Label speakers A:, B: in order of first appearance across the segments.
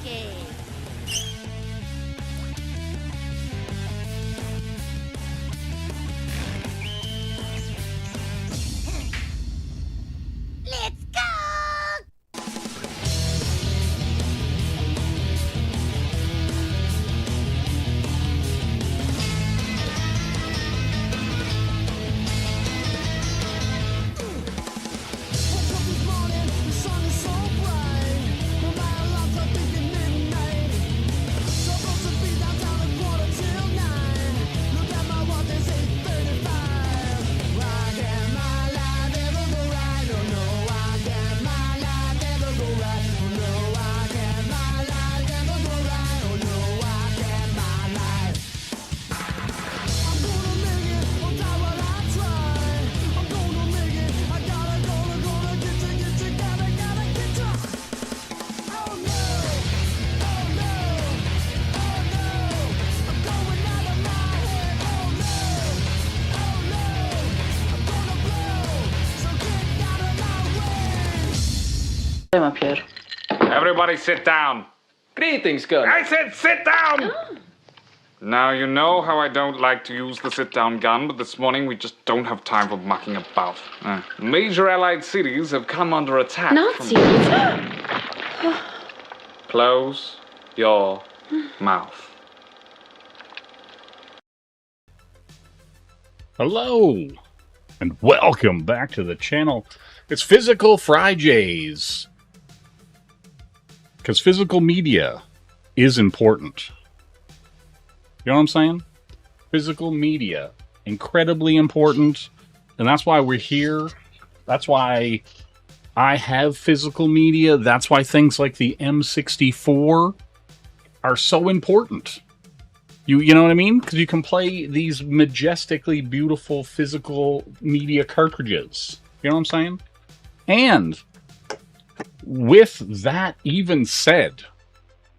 A: game. Let's go!
B: I'm up here.
C: Everybody sit down.
D: Greetings, Colonel.
C: I said sit down! Now, you know how I don't like to use the sit-down gun, but this morning we just don't have time for mucking about. Major Allied cities have come under attack.
B: Nazis?
C: Close your mouth.
E: Hello, and welcome back to the channel. It's Physical FRIJAYS. Because physical media is important. You know what I'm saying? Physical media, incredibly important. And that's why we're here. That's why I have physical media. That's why things like the M64 are so important. You know what I mean? Because you can play these majestically beautiful physical media cartridges. You know what I'm saying? And with that even said,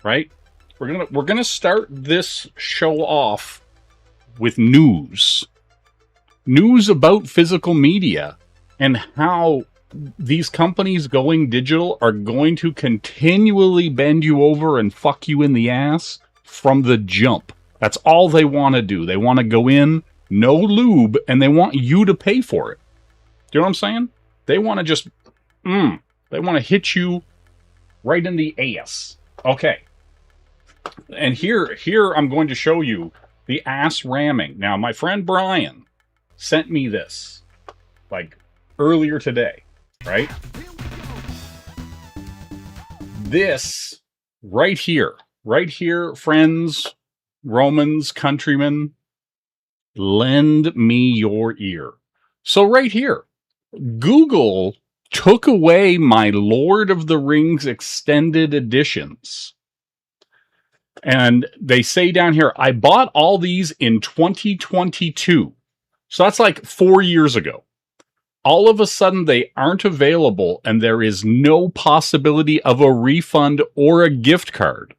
E: right? We're gonna start this show off with news. News about physical media and how these companies going digital are going to continually bend you over and fuck you in the ass from the jump. That's all they want to do. They want to go in, no lube, and they want you to pay for it. Do you know what I'm saying? They want to just, they want to hit you right in the ass. Okay. And here I'm going to show you the ass ramming. Now, my friend Brian sent me this, like, earlier today, right? This right here, friends, Romans, countrymen, lend me your ear. So right here, Google took away my Lord of the Rings extended editions. And they say down here, I bought all these in 2022. So that's like 4 years ago. All of a sudden, they aren't available, and there is no possibility of a refund or a gift card.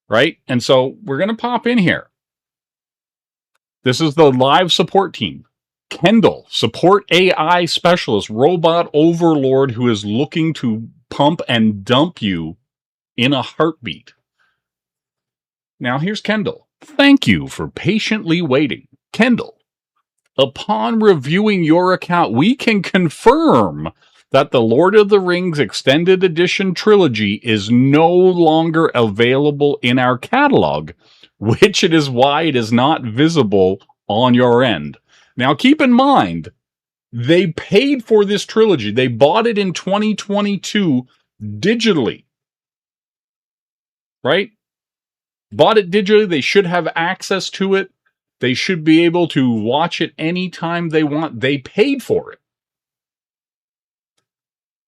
E: Right? And so we're going to pop in here. This is the live support team. Kendall, support AI specialist, robot overlord who is looking to pump and dump you in a heartbeat. Now here's Kendall. Thank you for patiently waiting. Kendall, upon reviewing your account, we can confirm that the Lord of the Rings Extended Edition trilogy is no longer available in our catalog, which it is why it is not visible on your end. Now, keep in mind, they paid for this trilogy. They bought it in 2022 digitally. Right? Bought it digitally. They should have access to it. They should be able to watch it anytime they want. They paid for it.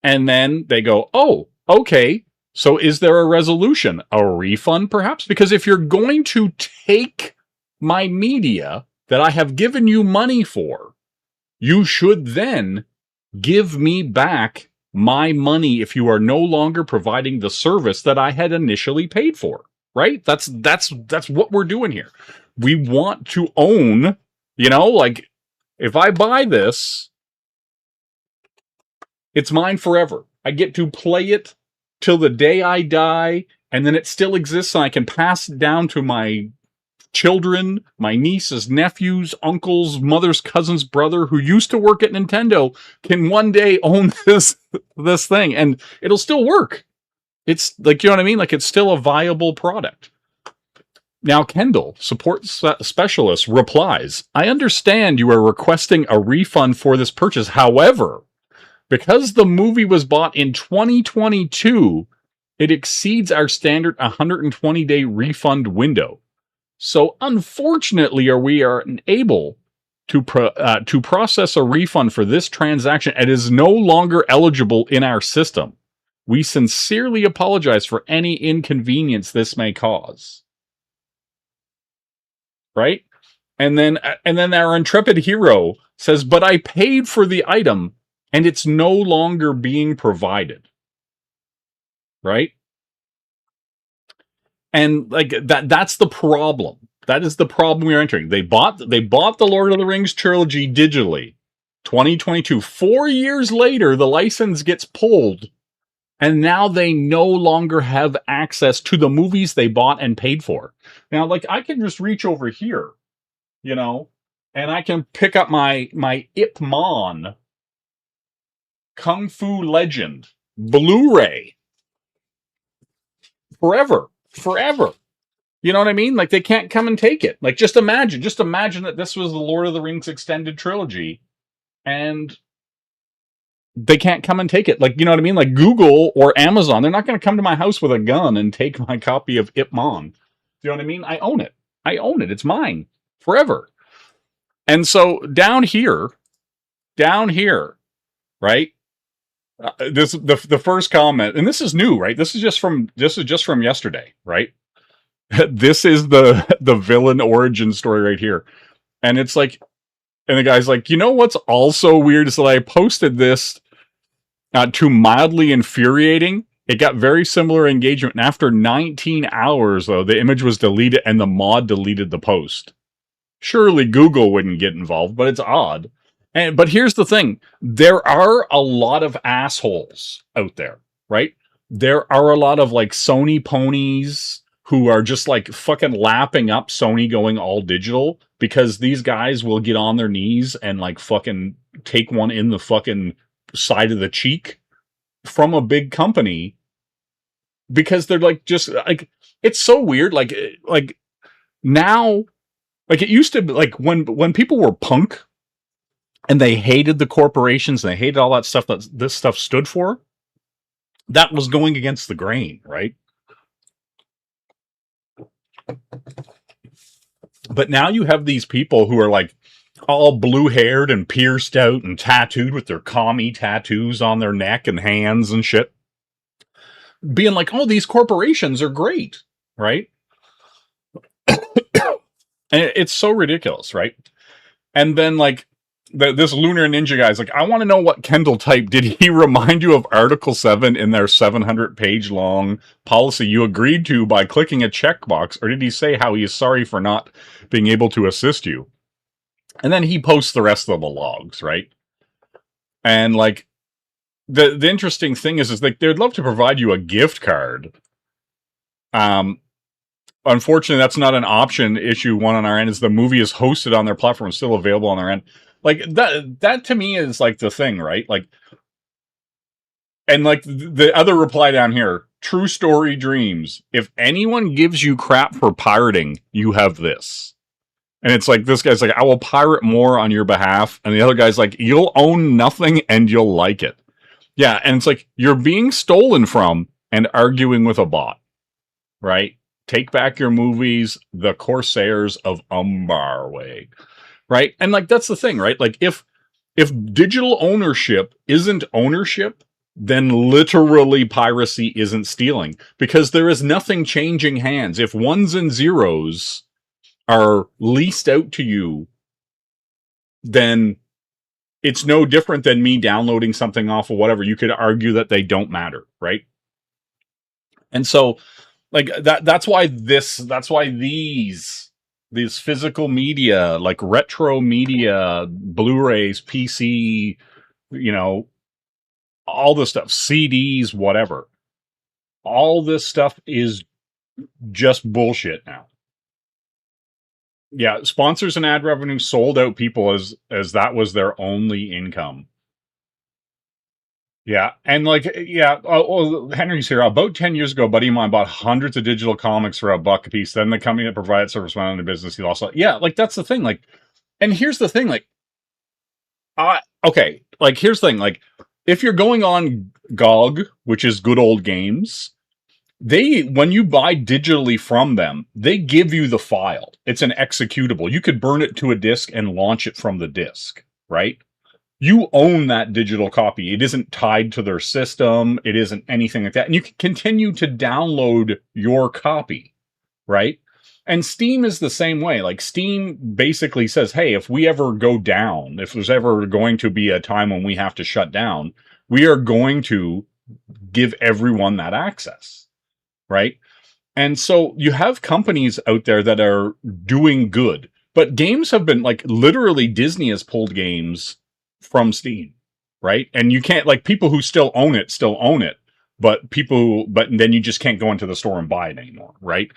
E: And then they go, oh, okay, so is there a resolution? A refund, perhaps? Because if you're going to take my media that I have given you money for, you should then give me back my money if you are no longer providing the service that I had initially paid for, right? That's what we're doing here. We want to own, you know, like, if I buy this, it's mine forever. I get to play it till the day I die, and then it still exists, and I can pass it down to my children, my nieces, nephews, uncles, mother's cousin's brother who used to work at Nintendo can one day own this thing, and it'll still work. It's like, you know what I mean? Like, it's still a viable product. Now, Kendall, support specialist, replies, I understand you are requesting a refund for this purchase. However, because the movie was bought in 2022, it exceeds our standard 120-day refund window. So, unfortunately, we are unable to process a refund for this transaction. It is no longer eligible in our system. We sincerely apologize for any inconvenience this may cause. Right? And then our intrepid hero says, but I paid for the item and it's no longer being provided. Right? And like that's the problem. That is the problem we are entering. They bought the Lord of the Rings trilogy digitally. 2022. 4 years later, the license gets pulled, and now they no longer have access to the movies they bought and paid for. Now, like, I can just reach over here, you know, and I can pick up my Ip Man Kung Fu Legend Blu-ray forever. You know what I mean? Like, they can't come and take it. Like, just imagine that this was the Lord of the Rings extended trilogy, and they can't come and take it. Like, you know what I mean? Like, Google or Amazon, they're not going to come to my house with a gun and take my copy of Ip Man. You know what I mean? I own it. It's mine forever. And so down here, right? The first comment, and this is new, right? This is just from yesterday, right? This is the villain origin story right here. And it's like, and the guy's like, you know what's also weird is that I posted this to mildly infuriating. It got very similar engagement. And after 19 hours, though, the image was deleted and the mod deleted the post. Surely Google wouldn't get involved, but it's odd. But here's the thing. There are a lot of assholes out there, right? There are a lot of like Sony ponies who are just like fucking lapping up Sony going all digital, because these guys will get on their knees and like fucking take one in the fucking side of the cheek from a big company, because they're like, just like, it's so weird. Like now, like it used to be, like when people were punk and they hated the corporations and they hated all that stuff that this stuff stood for, that was going against the grain, right? But now you have these people who are like all blue-haired and pierced out and tattooed with their commie tattoos on their neck and hands and shit, being like, oh, these corporations are great, right? And it's so ridiculous, right? And then like this Lunar Ninja guy's like, I want to know what Kendall typed. Did he remind you of Article 7 in their 700-page long policy you agreed to by clicking a checkbox? Or did he say how he is sorry for not being able to assist you? And then he posts the rest of the logs, right? And like, the interesting thing is like, they'd love to provide you a gift card. Unfortunately, that's not an option. Issue 1 on our end is the movie is hosted on their platform and still available on their end. Like that to me is like the thing, right? Like, and like the other reply down here, true story dreams. If anyone gives you crap for pirating, you have this. And it's like, this guy's like, I will pirate more on your behalf. And the other guy's like, you'll own nothing and you'll like it. Yeah. And it's like, you're being stolen from and arguing with a bot, right? Take back your movies, the Corsairs of Umbarway. Right? And like, that's the thing, right? Like, if digital ownership isn't ownership, then literally piracy isn't stealing, because there is nothing changing hands. If ones and zeros are leased out to you, then it's no different than me downloading something off of whatever. You could argue that they don't matter, right? And so like that's why these physical media, like retro media, Blu-rays, PC, you know, all this stuff, CDs, whatever, all this stuff is just bullshit now. Yeah, sponsors and ad revenue sold out people as that was their only income. Yeah, and like, yeah, Henry's here. About 10 years ago, a buddy of mine bought hundreds of digital comics for $1 a piece. Then the company that provided service went into business. He lost. Yeah, like that's the thing. Like, and here's the thing. Like, okay, like here's the thing. Like, if you're going on GOG, which is Good Old Games, when you buy digitally from them, they give you the file. It's an executable. You could burn it to a disk and launch it from the disk, right? You own that digital copy. It isn't tied to their system. It isn't anything like that. And you can continue to download your copy, right? And Steam is the same way. Like Steam basically says, hey, if we ever go down, if there's ever going to be a time when we have to shut down, we are going to give everyone that access, right? And so you have companies out there that are doing good, but games have been like literally Disney has pulled games from Steam, right? And you can't, like, people who still own it, but then you just can't go into the store and buy it anymore, right?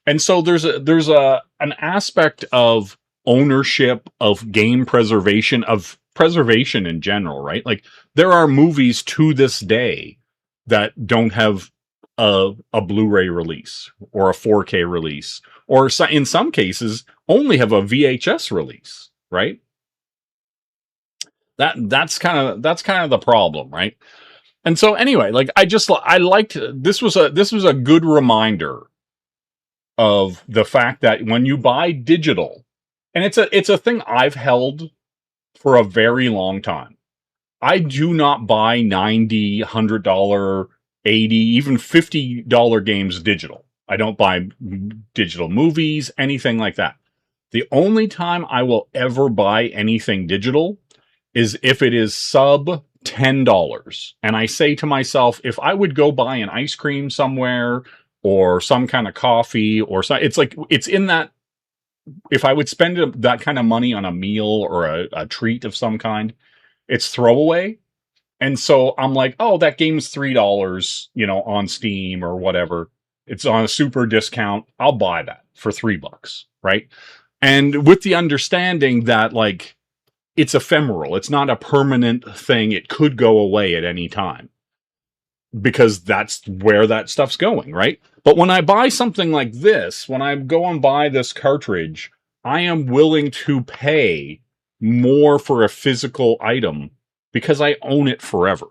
E: And so there's an aspect of ownership, of game preservation, of preservation in general, right? Like there are movies to this day that don't have a Blu-ray release or a 4K release, or in some cases only have a VHS release, right? That's kind of the problem, right? And so anyway, like I liked this was a good reminder of the fact that when you buy digital, and it's a thing I've held for a very long time. I do not buy $90, $100, $80, even $50 games digital. I don't buy digital movies, anything like that. The only time I will ever buy anything digital is if it is sub $10. And I say to myself, if I would go buy an ice cream somewhere or some kind of coffee or something, it's like, it's in that, if I would spend that kind of money on a meal or a treat of some kind, it's throwaway. And so I'm like, oh, that game's $3, on Steam or whatever. It's on a super discount. I'll buy that for $3, right? And with the understanding that, like, it's ephemeral. It's not a permanent thing. It could go away at any time because that's where that stuff's going, right? But when I buy something like this, when I go and buy this cartridge, I am willing to pay more for a physical item because I own it forever,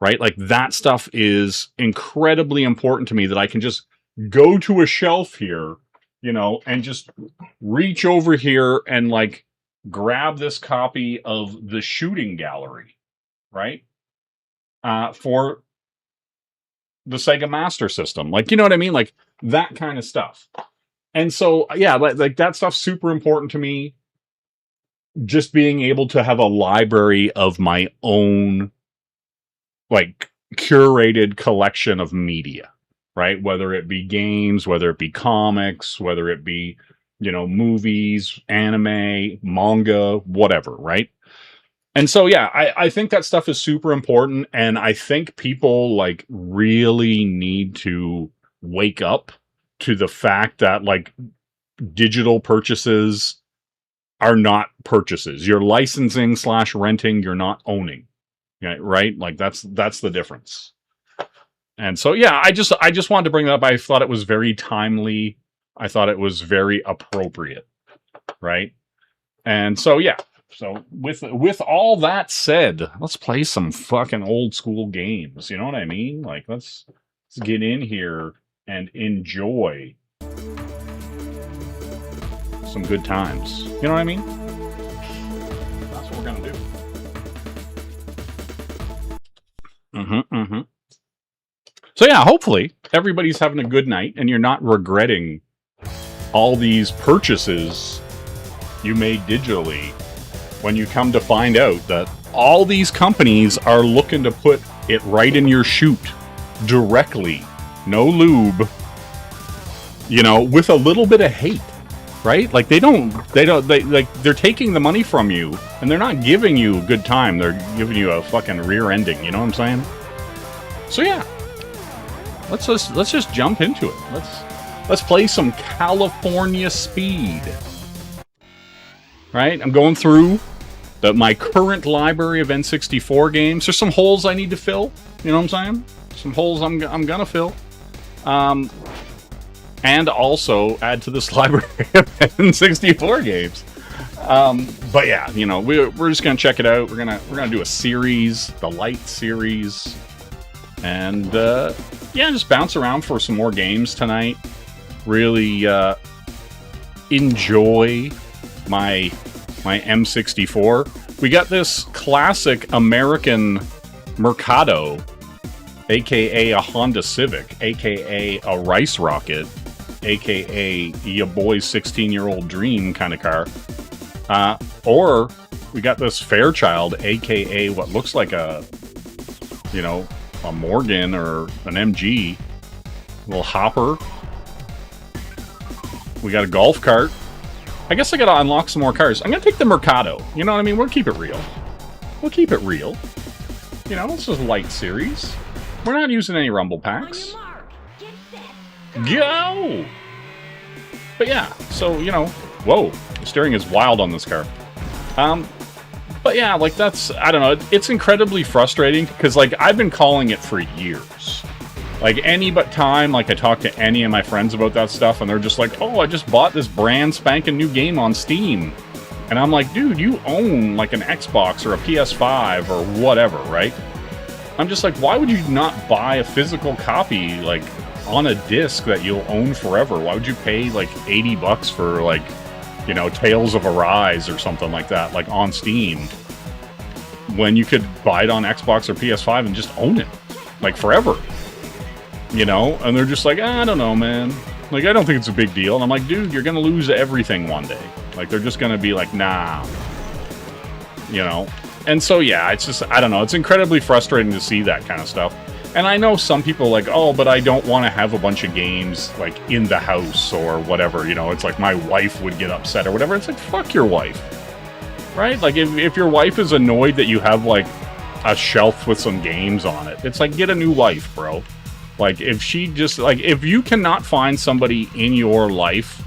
E: right? Like that stuff is incredibly important to me, that I can just go to a shelf here, and just reach over here and like grab this copy of The Shooting Gallery, right? For the Sega Master System. Like, you know what I mean? Like that kind of stuff. And so, yeah, like that stuff's super important to me. Just being able to have a library of my own, like, curated collection of media, right? Whether it be games, whether it be comics, whether it be, movies, anime, manga, whatever, right? And so, yeah, I think that stuff is super important. And I think people, like, really need to wake up to the fact that, like, digital purchases are not purchases. You're licensing / renting, you're not owning. Right? Like that's the difference. And so, yeah, I just wanted to bring that up. I thought it was very timely. I thought it was very appropriate. Right? And so, yeah. So with all that said, let's play some fucking old school games. You know what I mean? Like let's get in here and enjoy some good times. You know what I mean? That's what we're gonna do. So yeah, hopefully everybody's having a good night and you're not regretting all these purchases you made digitally when you come to find out that all these companies are looking to put it right in your chute directly, no lube, with a little bit of hate. Right? Like they're taking the money from you and they're not giving you a good time. They're giving you a fucking rear ending. You know what I'm saying? So yeah, let's just jump into it. Let's play some California Speed. Right? I'm going through my current library of N64 games. There's some holes I need to fill. You know what I'm saying? Some holes I'm gonna fill. And also add to this library of N64 games. But yeah, you know, we're just gonna check it out. We're gonna do a series, the Light series, and yeah, just bounce around for some more games tonight. Really enjoy my M64. We got this classic American Mercado, aka a Honda Civic, aka a Rice Rocket, aka your boy's 16-year-old dream kind of car. Or we got this Fairchild, aka what looks like a, you know, a Morgan or an MG, little hopper. We got a golf cart. I guess I gotta unlock some more cars. I'm gonna take the Mercado. You know what I mean? We'll keep it real. We'll keep it real. You know, this is a Light series. We're not using any rumble packs. Go! But yeah, so, you know, whoa, the steering is wild on this car. But yeah, like that's, I don't know, it's incredibly frustrating because, like, I've been calling it for years. Like, any but time, like, I talk to any of my friends about that stuff, and they're just like, oh, I just bought this brand spanking new game on Steam. And I'm like, dude, you own, like, an Xbox or a PS5 or whatever, right? I'm just like, why would you not buy a physical copy, like, on a disc that you'll own forever? Why would you pay, like, 80 bucks for, like, you know, Tales of Arise or something like that, like, on Steam, when you could buy it on Xbox or PS5 and just own it, like, forever? You know, and they're just like, I don't know, man. Like, I don't think it's a big deal. And I'm like, dude, you're gonna lose everything one day. Like, they're just gonna be like, nah. You know? And so, yeah, it's just, I don't know. It's incredibly frustrating to see that kind of stuff. And I know some people are like, oh, but I don't want to have a bunch of games, like, in the house or whatever. You know, it's like my wife would get upset or whatever. It's like, fuck your wife. Right? Like, if your wife is annoyed that you have, like, a shelf with some games on it, it's like, get a new life, bro. Like, if she just, like, if you cannot find somebody in your life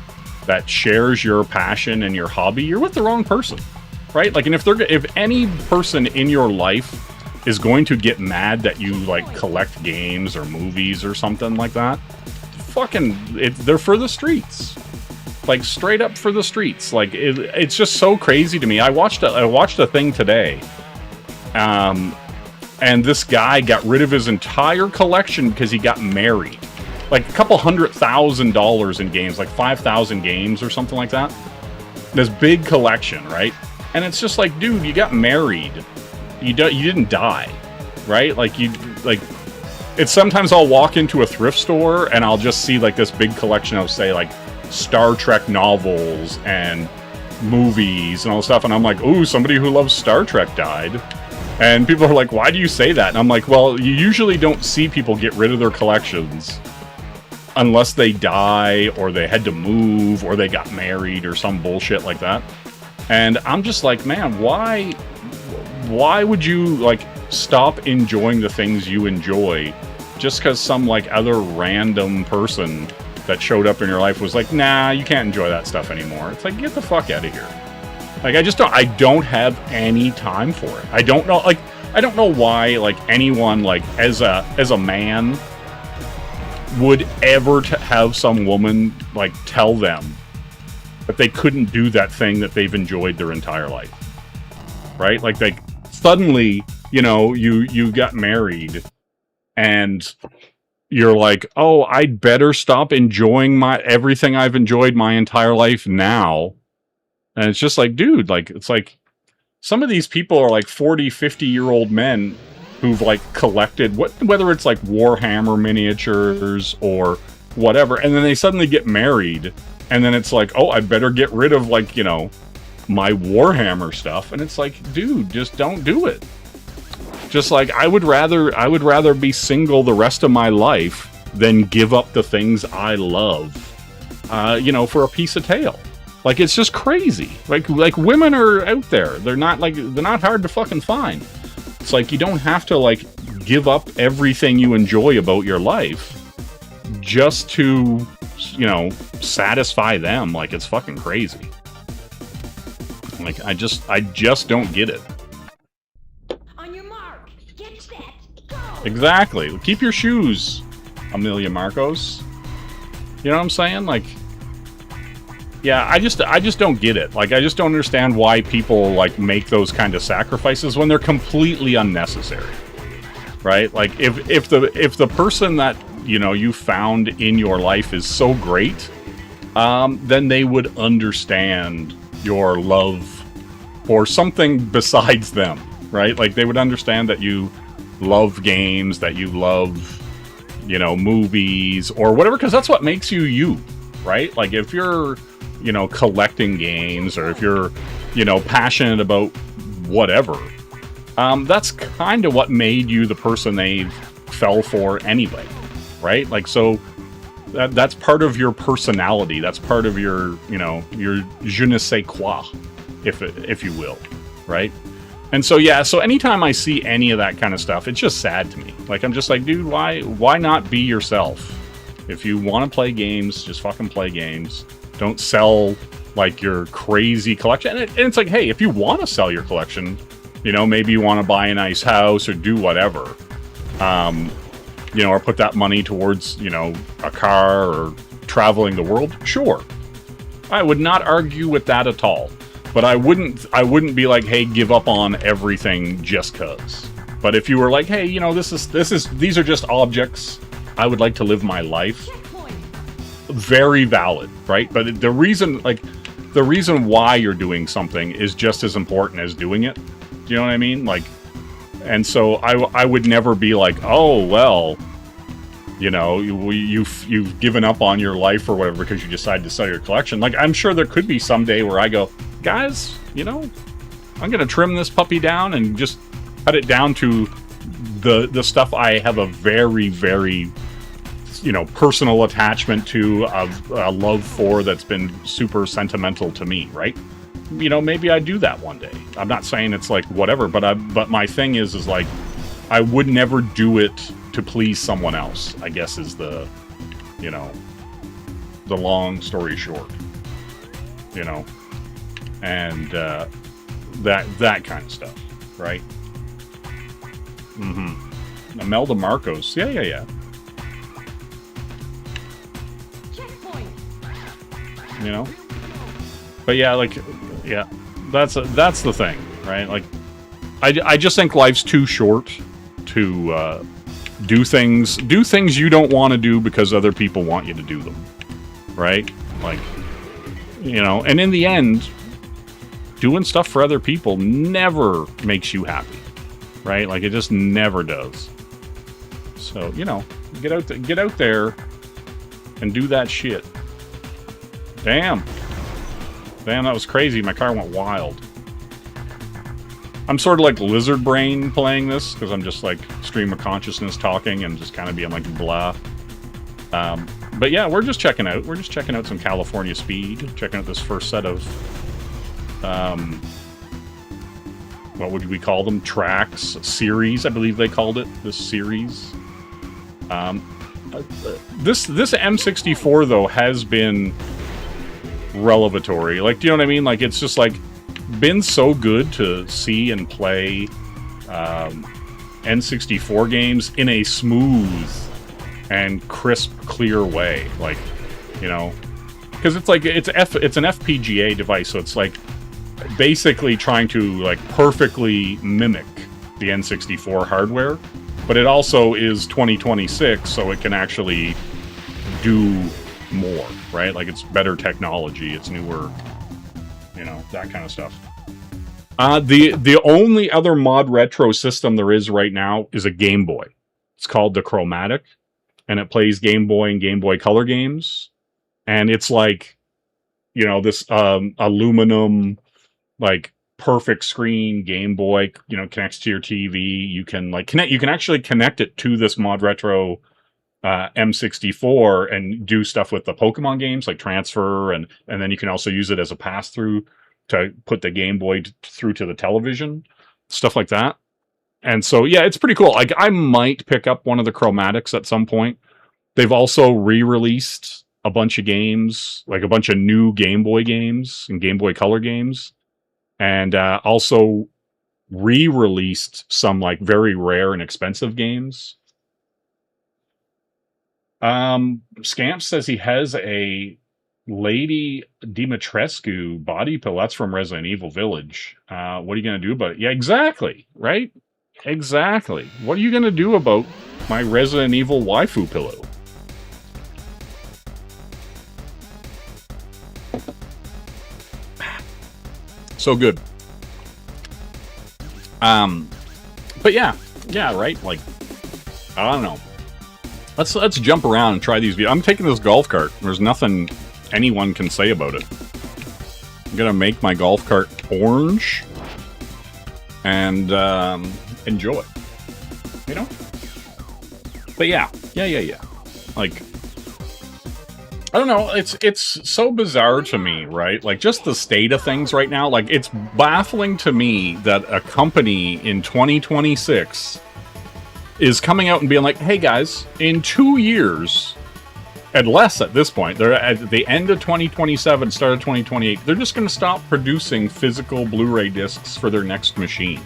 E: that shares your passion and your hobby, you're with the wrong person, right? Like, and if any person in your life is going to get mad that you, like, collect games or movies or something like that, fucking, they're for the streets. Like, straight up for the streets. Like, it's just so crazy to me. I watched a thing today, and this guy got rid of his entire collection because he got married. Like, a couple $100,000 in games, like 5,000 games or something like that. This big collection, right? And it's just like, dude, you got married. You didn't die, right? Like, it's sometimes I'll walk into a thrift store and I'll just see, like, this big collection of, say, like, Star Trek novels and movies and all this stuff. And I'm like, ooh, somebody who loves Star Trek died. And people are like, why do you say that? And I'm like, well, you usually don't see people get rid of their collections unless they die or they had to move or they got married or some bullshit like that. And I'm just like, man, why would you, like, stop enjoying the things you enjoy just because some, like, other random person that showed up in your life was like, nah, you can't enjoy that stuff anymore? It's like, get the fuck out of here. Like, I don't have any time for it. I don't know, like, I don't know why, like, anyone, like, as a man would ever have some woman, like, tell them that they couldn't do that thing that they've enjoyed their entire life. Right? Like, suddenly, you know, you got married and you're like, oh, I'd better stop enjoying everything I've enjoyed my entire life now. And it's just like, dude, like, it's like some of these people are like 40, 50-year-old men who've, like, collected whether it's like Warhammer miniatures or whatever, and then they suddenly get married, and then it's like, oh, I better get rid of, like, you know, my Warhammer stuff. And it's like, dude, just don't do it. Just like, I would rather be single the rest of my life than give up the things I love, you know, for a piece of tail. Like, it's just crazy. Like women are out there. They're not hard to fucking find. It's like, you don't have to, like, give up everything you enjoy about your life just to, you know, satisfy them. Like, it's fucking crazy. Like, I just don't get it.
A: On your mark, get set, go.
E: Exactly. Keep your shoes, Amelia Marcos. You know what I'm saying? Like, yeah, I just don't get it. Like, I just don't understand why people like make those kind of sacrifices when they're completely unnecessary. Right? Like, if the person that, you know, you found in your life is so great, then they would understand your love for something besides them, right? Like, they would understand that you love games, that you love, you know, movies or whatever, because that's what makes you you, right? Like, if you're, you know, collecting games, or if you're, you know, passionate about whatever, that's kind of what made you the person they fell for anyway, right? Like, so that's part of your personality. That's part of your, you know, your je ne sais quoi, if you will, right? And so, yeah, so anytime I see any of that kind of stuff, it's just sad to me. Like, I'm just like, dude, why not be yourself? If you want to play games, just fucking play games. Don't sell, like, your crazy collection. And it's like, hey, if you want to sell your collection, you know, maybe you want to buy a nice house or do whatever, you know, or put that money towards, you know, a car or traveling the world, sure. I would not argue with that at all. But I wouldn't be like, hey, give up on everything just cause. But if you were like, hey, you know, these are just objects. I would like to live my life. Very valid, right? But the reason why you're doing something is just as important as doing it. Do you know what I mean? Like, and so I would never be like, oh, well, you know, you've given up on your life or whatever because you decided to sell your collection. Like, I'm sure there could be some day where I go, guys, you know, I'm gonna trim this puppy down and just cut it down to the stuff I have a very, very, you know, personal attachment to, a love for, that's been super sentimental to me, right? You know, maybe I do that one day. I'm not saying it's like whatever, but my thing is like, I would never do it to please someone else, I guess, is the, you know, the long story short, you know, and that kind of stuff, right? Imelda Marcos, yeah.
A: Checkpoint.
E: You know, but yeah, like, yeah, that's the thing, right? Like, I just think life's too short to do things you don't want to do because other people want you to do them, right? Like, you know, and in the end, doing stuff for other people never makes you happy, right? Like, it just never does. So, you know, get out there and do that shit. Damn, that was crazy. My car went wild. I'm sort of like lizard brain playing this because I'm just like stream of consciousness talking and just kind of being like blah. But yeah, we're just checking out some California speed, checking out this first set of what would we call them? Tracks, series, I believe they called it, this series. This M64 though has been revelatory. Like, do you know what I mean? Like, it's just like been so good to see and play N64 games in a smooth and crisp, clear way. Like, you know, because it's like it's an FPGA device, so it's like basically trying to like perfectly mimic the N64 hardware, but it also is 2026, so it can actually do more, right? Like, it's better technology, it's newer, you know, that kind of stuff. The only other mod retro system there is right now is a Game Boy. It's called the Chromatic, and it plays Game Boy and Game Boy Color games. And it's like, you know, this aluminum, like, perfect screen Game Boy, you know, connects to your TV. You can actually connect it to this mod retro M64 and do stuff with the Pokemon games, like transfer, and then you can also use it as a pass-through to put the Game Boy through to the television, stuff like that. And so, yeah, it's pretty cool. Like, I might pick up one of the Chromatics at some point. They've also re-released a bunch of games, like a bunch of new Game Boy games and Game Boy Color games, and also re-released some like very rare and expensive games. Scamp says he has a Lady Dimitrescu body pillow. That's from Resident Evil Village. What are you going to do about it? Yeah, exactly. Right? Exactly. What are you going to do about my Resident Evil waifu pillow? So good. But yeah, right. Like, I don't know. Let's jump around and try these. I'm taking this golf cart. There's nothing anyone can say about it. I'm gonna make my golf cart orange and enjoy. You know. But yeah. Like, I don't know. It's so bizarre to me, right? Like, just the state of things right now. Like, it's baffling to me that a company in 2026 is coming out and being like, hey guys, in 2 years, and less at this point, they're at the end of 2027, start of 2028, they're just going to stop producing physical Blu-ray discs for their next machine.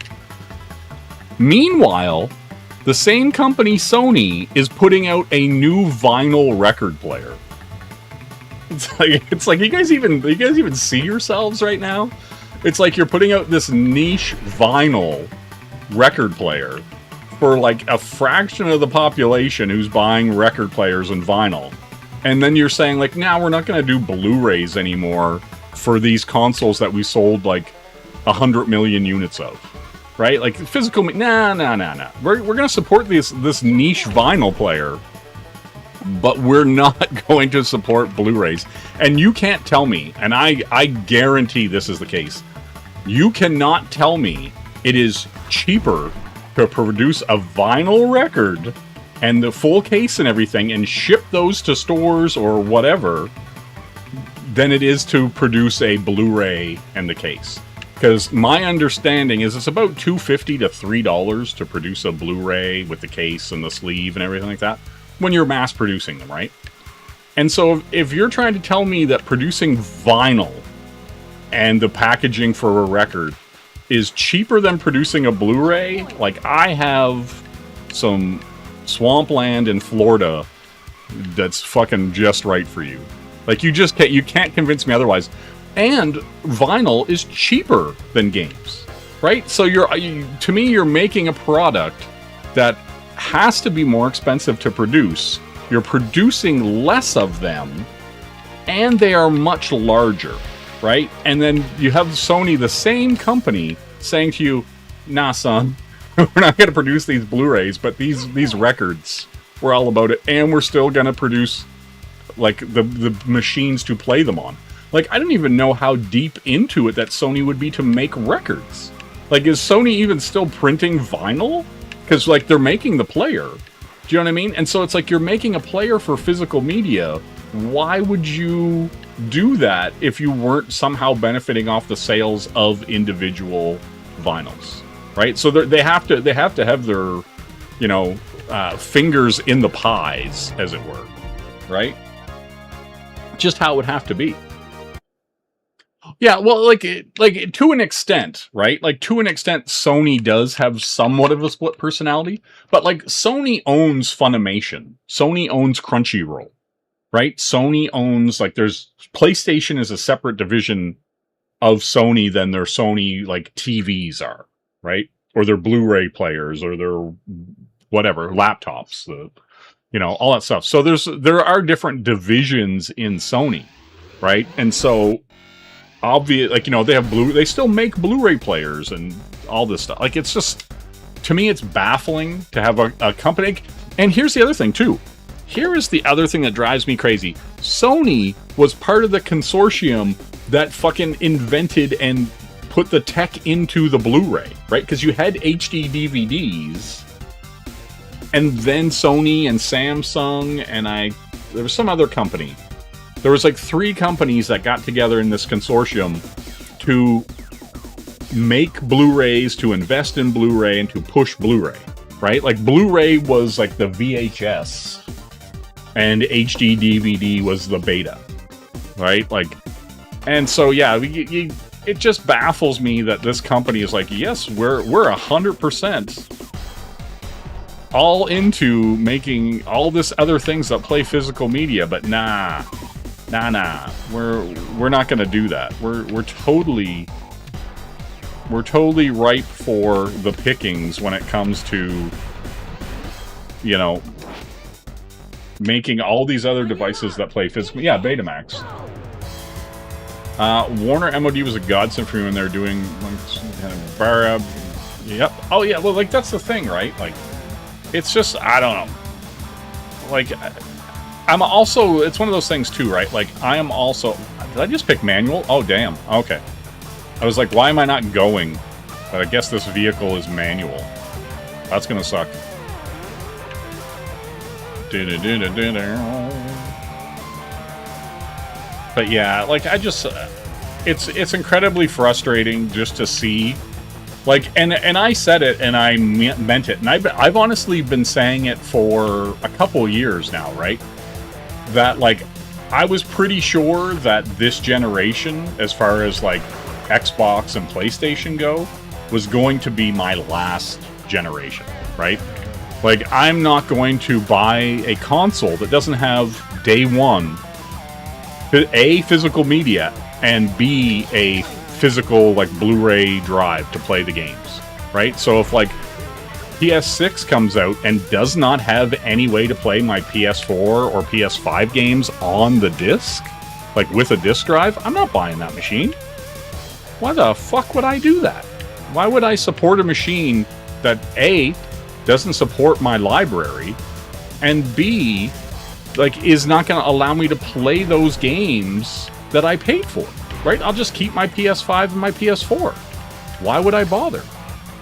E: Meanwhile, the same company, Sony, is putting out a new vinyl record player. It's like you guys even see yourselves right now? It's like you're putting out this niche vinyl record player for like a fraction of the population who's buying record players and vinyl. And then you're saying like, nah, we're not going to do Blu-rays anymore for these consoles that we sold like 100 million units of. Right? Like physical, nah. We're going to support this niche vinyl player, but we're not going to support Blu-rays. And you can't tell me, and I guarantee this is the case, you cannot tell me it is cheaper to produce a vinyl record and the full case and everything and ship those to stores or whatever than it is to produce a Blu-ray and the case. Because my understanding is it's about $2.50 to $3 to produce a Blu-ray with the case and the sleeve and everything like that when you're mass producing them, right? And so if you're trying to tell me that producing vinyl and the packaging for a record is cheaper than producing a Blu-ray, like I have some swampland in Florida that's fucking just right for you. Like you can't convince me otherwise. And vinyl is cheaper than games, right? So to me, you're making a product that has to be more expensive to produce. You're producing less of them, and they are much larger, right? And then you have Sony, the same company, saying to you, nah, son, we're not going to produce these Blu-rays, but these records, we're all about it, and we're still going to produce like the machines to play them on. Like, I don't even know how deep into it that Sony would be to make records. Like, is Sony even still printing vinyl? Because, like, they're making the player. Do you know what I mean? And so it's like you're making a player for physical media. Why would you do that if you weren't somehow benefiting off the sales of individual vinyls? Right? So they have to have their, fingers in the pies, as it were. Right? Just how it would have to be. Yeah, well, like to an extent, right? Like to an extent, Sony does have somewhat of a split personality, but like Sony owns Funimation, Sony owns Crunchyroll, right? Sony owns there's PlayStation is a separate division of Sony than their Sony like TVs are, right? Or their Blu-ray players or their whatever laptops, all that stuff. So there are different divisions in Sony, right? And so obvious, they still make Blu-ray players and all this stuff. Like, it's just, to me, it's baffling to have a company. And here's the other thing too. Here is the other thing that drives me crazy. Sony was part of the consortium that fucking invented and put the tech into the Blu-ray, right? Because you had HD DVDs, and then Sony and Samsung and there was some other company. There was like 3 companies that got together in this consortium to make Blu-rays, to invest in Blu-ray, and to push Blu-ray, right? Like Blu-ray was like the VHS, and HD DVD was the beta, right? Like, and so yeah, it just baffles me that this company is like, yes, we're 100% all into making all this other things that play physical media, but nah, we're not gonna do that. We're totally ripe for the pickings when it comes to, you know, making all these other devices that play physical. Yeah, Betamax. Warner MOD was a godsend for me when they're doing like, yep. Oh yeah, well, like that's the thing, right? Like, it's just, I don't know. Like, I'm also, it's one of those things too, right? Like, I am also, did I just pick manual? Oh damn. Okay. I was like, why am I not going? But I guess this vehicle is manual. That's gonna suck. But yeah, like I just, it's incredibly frustrating just to see, like, and I said it and I meant it, and I've honestly been saying it for a couple years now, right? That like, I was pretty sure that this generation, as far as like Xbox and PlayStation go, was going to be my last generation, right? Like, I'm not going to buy a console that doesn't have, day one, A, physical media, and B, a physical, like, Blu-ray drive to play the games, right? So if, like, PS6 comes out and does not have any way to play my PS4 or PS5 games on the disc, like, with a disc drive, I'm not buying that machine. Why the fuck would I do that? Why would I support a machine that, A, doesn't support my library, and B, like, is not going to allow me to play those games that I paid for, right? I'll just keep my PS5 and my PS4. Why would I bother,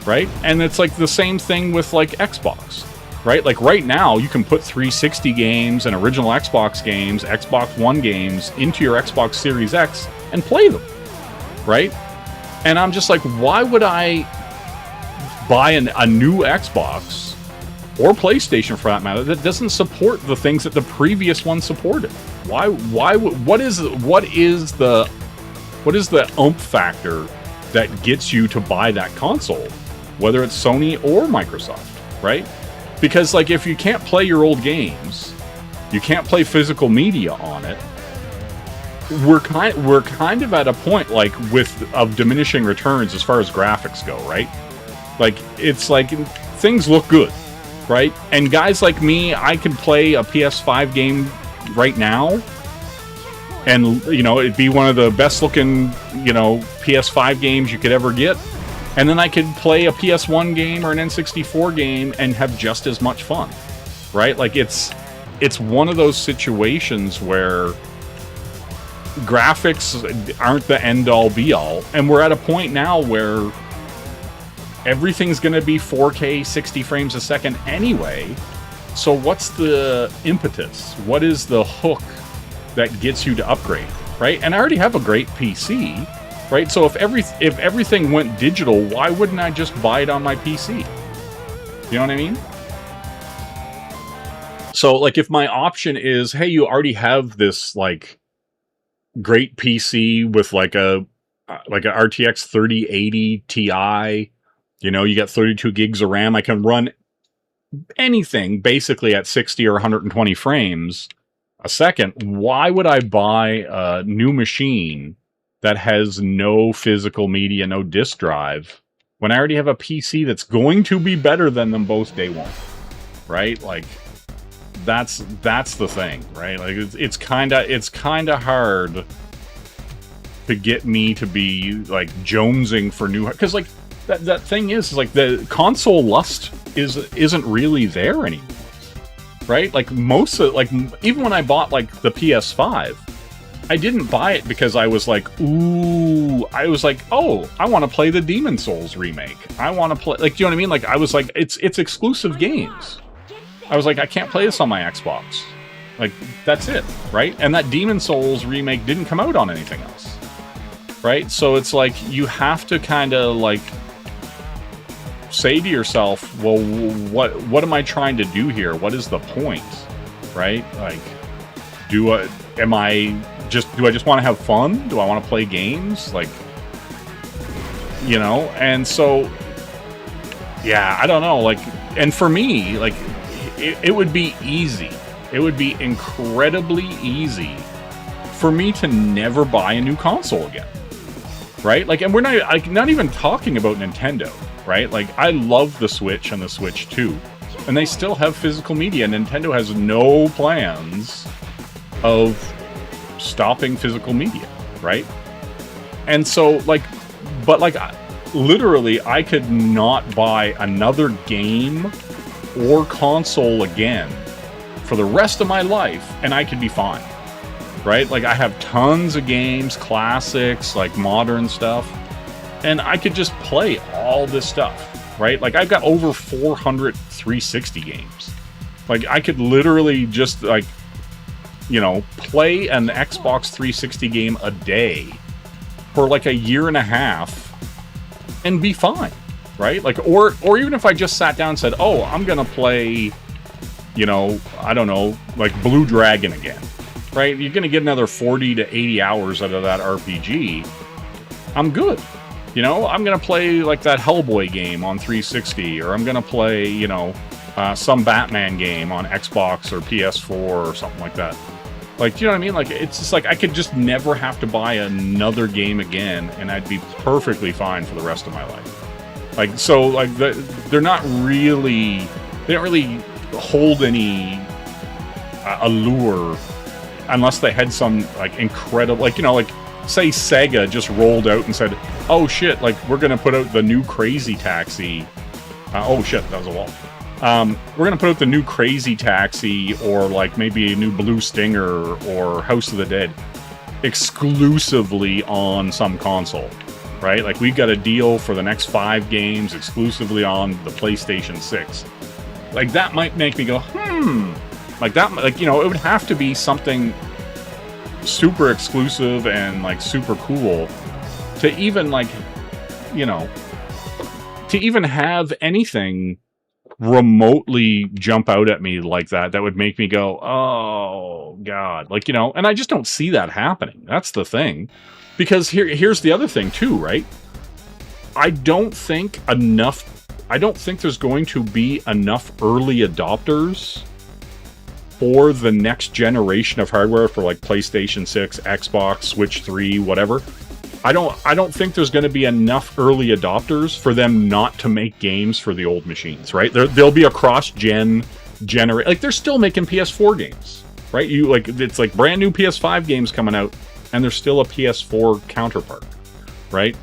E: right? And it's like the same thing with like Xbox, right? Like right now, you can put 360 games and original Xbox games, Xbox One games into your Xbox Series X and play them, right? And I'm just like, why would I buy a new Xbox or PlayStation for that matter that doesn't support the things that the previous one supported? What is the oomph factor that gets you to buy that console, whether it's Sony or Microsoft, right? Because like, if you can't play your old games, you can't play physical media on it, we're kind of at a point like of diminishing returns as far as graphics go, right? Like, it's like things look good, right? And guys like me, I can play a PS5 game right now, and you know, it'd be one of the best looking, you know, PS5 games you could ever get. And then I could play a PS1 game or an N64 game and have just as much fun, right? Like, it's one of those situations where graphics aren't the end-all be-all, and we're at a point now where everything's going to be 4K 60 frames a second anyway. So what's the impetus? What is the hook that gets you to upgrade, right? And I already have a great PC, right? So if everything went digital, why wouldn't I just buy it on my PC? You know what I mean? So like, if my option is, hey, you already have this like great PC with like a RTX 3080 Ti, you know, you got 32 gigs of RAM, I can run anything basically at 60 or 120 frames a second. Why would I buy a new machine that has no physical media, no disk drive, when I already have a PC that's going to be better than them both day one, right? Like, that's the thing, right? Like, it's kind of hard to get me to be like jonesing for new, because like that thing is like, the console lust isn't really there anymore, right? Like, most of, like, even when I bought like the PS5, I didn't buy it because I was like, ooh, I was like, oh, I want to play the Demon Souls remake. I want to play, like, do you know what I mean? Like, I was like, it's exclusive games. I was like, I can't play this on my Xbox. Like, that's it, right? And that Demon Souls remake didn't come out on anything else, right? So it's like, you have to kind of like say to yourself, well, what am I trying to do here? What is the point? right? Like, do I just want to have fun? Do I want to play games? Like, you know, and so, yeah, I don't know. Like, and for me, like, it would be easy. It would be incredibly easy for me to never buy a new console again, right? Like, and we're not even talking about Nintendo, right? Like, I love the Switch and the Switch 2, and they still have physical media. Nintendo has no plans of stopping physical media, right? And so, like, but like, literally, I could not buy another game or console again for the rest of my life, and I could be fine, right? Like, I have tons of games, classics, like modern stuff, and I could just play all this stuff, right? Like, I've got over 400 360 games. Like, I could literally just, like, you know, play an Xbox 360 game a day for like a year and a half and be fine, right? Like, or even if I just sat down and said, oh, I'm gonna play, you know, I don't know, like Blue Dragon again, right? You're gonna get another 40 to 80 hours out of that RPG. I'm good. You know, I'm gonna play like that Hellboy game on 360, or I'm gonna play, you know, some Batman game on Xbox or PS4 or something like that. Like, do you know what I mean? Like, it's just like I could just never have to buy another game again, and I'd be perfectly fine for the rest of my life. Like, so, like, they're not really, they don't really hold any allure unless they had some, like, incredible, like, you know, like, say Sega just rolled out and said, oh shit, like, we're gonna put out the new Crazy Taxi. Oh shit, that was a wall. We're gonna put out the new Crazy Taxi, or like maybe a new Blue Stinger or House of the Dead exclusively on some console, right? Like, we've got a deal for the next 5 games exclusively on the PlayStation 6. Like, that might make me go, like that, like, you know, it would have to be something super exclusive and like super cool to even, like, you know, to even have anything remotely jump out at me like that would make me go, oh god, like, you know. And I just don't see that happening. That's the thing. Because here's the other thing too, right? I don't think there's going to be enough early adopters for the next generation of hardware for like PlayStation 6, Xbox, Switch 3, whatever. I don't think there's going to be enough early adopters for them not to make games for the old machines, right? There'll be a cross-gen generate. Like, they're still making PS4 games, right? You, like, it's like brand new PS5 games coming out, and there's still a PS4 counterpart, right?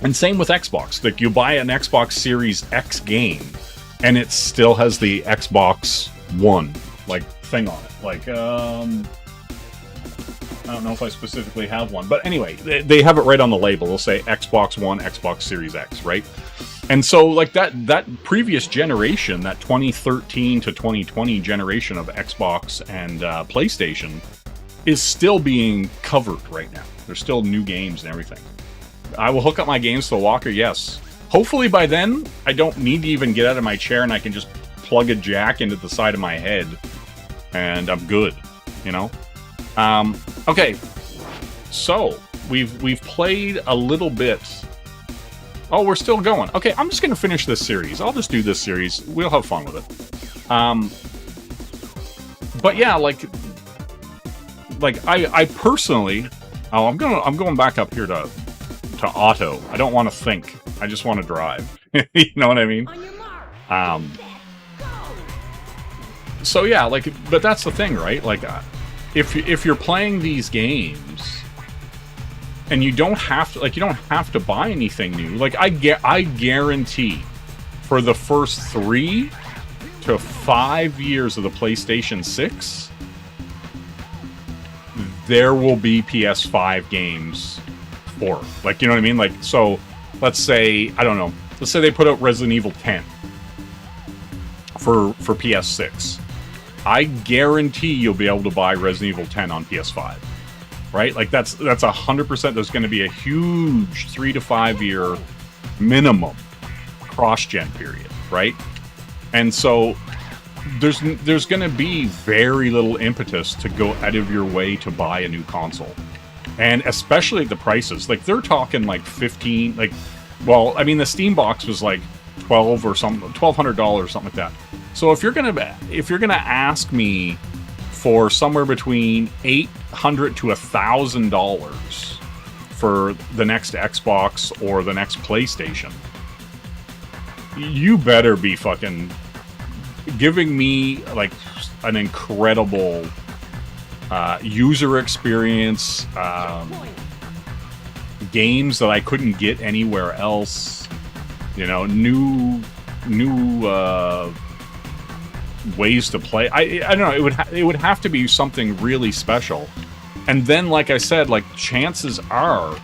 E: And same with Xbox. Like, you buy an Xbox Series X game, and it still has the Xbox One, like, thing on it. Like, I don't know if I specifically have one, but anyway, they have it right on the label. They'll say Xbox One, Xbox Series X, right? And so, like, that previous generation, that 2013 to 2020 generation of Xbox and PlayStation, is still being covered right now. There's still new games and everything. I will hook up my games to the Walker, yes. Hopefully by then, I don't need to even get out of my chair, and I can just plug a jack into the side of my head, and I'm good, you know? Okay, so we've played a little bit. Oh, we're still going. Okay, I'm just gonna finish this series. I'll just do this series. We'll have fun with it. But yeah, like I personally, I'm going back up here to auto. I don't want to think. I just want to drive. You know what I mean?
A: On your mark.
E: So yeah, like, but that's the thing, right? Like, if you're playing these games and you don't have to buy anything new. Like, I guarantee for the first 3 to 5 years of the PlayStation 6, there will be PS5 games for, like, you know what I mean? Like, so let's say, I don't know, let's say they put out Resident Evil 10 for PS6. I guarantee you'll be able to buy Resident Evil 10 on PS5, right? Like, that's 100%. There's going to be a huge 3 to 5 year minimum cross-gen period, right? And so there's going to be very little impetus to go out of your way to buy a new console. And especially the prices. Like, they're talking like 15, like, well, I mean, the Steam box was like 12 or something, $1,200, something like that. So if you're gonna ask me for somewhere between $800 to $1,000 for the next Xbox or the next PlayStation, you better be fucking giving me like an incredible user experience, games that I couldn't get anywhere else, you know, new ways to play. I don't know, it would have to be something really special. And then, like I said, like, chances are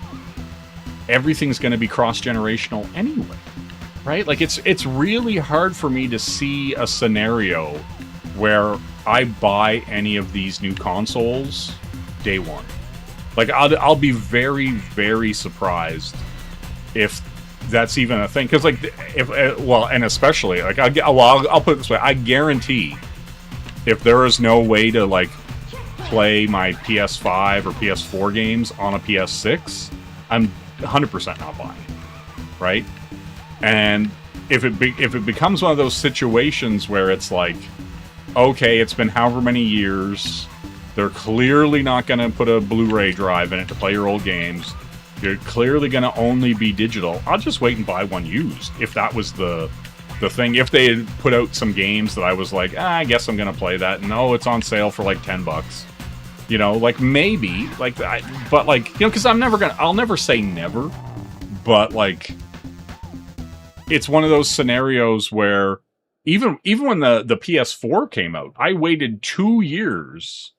E: everything's going to be cross-generational anyway, right? Like, it's really hard for me to see a scenario where I buy any of these new consoles day one. Like, I'll be very, very surprised if that's even a thing. Because, like, well, and especially, like, I'll put it this way. I guarantee if there is no way to, like, play my PS5 or PS4 games on a PS6, I'm 100% not buying it, right? And if it becomes one of those situations where it's like, okay, it's been however many years, they're clearly not going to put a Blu-ray drive in it to play your old games, you're clearly going to only be digital, I'll just wait and buy one used, if that was the thing. If they had put out some games that I was like, I guess I'm going to play that, and oh, it's on sale for like $10, you know, like, maybe, like, but, like, you know, because I'll never say never, but, like, it's one of those scenarios where even when the PS4 came out, I waited 2 years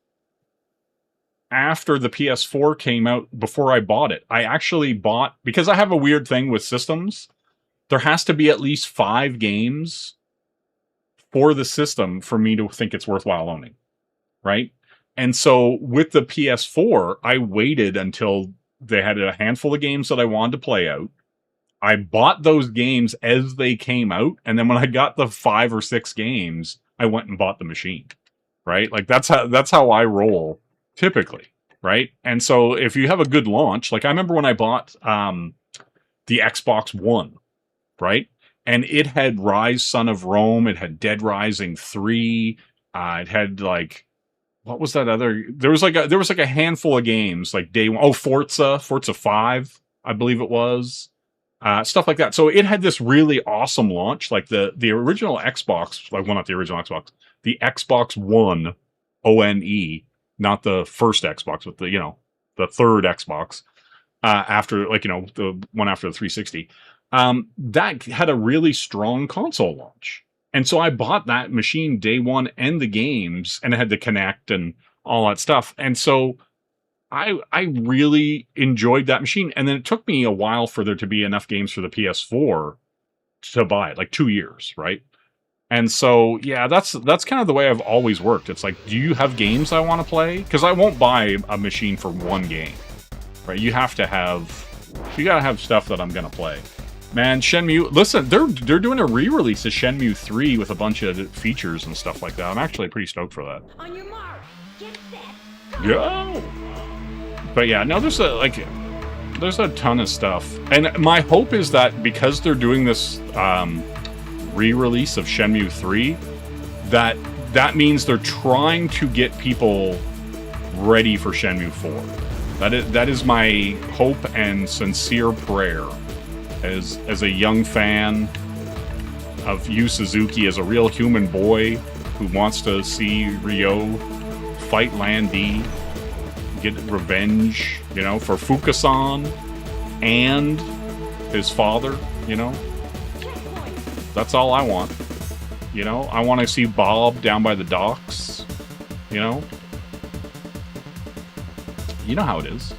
E: after the PS4 came out before I bought it. I actually bought, because I have a weird thing with systems, there has to be at least 5 games for the system for me to think it's worthwhile owning, right? And so with the PS4, I waited until they had a handful of games that I wanted to play out. I bought those games as they came out, and then when I got the 5 or 6 games, I went and bought the machine, right? Like, that's how I roll typically, right? And so if you have a good launch, like, I remember when I bought the Xbox One, right? And it had Rise, Son of Rome, it had Dead Rising 3, it had, like, what was that other? There was like a handful of games, like day one. Oh, Forza 5, I believe it was. Stuff like that. So it had this really awesome launch. Like the original Xbox, like, well, not the original Xbox, the Xbox One, ONE, not the first Xbox, but the, you know, the third Xbox, after, like, you know, the one after the 360. That had a really strong console launch. And so I bought that machine day one and the games, and it had to connect and all that stuff. And so I really enjoyed that machine. And then it took me a while for there to be enough games for the PS4 to buy it, like 2 years, right? And so, yeah, that's kind of the way I've always worked. It's like, do you have games I want to play? Because I won't buy a machine for one game, right? You gotta have stuff that I'm gonna play. Man, Shenmue, listen, they're doing a re-release of Shenmue 3 with a bunch of features and stuff like that. I'm actually pretty stoked for that.
A: On your mark, get set,
E: Go! But yeah, no, there's a ton of stuff. And my hope is that because they're doing this re-release of Shenmue 3, that means they're trying to get people ready for Shenmue 4. That is my hope and sincere prayer. As a young fan of Yu Suzuki, as a real human boy who wants to see Ryo fight Lan Di, get revenge, you know, for Fukasan and his father, you know. That's all I want. You know, I want to see Bob down by the docks, you know. You know how it is.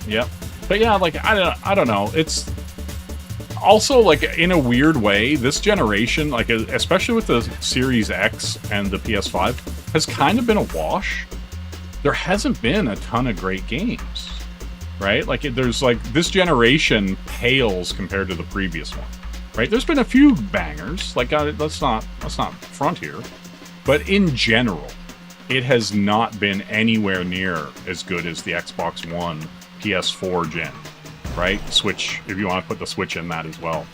E: Yep. But yeah, like, I don't know. It's also, like, in a weird way, this generation, like, especially with the Series X and the PS5, has kind of been a wash. There hasn't been a ton of great games. right? Like, there's like, this generation pales compared to the previous one, right? There's been a few bangers, like, let's not front here, but in general, it has not been anywhere near as good as the Xbox One, PS4 gen, right? Switch, if you want to put the Switch in that as well.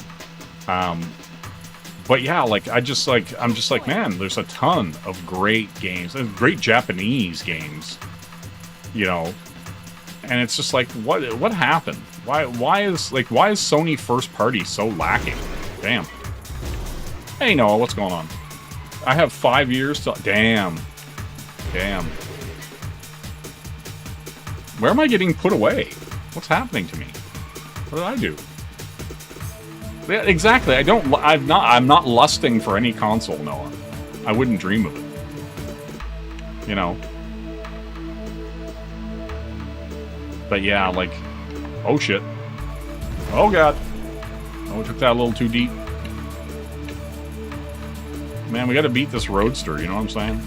E: But yeah, like, I'm just like, man, there's a ton of great games, great Japanese games, you know, and it's just like, what happened? Why is Sony first party so lacking? Damn. Hey, Noah, what's going on? I have 5 years to... Damn. Where am I getting put away? What's happening to me? What did I do? Yeah, exactly. I'm not lusting for any console, Noah. I wouldn't dream of it. You know. But yeah, like, oh shit. Oh god. Oh, we took that a little too deep. Man, we gotta beat this Roadster, you know what I'm saying?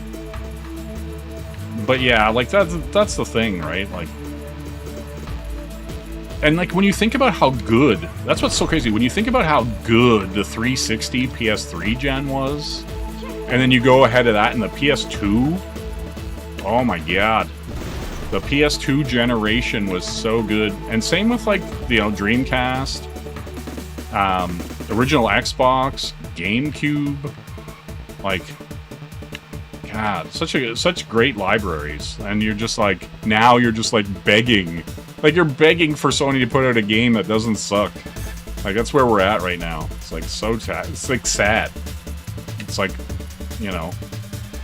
E: But yeah, like, that's the thing, right? Like, and like, when you think about how good, that's what's so crazy, when you think about how good the 360 PS3 gen was, and then you go ahead of that in the PS2, oh my god. The PS2 generation was so good. And same with, like, you know, Dreamcast, original Xbox, GameCube, like, god, such great libraries. And you're just like, now you're just like begging. Like, you're begging for Sony to put out a game that doesn't suck. Like, that's where we're at right now. It's like so sad. It's like sad. It's like, you know.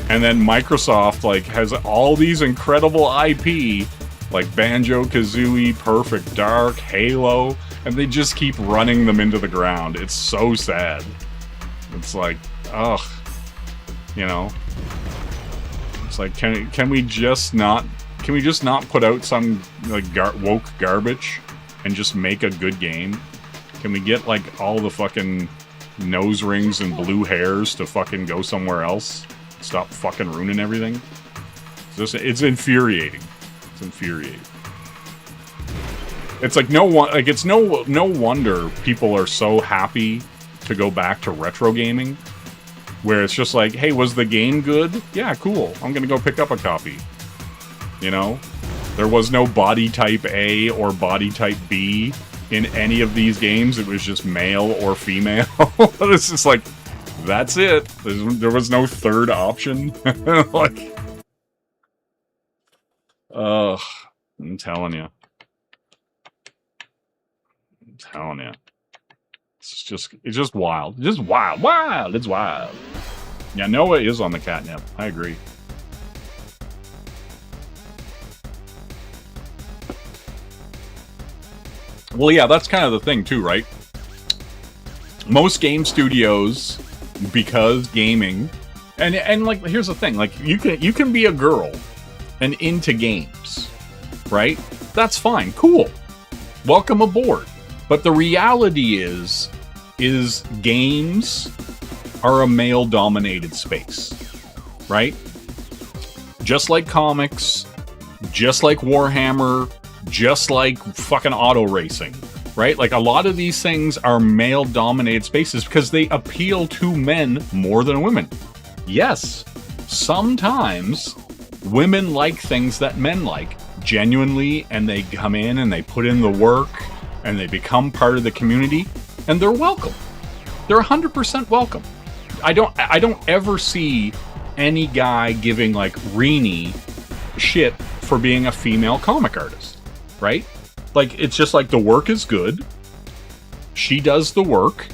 E: And then Microsoft, like, has all these incredible IP, like Banjo-Kazooie, Perfect Dark, Halo, and they just keep running them into the ground. It's so sad. It's like, ugh. You know? It's like, can we just not put out some, like, woke garbage and just make a good game? Can we get, like, all the fucking nose rings and blue hairs to fucking go somewhere else? Stop fucking ruining everything. It's infuriating. It's infuriating. It's like it's no wonder people are so happy to go back to retro gaming, where it's just like, hey, was the game good? Yeah, cool. I'm gonna go pick up a copy. You know, there was no body type A or body type B in any of these games. It was just male or female. It's just like, that's it. There was no third option. Like, ugh, I'm telling you. It's just wild. Just wild. It's wild. Yeah, Noah is on the catnip. I agree. Well, yeah, that's kind of the thing too, right? Most game studios, because gaming, and like, here's the thing, like, you can be a girl and into games, right? That's fine, cool, welcome aboard. But the reality is games are a male-dominated space, right? Just like comics, just like Warhammer, just like fucking auto racing, right? Like, a lot of these things are male-dominated spaces because they appeal to men more than women. Yes, sometimes women like things that men like, genuinely, and they come in and they put in the work and they become part of the community, and they're welcome. They're 100% welcome. I don't ever see any guy giving, like, Rini shit for being a female comic artist, right? Like, it's just like, the work is good. She does the work.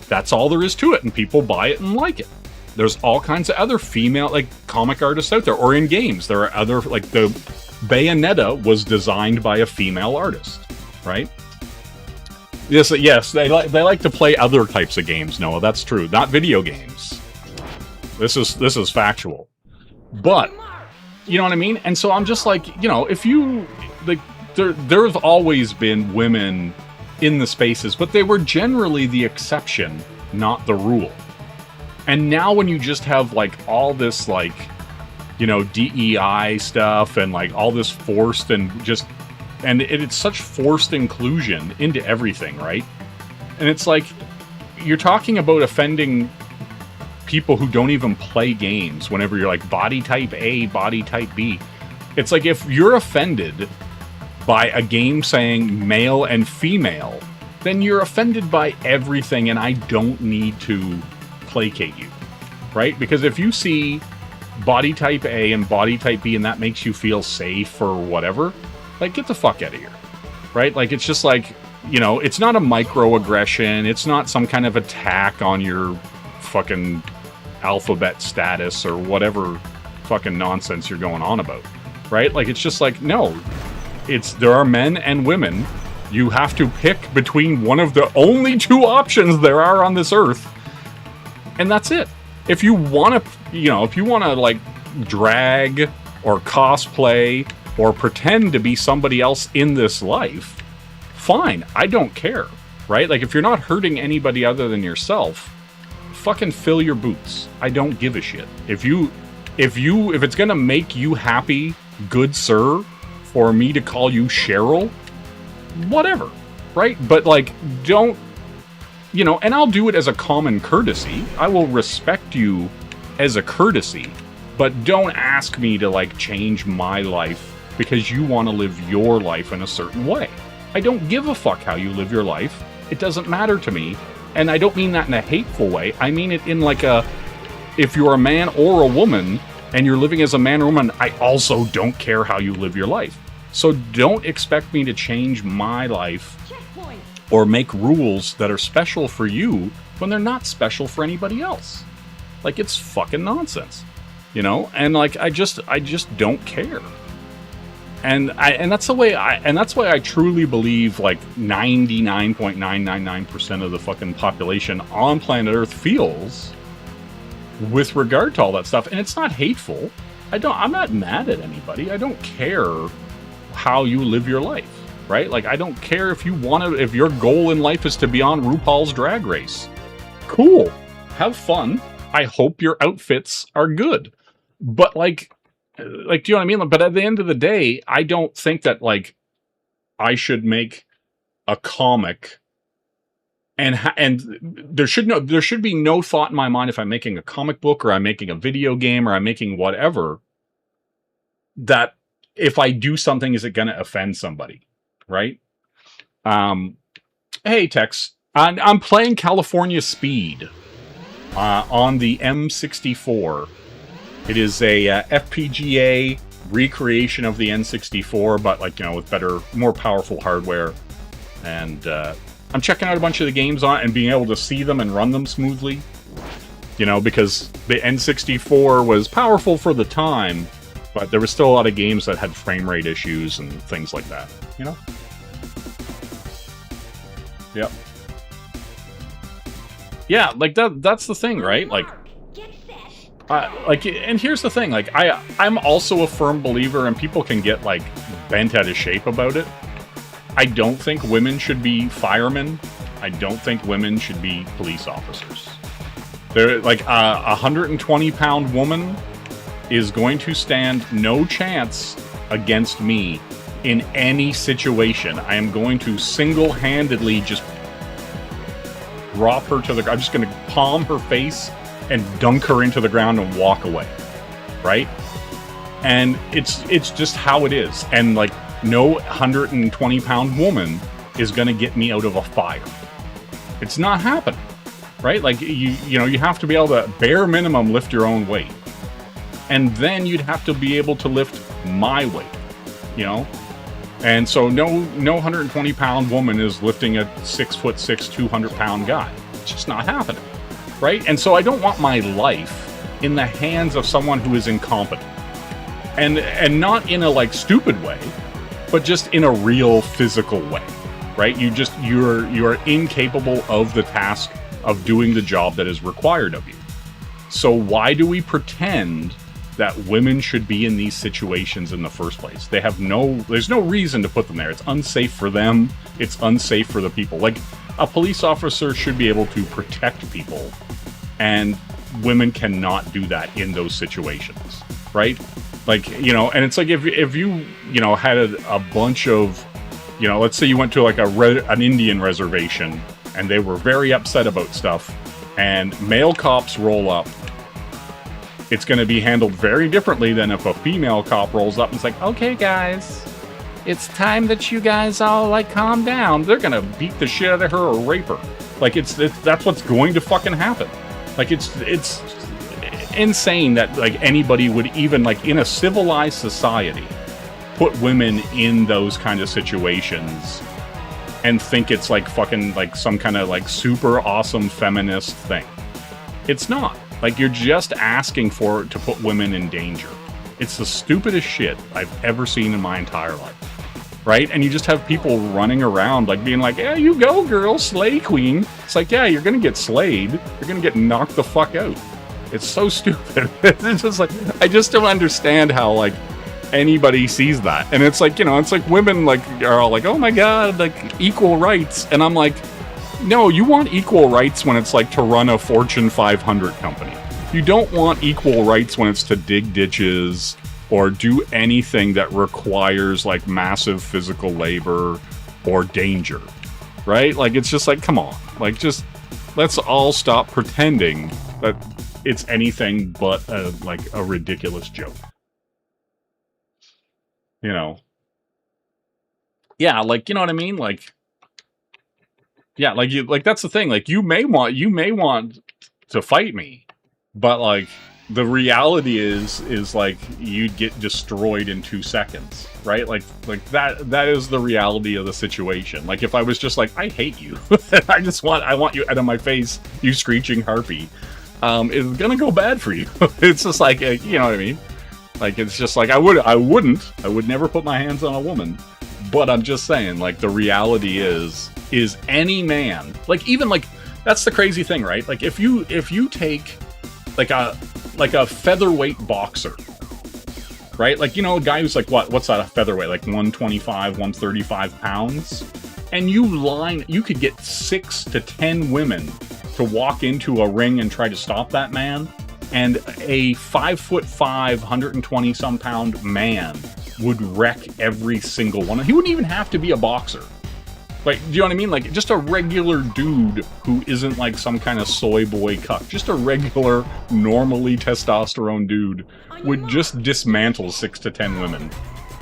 E: That's all there is to it, and people buy it and like it. There's all kinds of other female, like, comic artists out there, or in games. There are other, like, the Bayonetta was designed by a female artist, right? Yes, they like to play other types of games, Noah. That's true. Not video games. This is factual. But, you know what I mean? And so I'm just like, you know, if you, like, there's always been women in the spaces, but they were generally the exception, not the rule. And now when you just have, like, all this, like, you know, DEI stuff and, like, all this forced and just, And it's such forced inclusion into everything, right? And it's like, you're talking about offending people who don't even play games whenever you're like body type A, body type B. It's like if you're offended by a game saying male and female, then you're offended by everything, and I don't need to placate you, right? Because if you see body type A and body type B and that makes you feel safe or whatever, like, get the fuck out of here, right? Like, it's just like, you know, it's not a microaggression, it's not some kind of attack on your fucking alphabet status or whatever fucking nonsense you're going on about, right? Like, it's just like, no, there are men and women. You have to pick between one of the only two options there are on this earth, and that's it. If you want to, you know, if you want to like drag or cosplay or pretend to be somebody else in this life, fine, I don't care, right? Like, if you're not hurting anybody other than yourself, fucking fill your boots. I don't give a shit. If it's gonna make you happy, good sir, for me to call you Cheryl, whatever, right? But like, don't, you know, and I'll do it as a common courtesy. I will respect you as a courtesy, but don't ask me to like change my life because you want to live your life in a certain way. I don't give a fuck how you live your life. It doesn't matter to me. And I don't mean that in a hateful way. I mean it in like a, if you're a man or a woman and you're living as a man or woman, I also don't care how you live your life. So don't expect me to change my life or make rules that are special for you when they're not special for anybody else. Like, it's fucking nonsense, you know? And like, I just don't care. And that's the way that's why I truly believe like 99.999% of the fucking population on planet Earth feels with regard to all that stuff. And it's not hateful. I'm not mad at anybody. I don't care how you live your life, right? Like, I don't care if if your goal in life is to be on RuPaul's Drag Race. Cool. Have fun. I hope your outfits are good. But like, do you know what I mean? But at the end of the day, I don't think that like I should make a comic and there should be no thought in my mind if I'm making a comic book or I'm making a video game or I'm making whatever, that if I do something, is it going to offend somebody, right? Hey, Tex, I'm playing California Speed on the M64. It is a FPGA recreation of the N64, but like, you know, with better, more powerful hardware. And I'm checking out a bunch of the games on it and being able to see them and run them smoothly. You know, because the N64 was powerful for the time, but there was still a lot of games that had frame rate issues and things like that, you know? Yep. Yeah, like that's the thing, right? Like, and here's the thing, like, I'm also a firm believer, and people can get, like, bent out of shape about it. I don't think women should be firemen. I don't think women should be police officers. They're, like, a 120-pound woman is going to stand no chance against me in any situation. I am going to single-handedly just drop her to the ground. I'm just going to palm her face and dunk her into the ground and walk away, right? And it's just how it is. And like, no 120-pound woman is going to get me out of a fire. It's not happening, right? Like, you know, you have to be able to bare minimum lift your own weight, and then you'd have to be able to lift my weight, you know. And so no 120-pound woman is lifting a 6'6", 200-pound guy. It's just not happening. Right? And so I don't want my life in the hands of someone who is incompetent. And not in a like stupid way, but just in a real physical way. Right? You're incapable of the task of doing the job that is required of you. So why do we pretend that women should be in these situations in the first place? There's no reason to put them there. It's unsafe for them. It's unsafe for the people. Like, a police officer should be able to protect people, and women cannot do that in those situations, right? Like, you know, and it's like if you know, had a bunch of you know, let's say you went to like an Indian reservation and they were very upset about stuff, and male cops roll up. It's going to be handled very differently than if a female cop rolls up and it's like, okay, guys, it's time that you guys all, like, calm down. They're going to beat the shit out of her or rape her. Like, that's what's going to fucking happen. Like, it's insane that, like, anybody would even, like, in a civilized society, put women in those kind of situations and think it's, like, fucking, like, some kind of, like, super awesome feminist thing. It's not. Like, you're just asking for it to put women in danger. It's the stupidest shit I've ever seen in my entire life. Right? And you just have people running around, like, being like, yeah, you go, girl, slay queen. It's like, yeah, you're gonna get slayed. You're gonna get knocked the fuck out. It's so stupid. It's just like, I just don't understand how, like, anybody sees that. And it's like, you know, it's like women, like, are all like, oh my god, like, equal rights. And I'm like, no, you want equal rights when it's like to run a Fortune 500 company. You don't want equal rights when it's to dig ditches or do anything that requires like massive physical labor or danger, right? Like, it's just like, come on, like, just let's all stop pretending that it's anything but like a ridiculous joke. You know? Yeah, like, you know what I mean? Like, yeah, like that's the thing. Like, you may want to fight me, but like the reality is like you'd get destroyed in 2 seconds, right? Like that is the reality of the situation. Like, if I was just like, I hate you, I want you out of my face, you screeching harpy, it's gonna go bad for you. It's just like, you know what I mean? Like, it's just like I would never put my hands on a woman. But I'm just saying, like, the reality is any man, like, even like, that's the crazy thing, right? Like, if you take like a featherweight boxer, right? Like, you know, a guy who's like, what's that, a featherweight, like 125, 135 pounds, and you could get 6 to 10 women to walk into a ring and try to stop that man, and a 5'5", 120 some pound man would wreck every single one. He wouldn't even have to be a boxer. Like, do you know what I mean? Like, just a regular dude who isn't like some kind of soy boy cuck. Just a regular, normally testosterone dude would just dismantle 6 to 10 women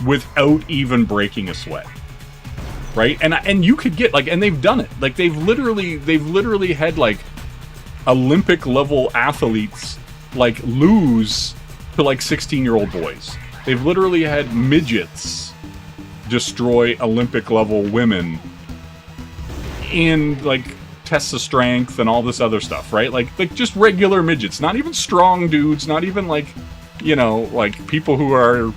E: without even breaking a sweat. Right? And you could get, like, and they've done it. Like, they've literally had, like, Olympic level athletes, like, lose to, like, 16-year-old boys. They've literally had midgets destroy Olympic-level women in, like, tests of strength and all this other stuff, right? Like just regular midgets, not even strong dudes, not even, like, you know, like, people who are,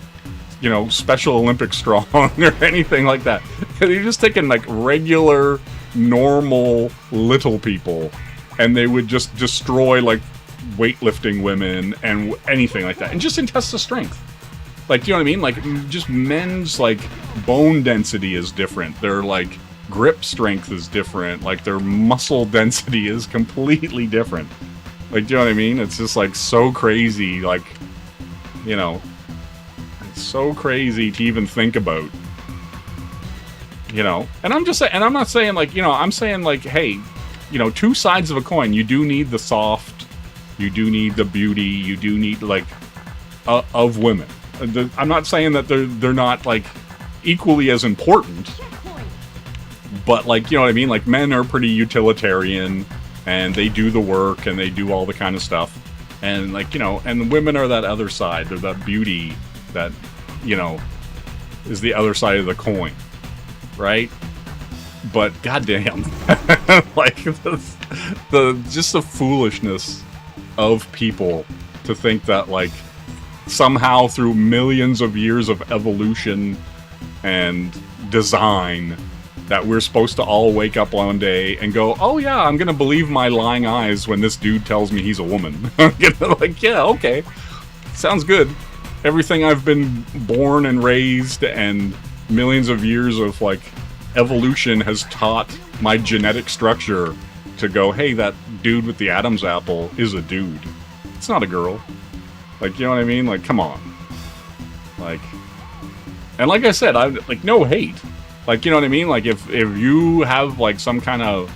E: you know, Special Olympic strong or anything like that. They're just taking, like, regular, normal, little people, and they would just destroy, like, weightlifting women and anything like that. And just in tests of strength. Like, do you know what I mean? Like, just men's, like, bone density is different. Their, like, grip strength is different. Like, their muscle density is completely different. Like, do you know what I mean? It's just, like, so crazy, like, you know, it's so crazy to even think about. You know? And I'm just saying, and I'm not saying, like, you know, I'm saying, like, hey, you know, 2 sides of a coin. You do need the soft, you do need the beauty, you do need, like, of women. I'm not saying that they're not, like, equally as important, but, like, you know what I mean? Like, men are pretty utilitarian, and they do the work, and they do all the kind of stuff, and, like, you know, and women are that other side. They're that beauty that, you know, is the other side of the coin, right? But goddamn, like, just the foolishness of people to think that, like, somehow through millions of years of evolution and design, that we're supposed to all wake up one day and go, oh yeah, I'm gonna believe my lying eyes when this dude tells me he's a woman. I'm gonna, like, yeah, okay, sounds good. Everything I've been born and raised and millions of years of, like, evolution has taught my genetic structure to go, hey, that dude with the Adam's apple is a dude. It's not a girl. Like, you know what I mean? Like, come on. Like, and like I said, I, like, no hate. Like, you know what I mean? Like, if you have, like, some kind of,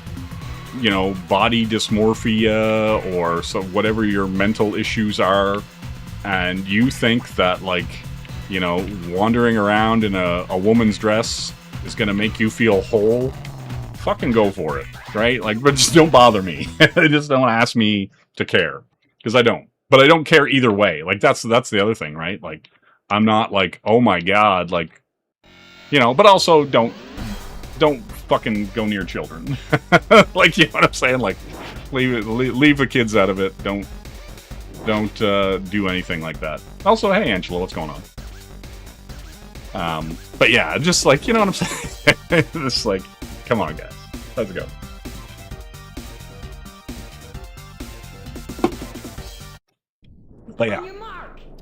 E: you know, body dysmorphia or so whatever your mental issues are, and you think that, like, you know, wandering around in a woman's dress is gonna make you feel whole, fucking go for it, right? Like, but just don't bother me. Just don't ask me to care, because I don't. But I don't care either way. Like, that's the other thing, right? Like, I'm not like, oh my god, like, you know, but also don't fucking go near children. Like, you know what I'm saying? Like, leave the kids out of it. Don't do anything like that. Also, hey Angela, what's going on? But yeah, just like, you know what I'm saying? Just like, come on guys, let's go. But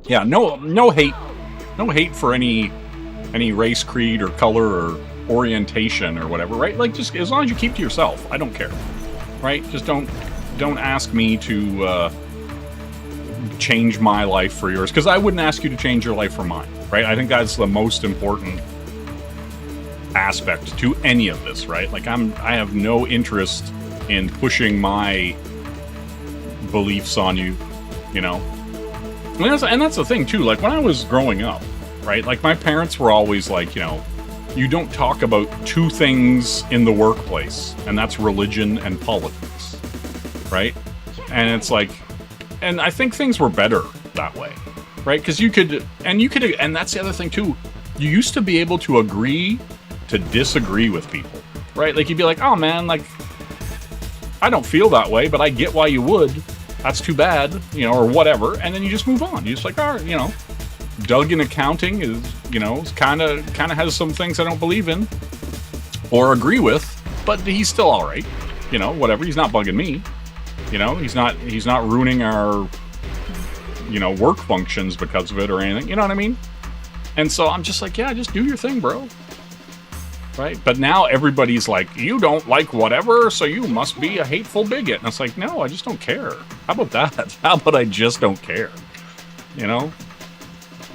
E: yeah, no hate for any race, creed, or color, or orientation, or whatever, right? Like, just as long as you keep to yourself, I don't care, right? Just don't ask me to change my life for yours, because I wouldn't ask you to change your life for mine, right? I think that's the most important aspect to any of this, right? Like, I have no interest in pushing my beliefs on you, you know? And that's the thing, too. Like, when I was growing up, right? Like, my parents were always like, you know, you don't talk about two things in the workplace, and that's religion and politics, right? And it's like, and I think things were better that way, right? Because and that's the other thing, too. You used to be able to agree to disagree with people, right? Like, you'd be like, oh, man, like, I don't feel that way, but I get why you would. That's too bad, you know, or whatever, and then you just move on. You're just like, all right, you know, Doug in accounting is, you know, kind of has some things I don't believe in or agree with, but he's still all right, you know, whatever. He's not bugging me, you know. He's not ruining our, you know, work functions because of it or anything. You know what I mean? And so I'm just like, yeah, just do your thing, bro. Right? But now everybody's like, you don't like whatever, so you must be a hateful bigot. And it's like, no, I just don't care. How about that? How about I just don't care? You know?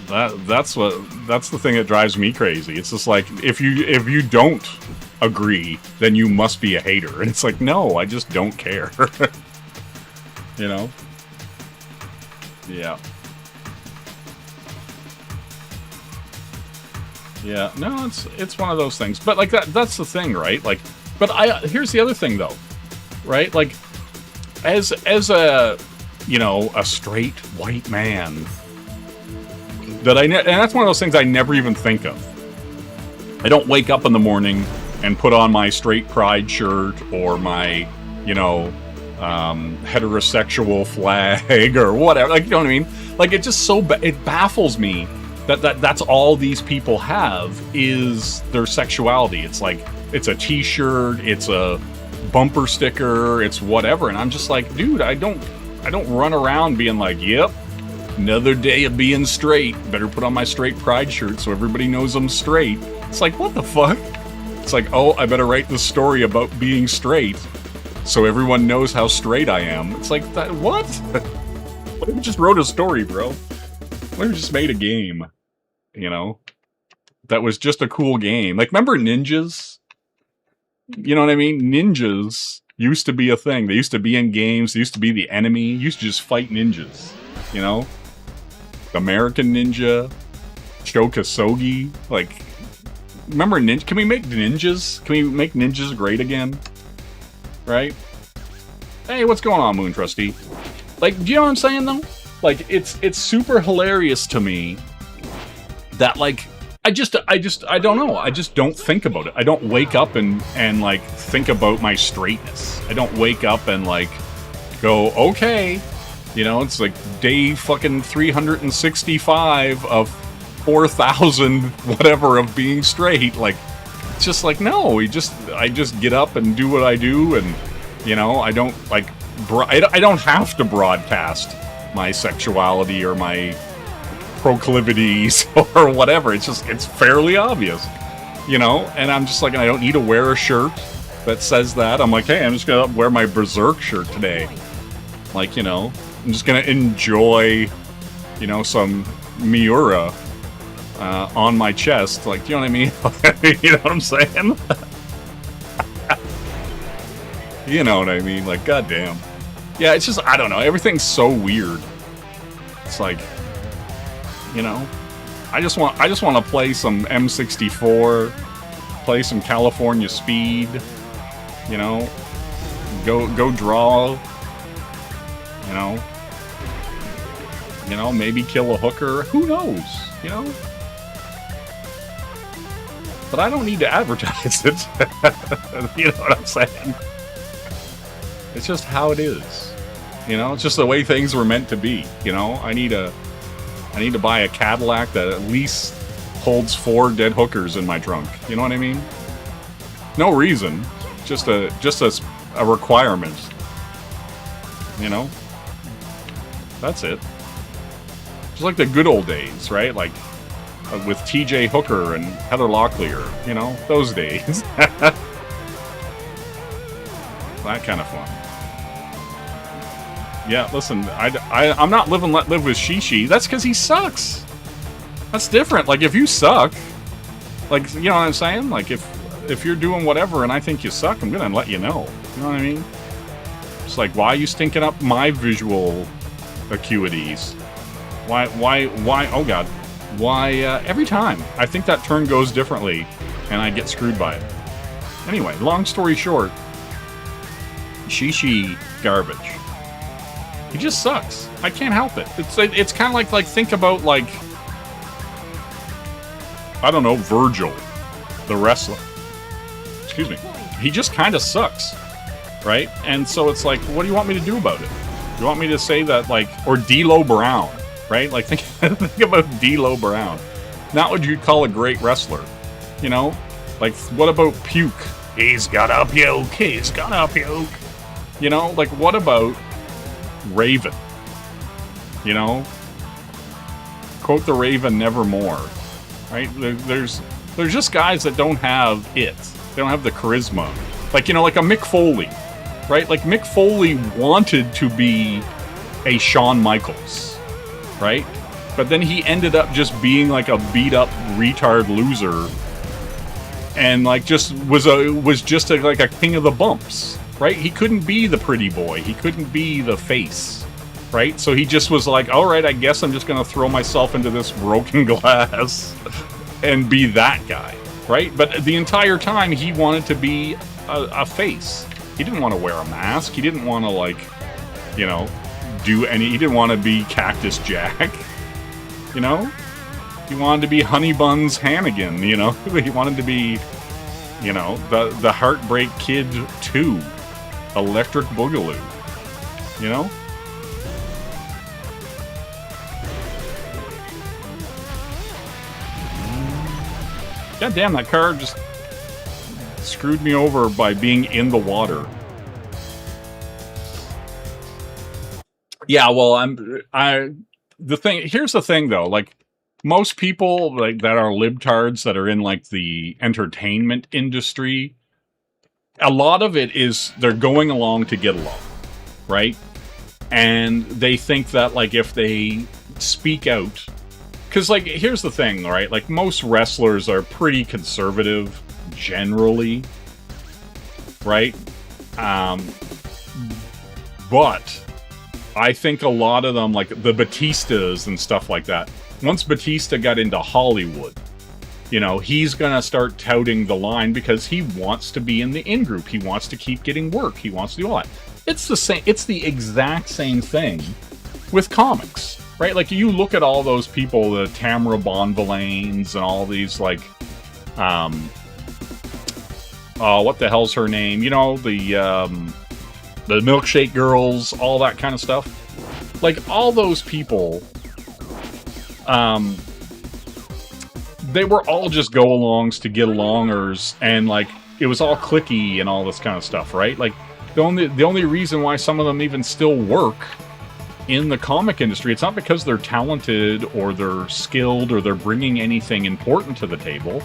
E: That's the thing that drives me crazy. It's just like, if you don't agree, then you must be a hater. And it's like, no, I just don't care. You know? Yeah. Yeah, no, it's one of those things. But like that's the thing, right? Like, but here's the other thing though, right? Like, as a, you know, a straight white man, and that's one of those things I never even think of. I don't wake up in the morning and put on my straight pride shirt or my, you know, heterosexual flag or whatever. Like, you know what I mean? Like, it just it baffles me that's all these people have is their sexuality. It's like, it's a t-shirt, it's a bumper sticker, it's whatever, and I'm just like, dude, I don't run around being like, yep, another day of being straight, better put on my straight pride shirt so everybody knows I'm straight. It's like, what the fuck? It's like, oh, I better write this story about being straight so everyone knows how straight I am. It's like, that, what? What if we just wrote a story, bro? What if we just made a game, you know, that was just a cool game? Like, remember ninjas? You know what I mean? Ninjas used to be a thing. They used to be in games. They used to be the enemy. You used to just fight ninjas, you know? American Ninja, Shokasogi, like, remember ninja? Can we make ninjas? Can we make ninjas great again? Right? Hey, what's going on, Moon Trustee? Like, do you know what I'm saying, though? Like, it's super hilarious to me that, like, I don't know. I just don't think about it. I don't wake up and like, think about my straightness. I don't wake up and, like, go, okay. You know, it's like day fucking 365 of 4,000 whatever of being straight. Like, it's just like, no, I just get up and do what I do, and, you know, I don't, like, I don't have to broadcast my sexuality or my proclivities or whatever. It's just, it's fairly obvious, you know? And I'm just like, I don't need to wear a shirt that says that. I'm like, hey, I'm just gonna wear my Berserk shirt today. Like, you know, I'm just gonna enjoy, you know, some Miura. on my chest. Like, you know what I mean? You know what I'm saying? You know what I mean? Like, goddamn. Yeah, it's just, I don't know. Everything's so weird. It's like, you know, I just want to play some M64, play some California Speed, you know, go draw, you know, maybe kill a hooker. Who knows, you know? But I don't need to advertise it. You know what I'm saying? It's just how it is. You know, it's just the way things were meant to be. You know, I need to buy a Cadillac that at least holds 4 dead hookers in my trunk. You know what I mean? No reason, just a requirement. You know, that's it. Just like the good old days, right? Like with T.J. Hooker and Heather Locklear. You know, those days. That kind of fun. Yeah, listen, I'm not live and let live with Shishi. That's because he sucks. That's different. Like, if you suck, like, you know what I'm saying? Like, if you're doing whatever and I think you suck, I'm gonna let you know. You know what I mean? It's like, why are you stinking up my visual acuities? Why, oh god. Why, every time, I think that turn goes differently, and I get screwed by it. Anyway, long story short, Shishi garbage. He just sucks. I can't help it. It's kind of like think about, like, I don't know, Virgil, the wrestler. Excuse me. He just kind of sucks, right? And so it's like, what do you want me to do about it? You want me to say that, like, or D'Lo Brown, right? Like, think about D'Lo Brown. Not what you'd call a great wrestler, you know? Like, what about Puke? He's got a puke. He's got a puke. You know, like, what about Raven? You know? Quote the Raven nevermore. Right? There's just guys that don't have it. They don't have the charisma. Like, you know, like a Mick Foley. Right? Like, Mick Foley wanted to be a Shawn Michaels. Right? But then he ended up just being like a beat-up retard loser. And, like, was just like a king of the bumps. Right? He couldn't be the pretty boy. He couldn't be the face. Right? So he just was like, alright, I guess I'm just gonna throw myself into this broken glass and be that guy. Right? But the entire time, he wanted to be a face. He didn't want to wear a mask. He didn't want to, like, you know, he didn't want to be Cactus Jack. You know? He wanted to be Honey Buns Hannigan, you know? He wanted to be, you know, the Heartbreak Kid 2. Electric Boogaloo. You know? God damn, that car just screwed me over by being in the water. Yeah, well, here's the thing though, like, most people like that are libtards that are in like the entertainment industry, a lot of it is they're going along to get along, right? And they think that, like, if they speak out, because, like, here's the thing, right? Like, most wrestlers are pretty conservative, generally, right? But I think a lot of them, like the Batistas and stuff like that, once Batista got into Hollywood, you know, he's gonna start touting the line because he wants to be in the in-group. He wants to keep getting work. He wants to do all that. It's the same. It's the exact same thing with comics, right? Like, you look at all those people, the Tamara Bonvillains and all these, like, what the hell's her name? You know, the Milkshake Girls, all that kind of stuff. Like, all those people, they were all just go-alongs to get alongers, and, like, it was all cliquey and all this kind of stuff, right? Like, the only reason why some of them even still work in the comic industry, it's not because they're talented or they're skilled or they're bringing anything important to the table.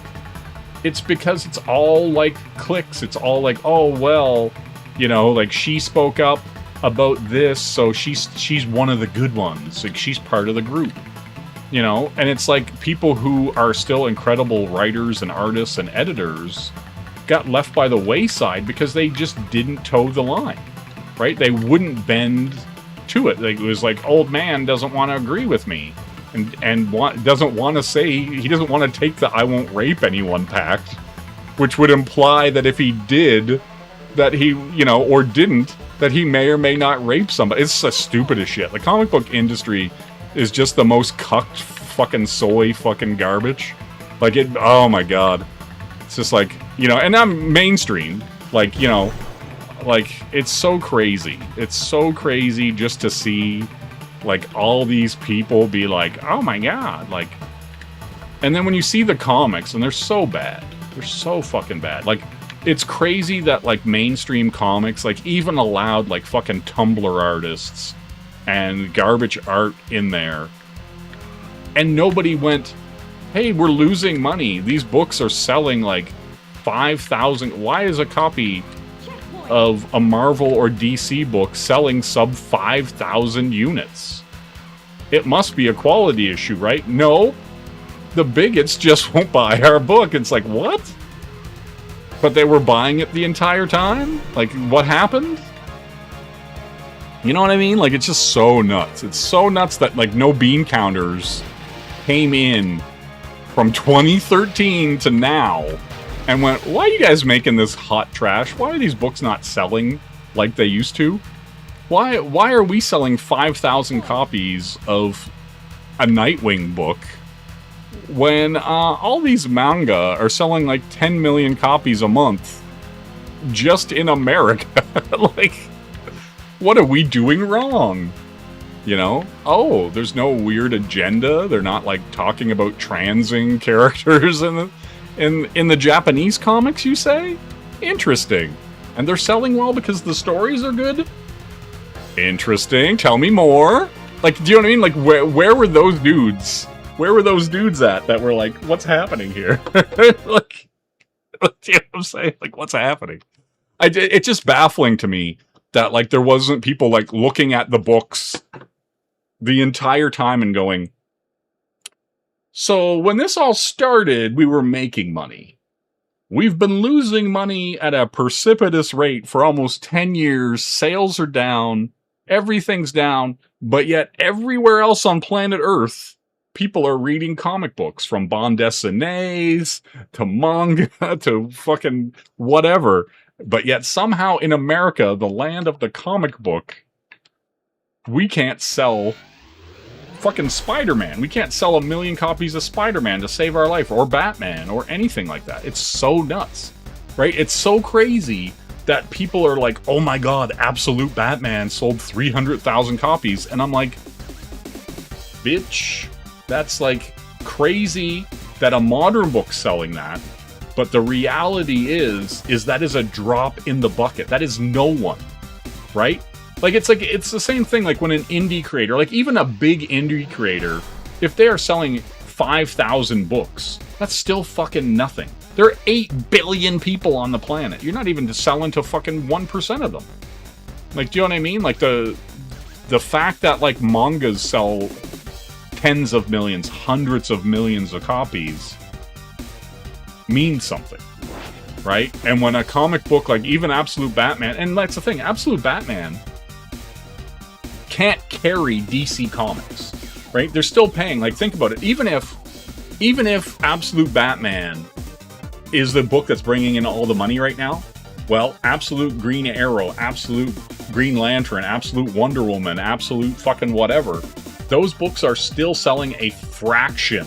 E: It's because it's all, like, cliques. It's all like, oh, well, you know, like, she spoke up about this, so she's one of the good ones. Like, she's part of the group. You know, and it's like people who are still incredible writers and artists and editors got left by the wayside because they just didn't toe the line, right? They wouldn't bend to it. It was like, old man doesn't want to agree with me and doesn't want to say, he doesn't want to take the I won't rape anyone pact, which would imply that if he did, that he, you know, or didn't, that he may or may not rape somebody. It's the stupidest shit. The comic book industry is just the most cucked fucking soy fucking garbage. Like it, oh my god. It's just like, you know, and I'm mainstream. Like, you know, like it's so crazy. It's so crazy just to see like all these people be like, oh my god, like, and then when you see the comics and they're so bad. They're so fucking bad. Like, it's crazy that like mainstream comics like even allowed like fucking Tumblr artists and garbage art in there. And nobody went, hey, we're losing money. These books are selling like 5,000. Why is a copy of a Marvel or DC book selling sub 5,000 units? It must be a quality issue, right? No. The bigots just won't buy our book. It's like, what? But they were buying it the entire time? Like, what happened? You know what I mean? Like, it's just so nuts. It's so nuts that, like, no bean counters came in from 2013 to now and went, why are you guys making this hot trash? Why are these books not selling like they used to? Why are we selling 5,000 copies of a Nightwing book when all these manga are selling like 10 million copies a month just in America? Like, what are we doing wrong? You know? Oh, there's no weird agenda. They're not like talking about transing characters in the Japanese comics, you say? Interesting. And they're selling well because the stories are good? Interesting. Tell me more. Like, do you know what I mean? Like, where were those dudes? Where were those dudes at that were like, what's happening here? Like, do you know what I'm saying? Like, what's happening? It's just baffling to me that, like, there wasn't people, like, looking at the books the entire time and going, so when this all started, we were making money. We've been losing money at a precipitous rate for almost 10 years. Sales are down. Everything's down. But yet everywhere else on planet Earth, people are reading comic books, from bande dessinées to manga to fucking whatever. But yet somehow in America, the land of the comic book, we can't sell fucking Spider-Man. We can't sell 1 million copies of Spider-Man to save our life, or Batman, or anything like that. It's so nuts, right? It's so crazy that people are like, oh my god, Absolute Batman sold 300,000 copies. And I'm like, bitch, that's like crazy that a modern book's selling that. But the reality is that is a drop in the bucket. That is no one, right? Like, it's the same thing like when an indie creator, like even a big indie creator, if they are selling 5,000 books, that's still fucking nothing. There are 8 billion people on the planet. You're not even selling to fucking 1% of them. Like, do you know what I mean? Like, the fact that, like, mangas sell tens of millions, hundreds of millions of copies means something, right? And when a comic book, like even Absolute Batman, and that's the thing, Absolute Batman can't carry DC Comics, right? They're still paying. Like, think about it. Even if Absolute Batman is the book that's bringing in all the money right now, well, Absolute Green Arrow, Absolute Green Lantern, Absolute Wonder Woman, Absolute fucking whatever, those books are still selling a fraction.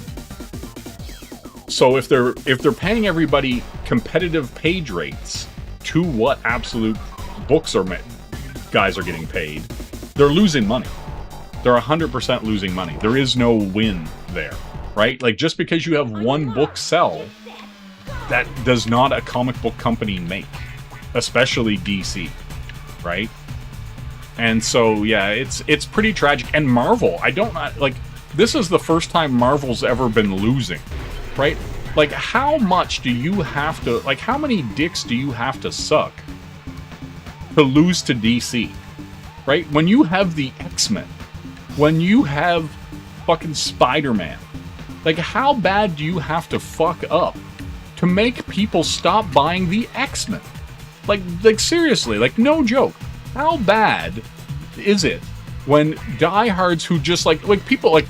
E: So if they're paying everybody competitive page rates to what Absolute books guys are getting paid, they're losing money. They're 100% losing money. There is no win there, right? Like, just because you have one book sell, that does not a comic book company make, especially DC, right? And so, yeah, it's pretty tragic. And Marvel, like, this is the first time Marvel's ever been losing, right? Like, how much do you have to, like, how many dicks do you have to suck to lose to DC, right? When you have the X-Men, when you have fucking Spider-Man. Like, how bad do you have to fuck up to make people stop buying the X-Men? Like seriously, like, no joke. How bad is it when diehards who just, like people, like,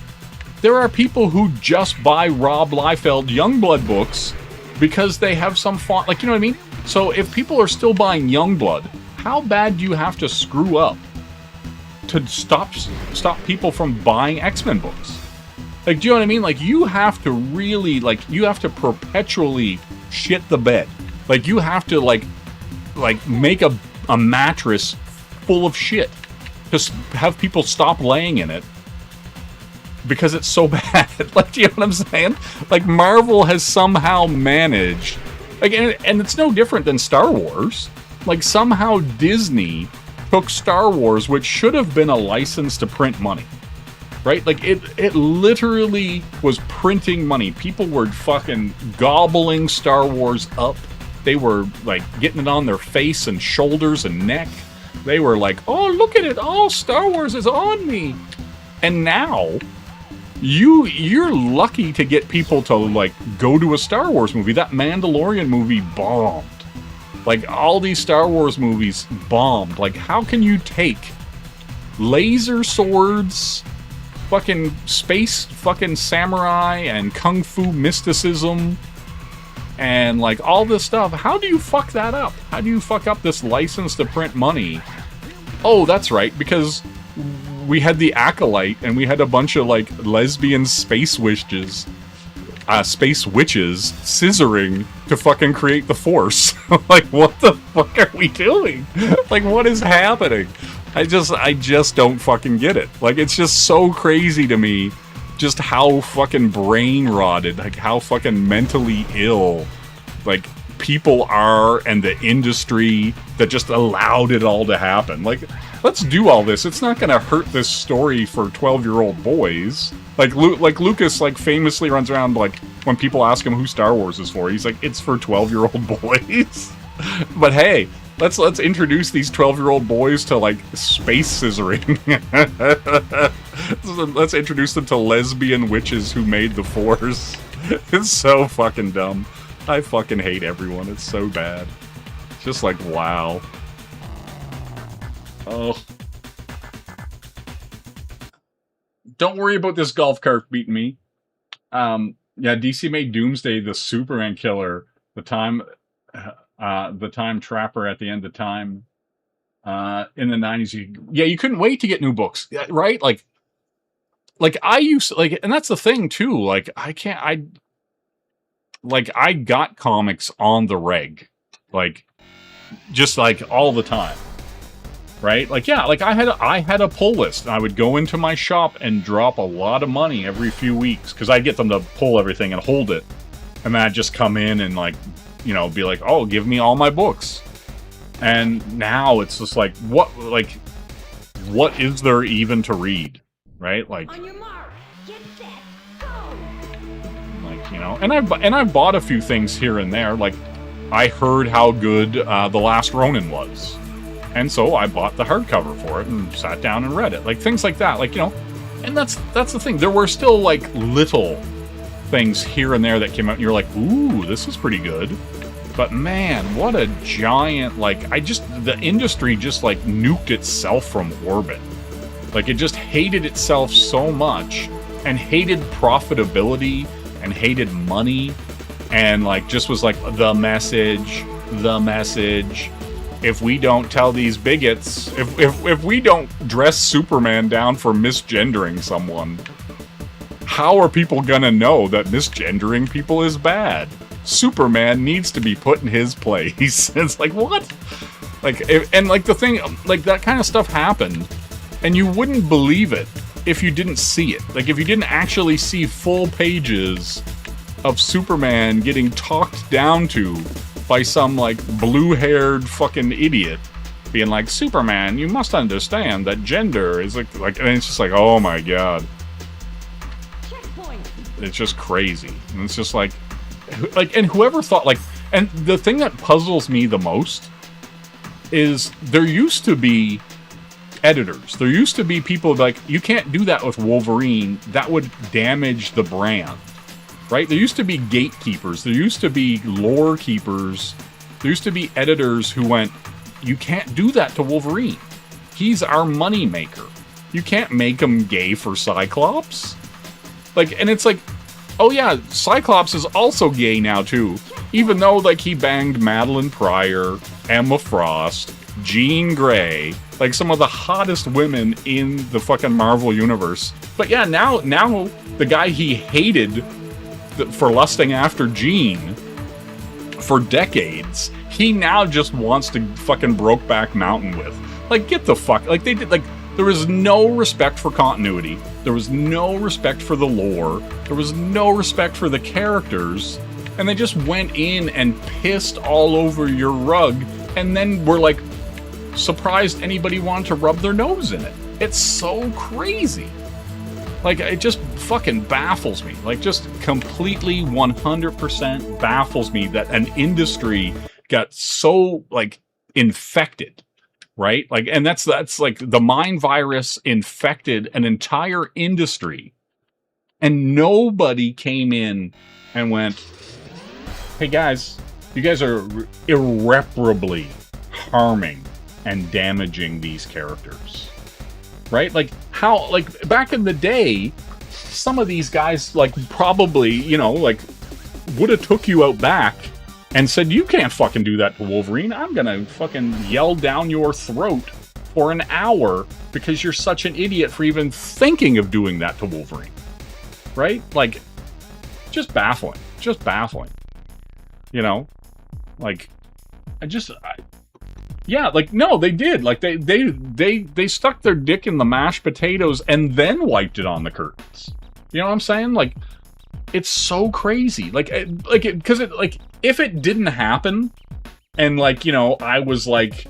E: there are people who just buy Rob Liefeld Youngblood books because they have some font, like, you know what I mean? So if people are still buying Youngblood, how bad do you have to screw up to stop people from buying X-Men books? Like, do you know what I mean? Like, you have to really, like, you have to perpetually shit the bed. Like, you have to, like make a mattress full of shit. Just have people stop laying in it because it's so bad. Like, do you know what I'm saying? Like, Marvel has somehow managed, like, and it's no different than Star Wars. Like, somehow Disney took Star Wars, which should have been a license to print money, right? Like, it literally was printing money. People were fucking gobbling Star Wars up. They were, like, getting it on their face and shoulders and neck. They were like, oh, look at it. Oh, Star Wars is on me. And now, you're lucky to get people to, like, go to a Star Wars movie. That Mandalorian movie bombed. Like, all these Star Wars movies bombed. Like, how can you take laser swords, fucking space fucking samurai, and kung fu mysticism, and, like, all this stuff? How do you fuck that up? How do you fuck up this license to print money? Oh, that's right, because we had the Acolyte, and we had a bunch of, like, lesbian space witches scissoring to fucking create the Force. Like, what the fuck are we doing? Like, what is happening? I just don't fucking get it. Like, it's just so crazy to me just how fucking brain rotted, like, how fucking mentally ill, like, people are, and the industry that just allowed it all to happen. Like, let's do all this. It's not gonna hurt this story for 12-year-old boys. Like, Lucas, like, famously runs around, like, when people ask him who Star Wars is for, he's like, it's for 12-year-old boys. But hey, let's introduce these 12-year-old boys to, like, space scissoring. Let's introduce them to lesbian witches who made the Force. It's so fucking dumb. I fucking hate everyone. It's so bad. It's just like, wow. Oh. Don't worry about this golf cart beating me. Yeah, DC made Doomsday the Superman killer. The time trapper at the end of time. In the 90s, you couldn't wait to get new books, right? Like I used, like, and that's the thing too. Like, I got comics on the reg, like, just, like, all the time, right? Like, yeah, like, I had a pull list, and I would go into my shop and drop a lot of money every few weeks, because I'd get them to pull everything and hold it, and then I'd just come in and, like, you know, be like, oh, give me all my books. And now it's just like, what is there even to read, right? Like,
A: On your mark, get set, go.
E: like, you know, and I've bought a few things here and there. Like, I heard how good The Last Ronin was, and so I bought the hardcover for it and sat down and read it. Like, things like that, like, you know. And that's the thing. There were still, like, little things here and there that came out, and you're like, ooh, this is pretty good. But man, what a giant, like, the industry just, like, nuked itself from orbit. Like, it just hated itself so much, and hated profitability, and hated money, and, like, just was like, the message. If we don't tell these bigots, if we don't dress Superman down for misgendering someone, how are people gonna know that misgendering people is bad? Superman needs to be put in his place. It's like, what? Like, and, like, the thing, like, that kind of stuff happened, and you wouldn't believe it if you didn't see it. Like, if you didn't actually see full pages of Superman getting talked down to by some, like, blue-haired fucking idiot being like, Superman, you must understand that gender is, like, and it's just like, oh my god.
A: Checkpoint.
E: It's just crazy. And it's just like, and whoever thought, like, and the thing that puzzles me the most is there used to be editors. There used to be people like, you can't do that with Wolverine. That would damage the brand, right? There used to be gatekeepers. There used to be lore keepers. There used to be editors who went, you can't do that to Wolverine. He's our money maker. You can't make him gay for Cyclops. Like, and it's like, oh yeah, Cyclops is also gay now too. Even though, like, he banged Madeline Pryor, Emma Frost, Jean Grey, like some of the hottest women in the fucking Marvel universe. But yeah, now the guy he hated for lusting after Jean for decades, he now just wants to fucking Brokeback Mountain with. Like, get the fuck, like, they did, like, there was no respect for continuity. There was no respect for the lore. There was no respect for the characters. And they just went in and pissed all over your rug, and then were like, surprised anybody wanted to rub their nose in it. It's so crazy. Like, it just fucking baffles me. Like, just completely 100% baffles me that an industry got so, like, infected, right? Like, and that's like the mind virus infected an entire industry, and nobody came in and went, hey guys, you guys are irreparably harming and damaging these characters, right? Like, how, like, back in the day, some of these guys, like, probably, you know, like, would have took you out back and said, you can't fucking do that to Wolverine. I'm gonna fucking yell down your throat for an hour because you're such an idiot for even thinking of doing that to Wolverine, right? Like, just baffling. Just baffling. You know? Like, yeah, like, no, they did. Like, they stuck their dick in the mashed potatoes and then wiped it on the curtains. You know what I'm saying? Like, it's so crazy. Like, because if it didn't happen, and, like, you know, I was like,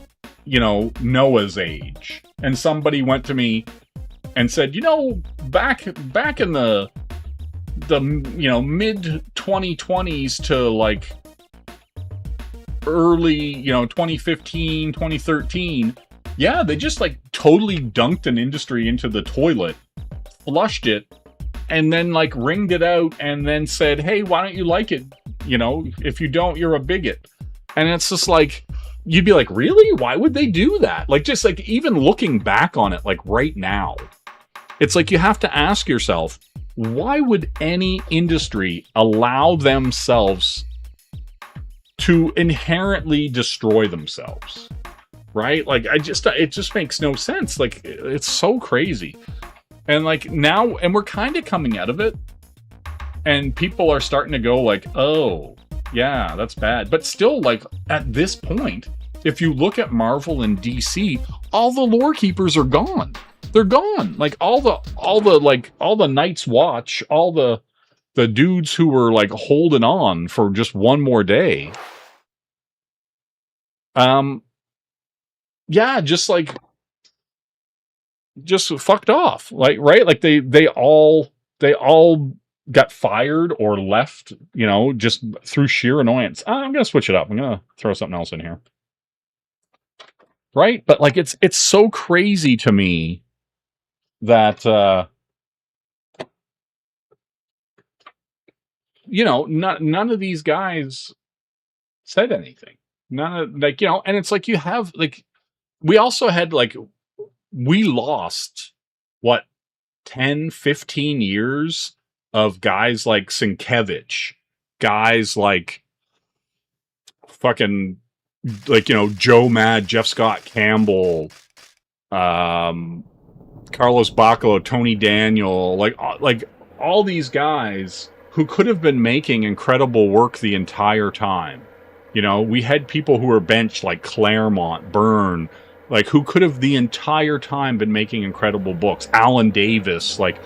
E: you know, Noah's age, and somebody went to me and said, you know, back in the you know, mid 2020s to, like, early, you know, 2015, 2013, yeah, they just, like, totally dunked an industry into the toilet, flushed it, and then, like, ringed it out, and then said, hey, why don't you like it? You know, if you don't, you're a bigot. And it's just like, you'd be like, really? Why would they do that? Like, just, like, even looking back on it, like, right now, it's like, you have to ask yourself, why would any industry allow themselves to inherently destroy themselves, right? Like, it just makes no sense. Like, it's so crazy. And, like, now, and we're kind of coming out of it, and people are starting to go like, oh, yeah, that's bad. But still, like, at this point, if you look at Marvel and DC, all the lore keepers are gone. They're gone. Like, all the Night's Watch, all the dudes who were, like, holding on for just one more day. Yeah, just fucked off. Like, right? Like, they all got fired or left, you know, just through sheer annoyance. I'm gonna switch it up. I'm gonna throw something else in here. Right? But, like, it's so crazy to me that you know, none of these guys said anything. None of, like, you know, and it's like, you have, like, we also had, like, we lost, what, 10, 15 years of guys like Sienkiewicz, guys like fucking, like, you know, Joe Mad, Jeff Scott Campbell, Carlos Bacalo, Tony Daniel, like all these guys who could have been making incredible work the entire time. You know, we had people who were benched like Claremont, Byrne, like, who could have the entire time been making incredible books. Alan Davis, like,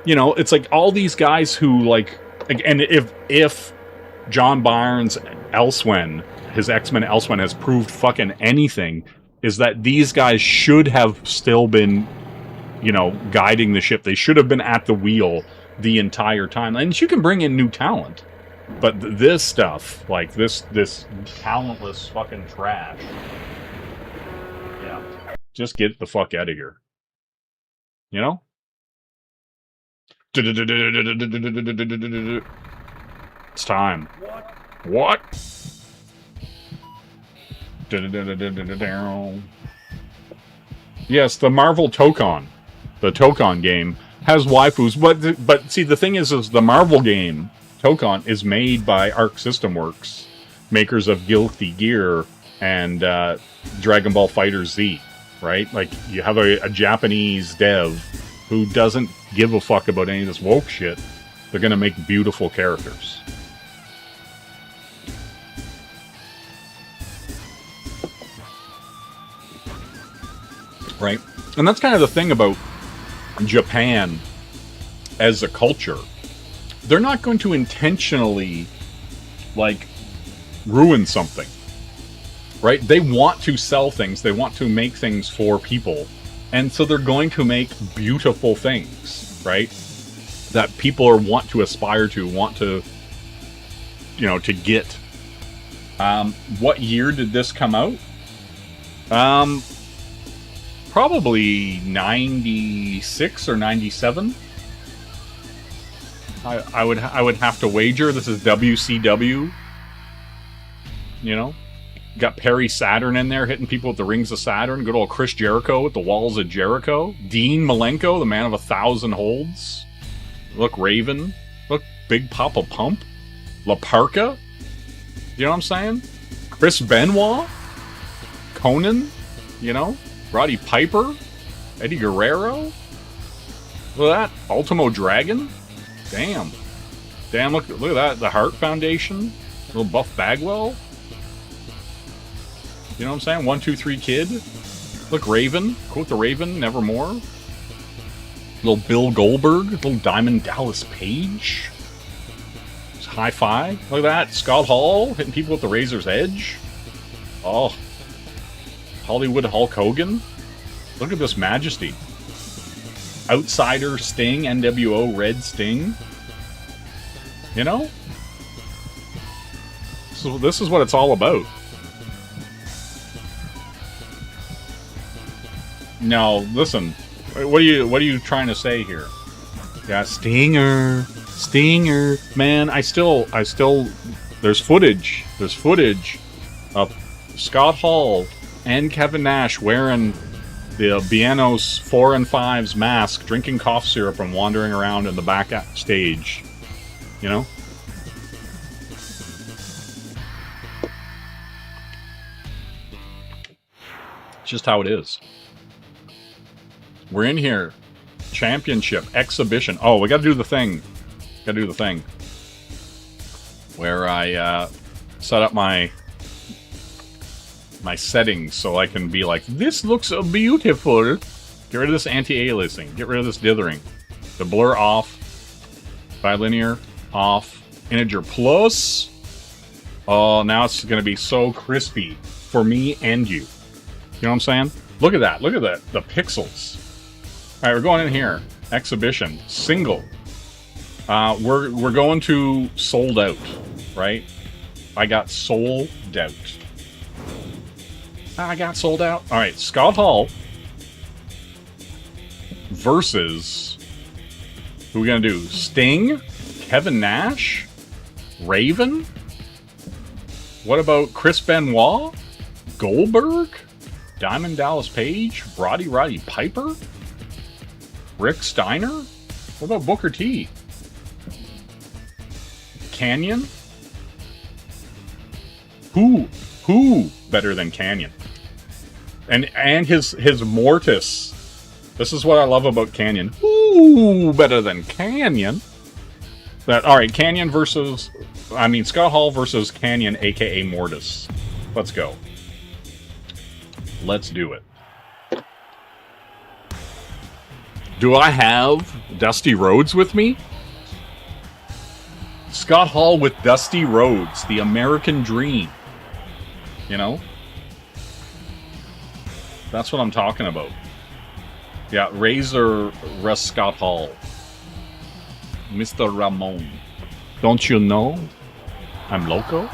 E: you know, it's like all these guys who, like, and if John Byrne's Elsewhen, his X-Men Elsewhen, has proved fucking anything, is that these guys should have still been, you know, guiding the ship. They should have been at the wheel the entire time. And you can bring in new talent, but this stuff, like this talentless fucking trash. Yeah. Just get the fuck out of here. You know? It's time. What? Yes, the Marvel Tokon. The Tokon game has waifus, but see, the thing is the Marvel game, Tokon, is made by Arc System Works, makers of Guilty Gear and Dragon Ball Fighter Z, right? Like, you have a Japanese dev who doesn't give a fuck about any of this woke shit. They're gonna make beautiful characters. Right? And that's kind of the thing about Japan as a culture. They're not going to intentionally, like, ruin something. Right? They want to sell things. They want to make things for people. And so they're going to make beautiful things, right? That people want to aspire to, want to, you know, to get. What year did this come out? Probably 96 or 97. I would have to wager this is WCW. You know? Got Perry Saturn in there hitting people with the rings of Saturn. Good old Chris Jericho with the walls of Jericho. Dean Malenko, the man of 1,000 holds. Look, Raven. Look, Big Papa Pump. La Parka. You know what I'm saying? Chris Benoit. Conan. You know? Roddy Piper. Eddie Guerrero. Look at that. Ultimo Dragon. Damn. Damn, look at that. The Hart Foundation. Little Buff Bagwell. You know what I'm saying? 1, 2, 3 Kid. Look, Raven. Quote the Raven, Nevermore. Little Bill Goldberg. Little Diamond Dallas Page. Hi-Fi. Look at that. Scott Hall hitting people with the Razor's Edge. Oh. Hollywood Hulk Hogan. Look at this majesty. Outsider Sting. NWO Red Sting. You know? So this is what it's all about. No, listen. What are you trying to say here? Yeah, Stinger, man. I still. There's footage. There's footage of Scott Hall and Kevin Nash wearing the Bianos 4 and 5's mask, drinking cough syrup, and wandering around in the back stage. You know. It's just how it is. We're in here. Championship. Exhibition. Oh, we gotta do the thing. Gotta do the thing. Where I set up my settings so I can be like, this looks so beautiful. Get rid of this anti-aliasing. Get rid of this dithering. The blur off. Bilinear off. Integer plus. Oh, now it's gonna be so crispy for me and you. You know what I'm saying? Look at that. Look at that. The pixels. All right, we're going in here. Exhibition. Single. We're going to sold out, right? I got sold out. I got sold out. All right, Scott Hall versus who we gonna do? Sting, Kevin Nash, Raven. What about Chris Benoit, Goldberg, Diamond Dallas Page, Roddy Piper? Rick Steiner? What about Booker T? Canyon? Who better than Canyon? And his Mortis. This is what I love about Canyon. Who better than Canyon? Alright, Canyon versus... Scott Hall versus Canyon, aka Mortis. Let's go. Let's do it. Do I have Dusty Rhodes with me? Scott Hall with Dusty Rhodes, the American Dream. You know? That's what I'm talking about. Yeah, Razor Russ Scott Hall. Mr. Ramon. Don't you know I'm loco?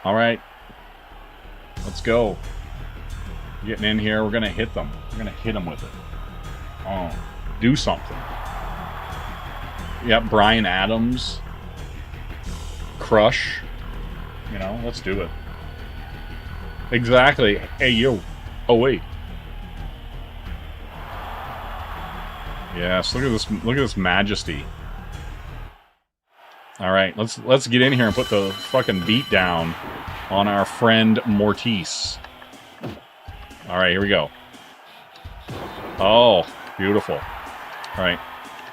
E: Alright. Let's go. Getting in here. We're going to hit them. We're going to hit them with it. Oh, do something. Yep, Bryan Adams. Crush. You know, let's do it. Exactly. Hey, yo. Oh, wait. Yes, look at this. Look at this majesty. All right, let's get in here and put the fucking beat down on our friend Mortis. All right, here we go. Oh, beautiful. All right,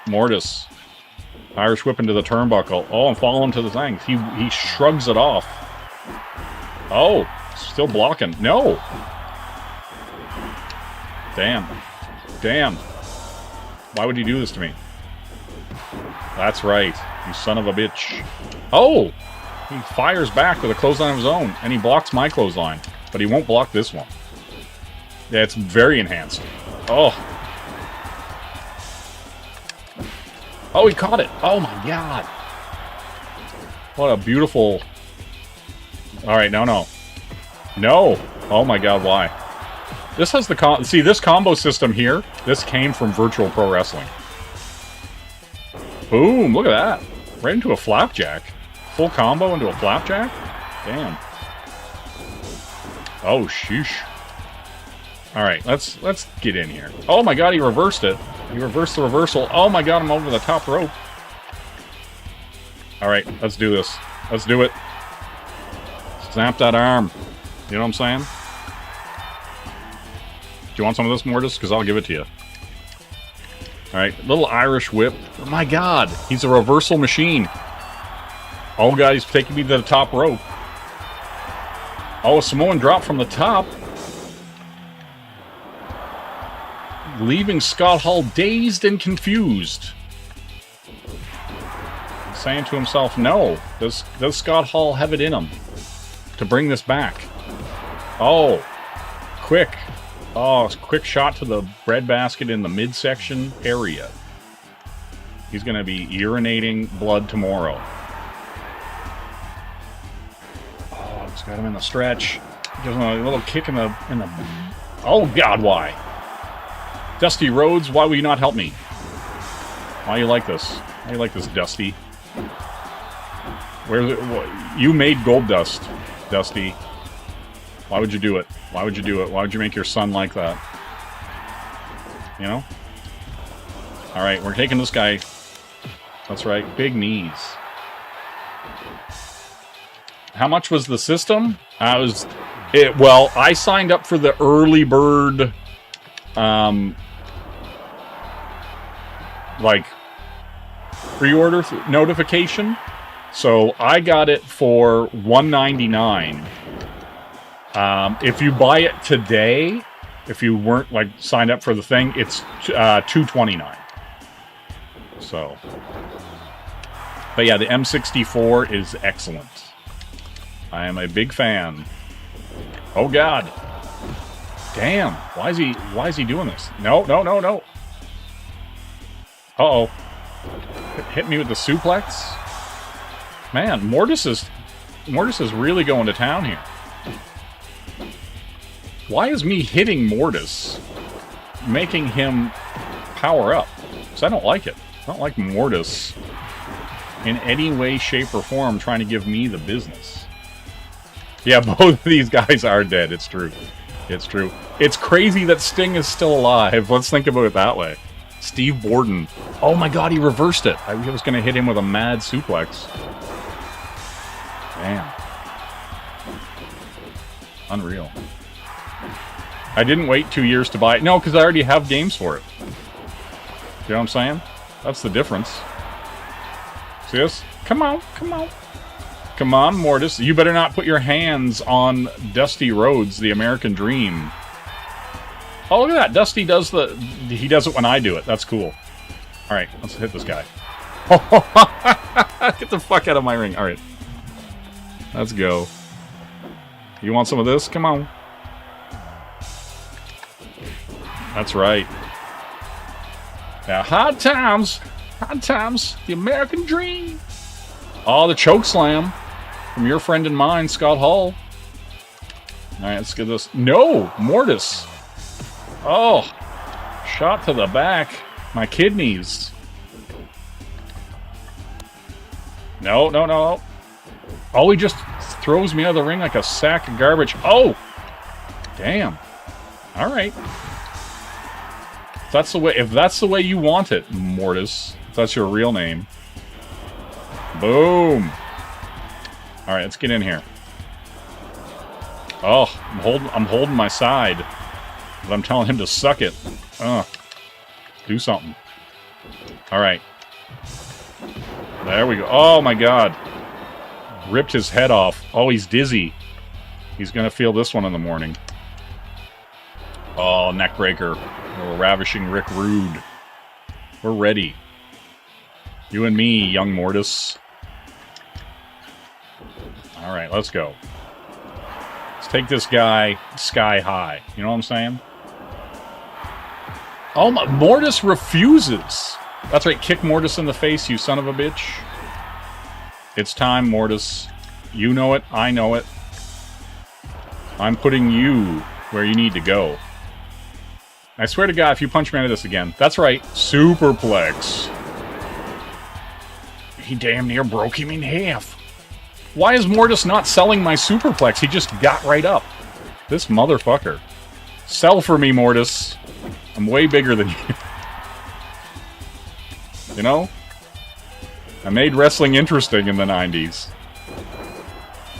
E: Mortis. Irish whip into the turnbuckle. Oh, and falling to the thing. He shrugs it off. Oh, still blocking. No. Damn. Damn. Why would you do this to me? That's right. You son of a bitch. Oh! He fires back with a clothesline of his own, and he blocks my clothesline. But he won't block this one. Yeah, it's very enhanced. Oh. Oh, he caught it. Oh, my God. What a beautiful... Alright, no. No! Oh, my God, why? This has the... See, this combo system here, this came from Virtual Pro Wrestling. Boom! Look at that. Right into a flapjack. Full combo into a flapjack? Damn. Oh, sheesh. Alright, let's get in here. Oh my God, he reversed it. He reversed the reversal. Oh my God, I'm over the top rope. Alright, let's do this. Let's do it. Snap that arm. You know what I'm saying? Do you want some of this, Mortis? Because I'll give it to you. Alright, little Irish whip. Oh my God, he's a reversal machine. Oh God, he's taking me to the top rope. Oh, a Samoan drop from the top. Leaving Scott Hall dazed and confused. Saying to himself, no. Does Scott Hall have it in him to bring this back? Oh, quick. Oh, quick shot to the breadbasket in the midsection area. He's going to be urinating blood tomorrow. Oh, he's got him in the stretch. Gives him a little kick in the... Oh, God, why? Dusty Rhodes, why will you not help me? Why you like this? Why you like this, Dusty? Where's it? You made Gold Dust, Dusty. Why would you do it? Why would you do it? Why would you make your son like that? You know? Alright, we're taking this guy. That's right, big knees. How much was the system? Well, I signed up for the early bird, like, pre-order notification. So I got it for $199. If you buy it today, if you weren't like signed up for the thing, it's $229. So, but yeah, the M64 is excellent. I am a big fan. Oh God! Damn! Why is he doing this? No! Uh-oh! Hit me with the suplex. Man, Mortis is really going to town here. Why is me hitting Mortis making him power up? Because I don't like it. I don't like Mortis in any way, shape, or form trying to give me the business. Yeah, both of these guys are dead. It's true. It's true. It's crazy that Sting is still alive. Let's think about it that way. Steve Borden. Oh my God, he reversed it. I was going to hit him with a mad suplex. Damn. Unreal. I didn't wait 2 years to buy it. No, because I already have games for it. You know what I'm saying? That's the difference. See this? Come on. Come on, Mortis. You better not put your hands on Dusty Rhodes, the American Dream. Oh, look at that. Dusty does he does it when I do it. That's cool. Alright, let's hit this guy. Get the fuck out of my ring. Alright. Let's go. You want some of this? Come on. That's right. Yeah, hard times. The American Dream. Oh, the choke slam from your friend and mine, Scott Hall. Alright, let's get this. No! Mortis! Oh! Shot to the back. My kidneys. No, no, no. Oh, he just throws me out of the ring like a sack of garbage. Oh! Damn. Alright. If that's the way you want it, Mortis. If that's your real name. Boom! Alright, let's get in here. Oh, I'm holding my side. But I'm telling him to suck it. Do something. Alright. There we go. Oh my god. Ripped his head off. Oh, he's dizzy. He's gonna feel this one in the morning. Oh, neckbreaker. Oh, ravishing Rick Rude. We're ready. You and me, young Mortis. Alright, let's go. Let's take this guy sky high. You know what I'm saying? Oh, my, Mortis refuses. That's right, kick Mortis in the face, you son of a bitch. It's time, Mortis. You know it, I know it. I'm putting you where you need to go. I swear to God, if you punch me out of this again. That's right, superplex. He damn near broke him in half. Why is Mortis not selling my superplex? He just got right up. This motherfucker. Sell for me, Mortis. I'm way bigger than you. You know? I made wrestling interesting in the 90s.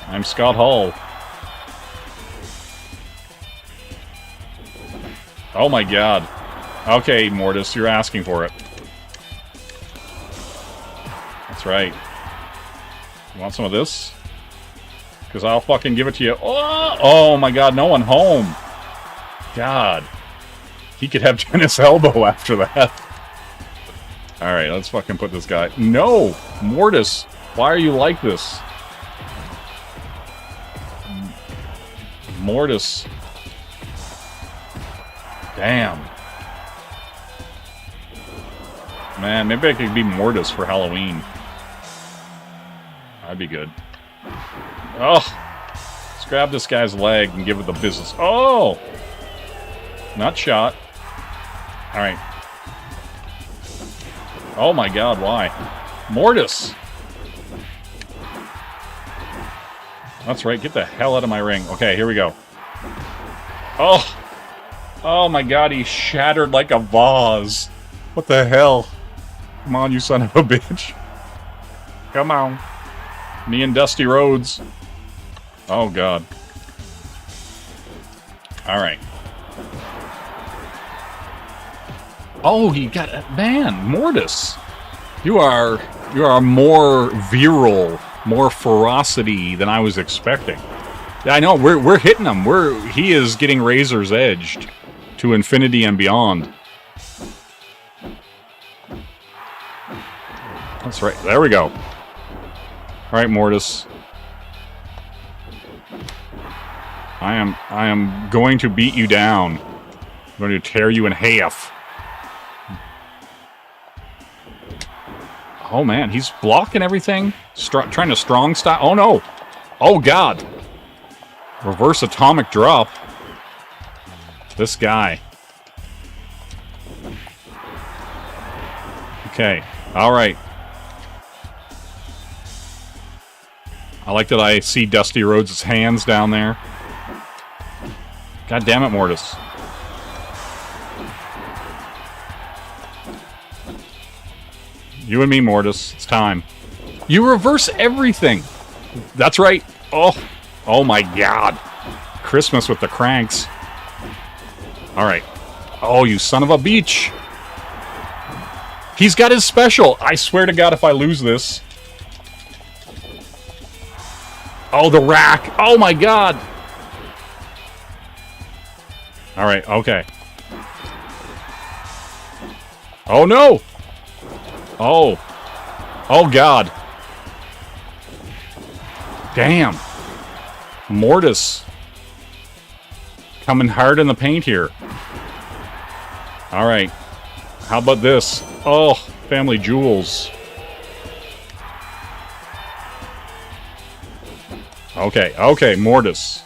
E: I'm Scott Hall. Oh my god. Okay, Mortis, you're asking for it. That's right. You want some of this? Because I'll fucking give it to you. Oh my god, no one home. God. He could have tennis elbow after that. Alright, let's fucking put this guy... No! Mortis! Why are you like this? Mortis. Damn. Man, maybe I could be Mortis for Halloween. That'd be good. Oh! Let's grab this guy's leg and give it the business. Oh! Not shot. Alright. Oh my god, why? Mortis! That's right, get the hell out of my ring. Okay, here we go. Oh! Oh my god, he shattered like a vase. What the hell? Come on, you son of a bitch. Come on. Me and Dusty Rhodes. Oh god. Alright. Oh, he got... Man, Mortis. You are more virile, more ferocity than I was expecting. Yeah, I know, we're hitting him. He is getting razor's edged to infinity and beyond. That's right. There we go. All right, Mortis. I am going to beat you down. I'm going to tear you in half. Oh man, he's blocking everything. Trying to strong style. Oh no. Oh god. Reverse atomic drop. This guy. Okay. Alright. I like that I see Dusty Rhodes' hands down there. God damn it, Mortis. You and me, Mortis. It's time. You reverse everything. That's right. Oh. Oh my god. Christmas with the cranks. Alright. Oh, you son of a beach. He's got his special. I swear to god if I lose this. Oh, the rack. Oh my god. Alright, okay. Oh no. Oh. Oh, God. Damn. Mortis. Coming hard in the paint here. Alright. How about this? Oh, family jewels. Okay, okay, Mortis.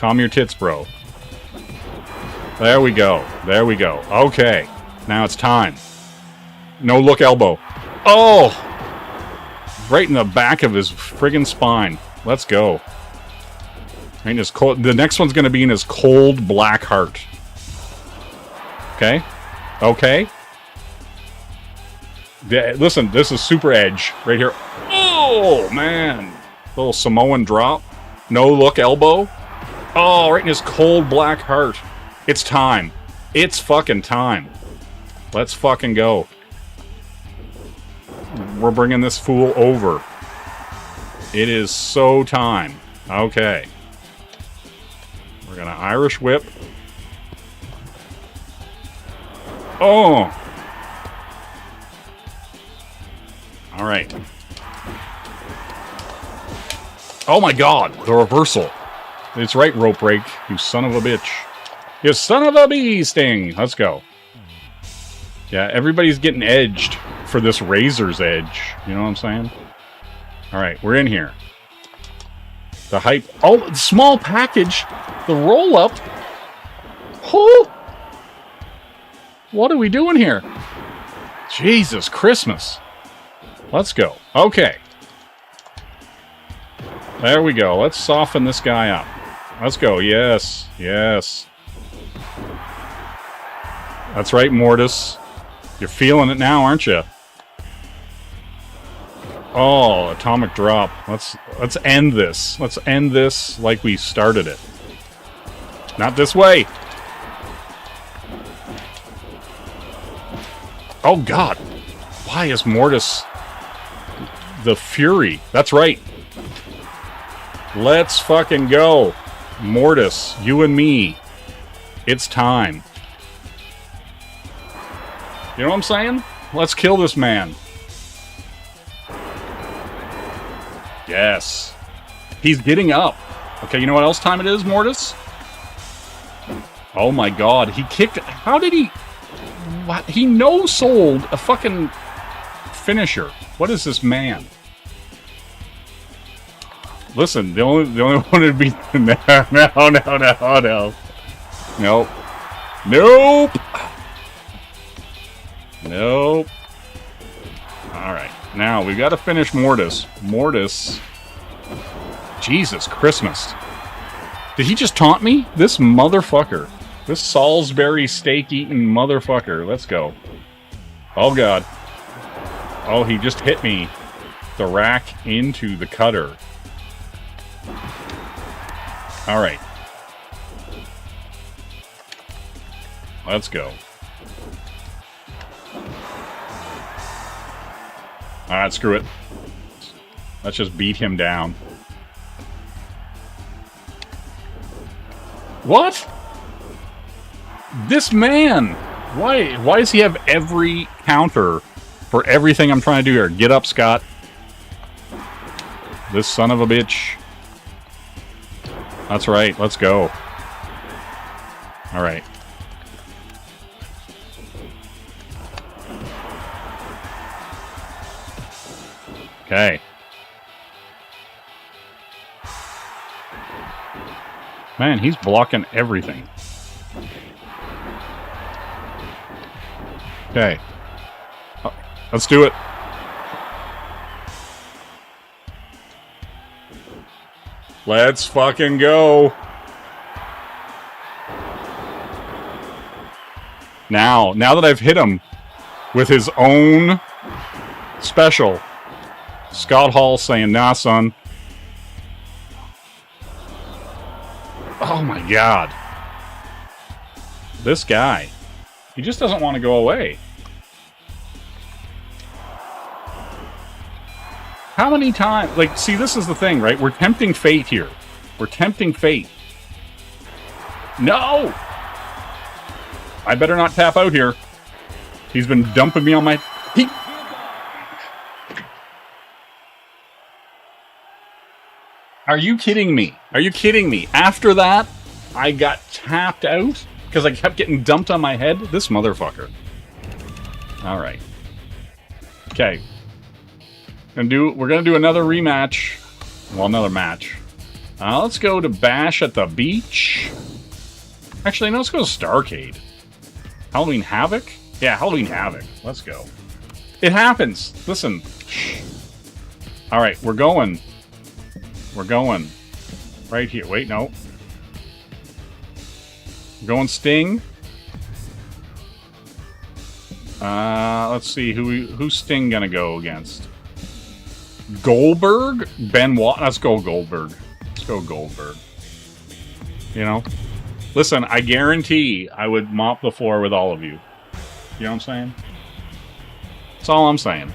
E: Calm your tits, bro. There we go. There we go. Okay. Now it's time. No look elbow. Oh! Right in the back of his friggin' spine. Let's go. Right in his cold, the next one's going to be in his cold black heart. Okay? Okay? Yeah, listen, this is super edge right here. Oh, man. Little Samoan drop. No look elbow. Oh, right in his cold black heart. It's time. It's fucking time. Let's fucking go. We're bringing this fool over. It is so time. Okay. We're gonna Irish whip. Oh! Alright. Oh my god, the reversal. It's right, rope break, you son of a bitch. You son of a bee sting! Let's go. Yeah, everybody's getting edged for this razor's edge. You know what I'm saying? Alright, we're in here. The hype. Oh, the small package. The roll-up. Oh! What are we doing here? Jesus Christmas. Let's go. Okay. There we go. Let's soften this guy up. Let's go. Yes. Yes. That's right, Mortis. You're feeling it now, aren't you? Oh, atomic drop. Let's end this. Let's end this like we started it. Not this way. Oh god. Why is Mortis the Fury? That's right. Let's fucking go. Mortis, you and me. It's time. You know what I'm saying? Let's kill this man. Yes. He's getting up. Okay, you know what else time it is, Mortis? Oh my god, he kicked... How did he... What? He no-sold a fucking finisher. What is this man? Listen, the only one to be... No. Nope. Nope! Nope. Alright. Now, we've got to finish Mortis. Mortis. Jesus Christmas. Did he just taunt me? This motherfucker. This Salisbury steak-eating motherfucker. Let's go. Oh, God. Oh, he just hit me. The rack into the cutter. Alright. Let's go. Alright, screw it. Let's just beat him down. What? This man! Why does he have every counter for everything I'm trying to do here? Get up, Scott. This son of a bitch. That's right, let's go. Alright. Okay. Man, he's blocking everything. Okay. Oh, let's do it. Let's fucking go. Now that I've hit him with his own special, Scott Hall saying, nah, son. Oh my god. This guy. He just doesn't want to go away. How many times? Like, see, this is the thing, right? We're tempting fate here. We're tempting fate. No! I better not tap out here. He's been dumping me on my... Are you kidding me? Are you kidding me? After that, I got tapped out because I kept getting dumped on my head? This motherfucker. Alright. Okay. We're gonna do another rematch. Well, another match. Let's go to Bash at the Beach. Actually, no, let's go to Starcade. Halloween Havoc? Yeah, Halloween Havoc. Let's go. It happens. Listen. Alright, we're going. We're going. Right here. Wait, no. We're going Sting. Let's see. Who's Sting gonna go against? Goldberg? Benoit? Let's go Goldberg. Let's go Goldberg. You know? Listen, I guarantee I would mop the floor with all of you. You know what I'm saying? That's all I'm saying.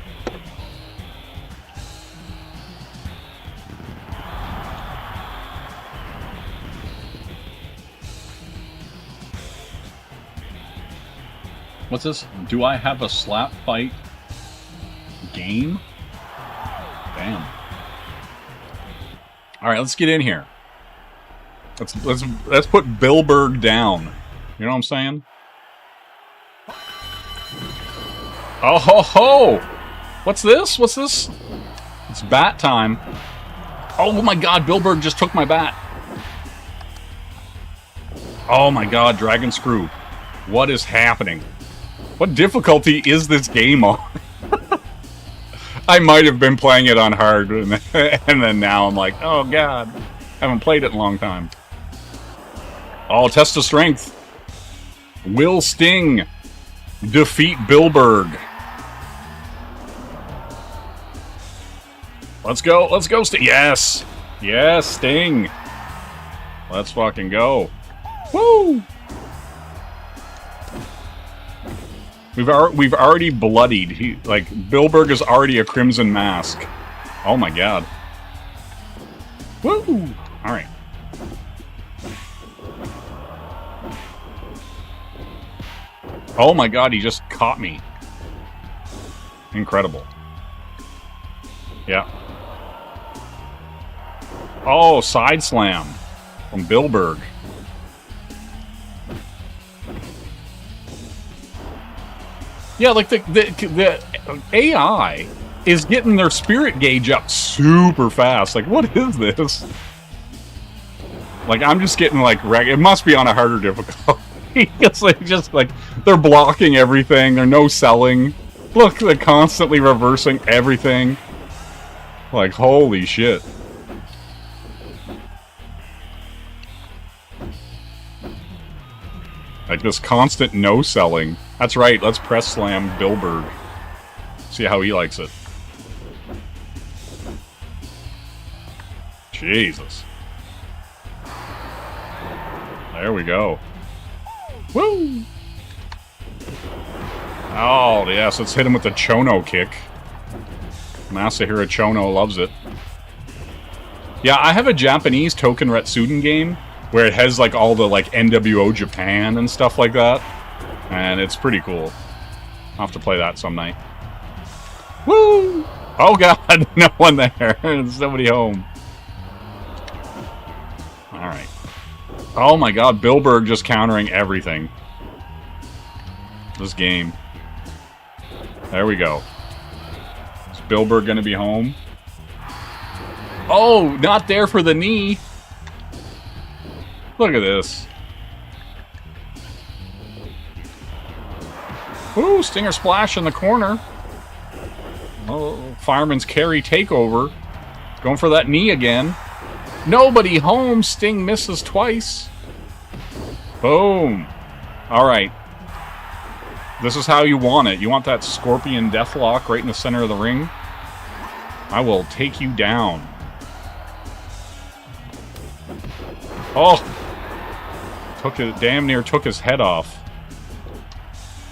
E: What's this? Do I have a slap fight game? Damn. All right, let's get in here. Let's put Billberg down. You know what I'm saying? Oh ho ho! What's this? What's this? It's bat time. Oh my god, Billberg just took my bat. Oh my god, Dragon Screw. What is happening? What difficulty is this game on? I might have been playing it on hard, and then now I'm like, oh god, haven't played it in a long time. Oh, test of strength. Will Sting defeat Billberg? Let's go, Sting. Yes! Yes, Sting! Let's fucking go. Woo! We've already bloodied. Billberg is already a Crimson Mask. Oh my god. Woo! Alright. Oh my god, he just caught me. Incredible. Yeah. Oh, side slam from Billberg. Yeah, like the AI is getting their spirit gauge up super fast. Like, what is this? Like, I'm just getting like it must be on a harder difficulty. It's like just like they're blocking everything. They're no selling. Look, they're constantly reversing everything. Like, holy shit. Like this constant no selling. That's right, let's press slam Billberg. See how he likes it. Jesus. There we go. Woo! Oh, yes, let's hit him with the Chono kick. Masahiro Chono loves it. Yeah, I have a Japanese Token Retsuden game where it has like all the like NWO Japan and stuff like that. And it's pretty cool. I'll have to play that some night. Woo! Oh god, no one there. There's nobody home. Alright. Oh my god, Billberg just countering everything. This game. There we go. Is Billberg gonna be home? Oh, not there for the knee. Look at this. Ooh, Stinger Splash in the corner. Oh, Fireman's Carry takeover. Going for that knee again. Nobody home. Sting misses twice. Boom. Alright. This is how you want it. You want that Scorpion Deathlock right in the center of the ring? I will take you down. Oh! Damn near took his head off.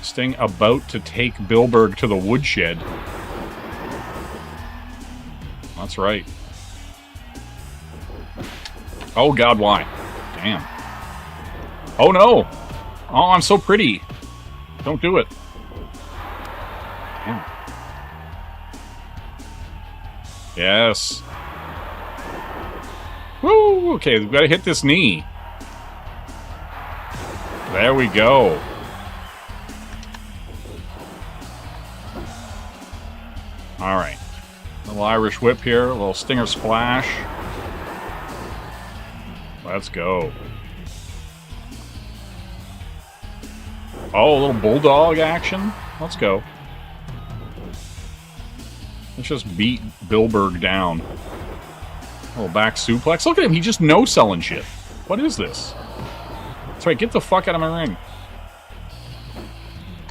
E: Sting about to take Billberg to the woodshed. That's right. Oh god, why? Damn. Oh no! Oh, I'm so pretty. Don't do it. Damn. Yes. Woo! Okay, we've got to hit this knee. There we go. Alright. A little Irish whip here, a little Stinger Splash. Let's go. Oh, a little bulldog action. Let's go. Let's just beat Bilberg down. A little back suplex. Look at him. He just no-selling shit. What is this? That's right. Get the fuck out of my ring.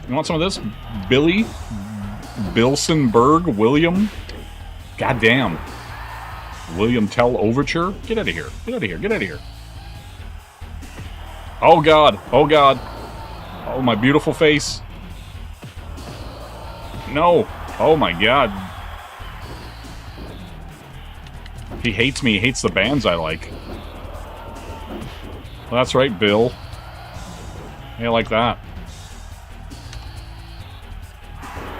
E: You want some of this? Billy? Bilsenberg? William? Goddamn. William Tell Overture? Get out of here. Get out of here. Get out of here. Oh, God. Oh, God. Oh, my beautiful face. No. Oh, my God. He hates me. He hates the bands I like. Well, that's right, Bill. Yeah, like that.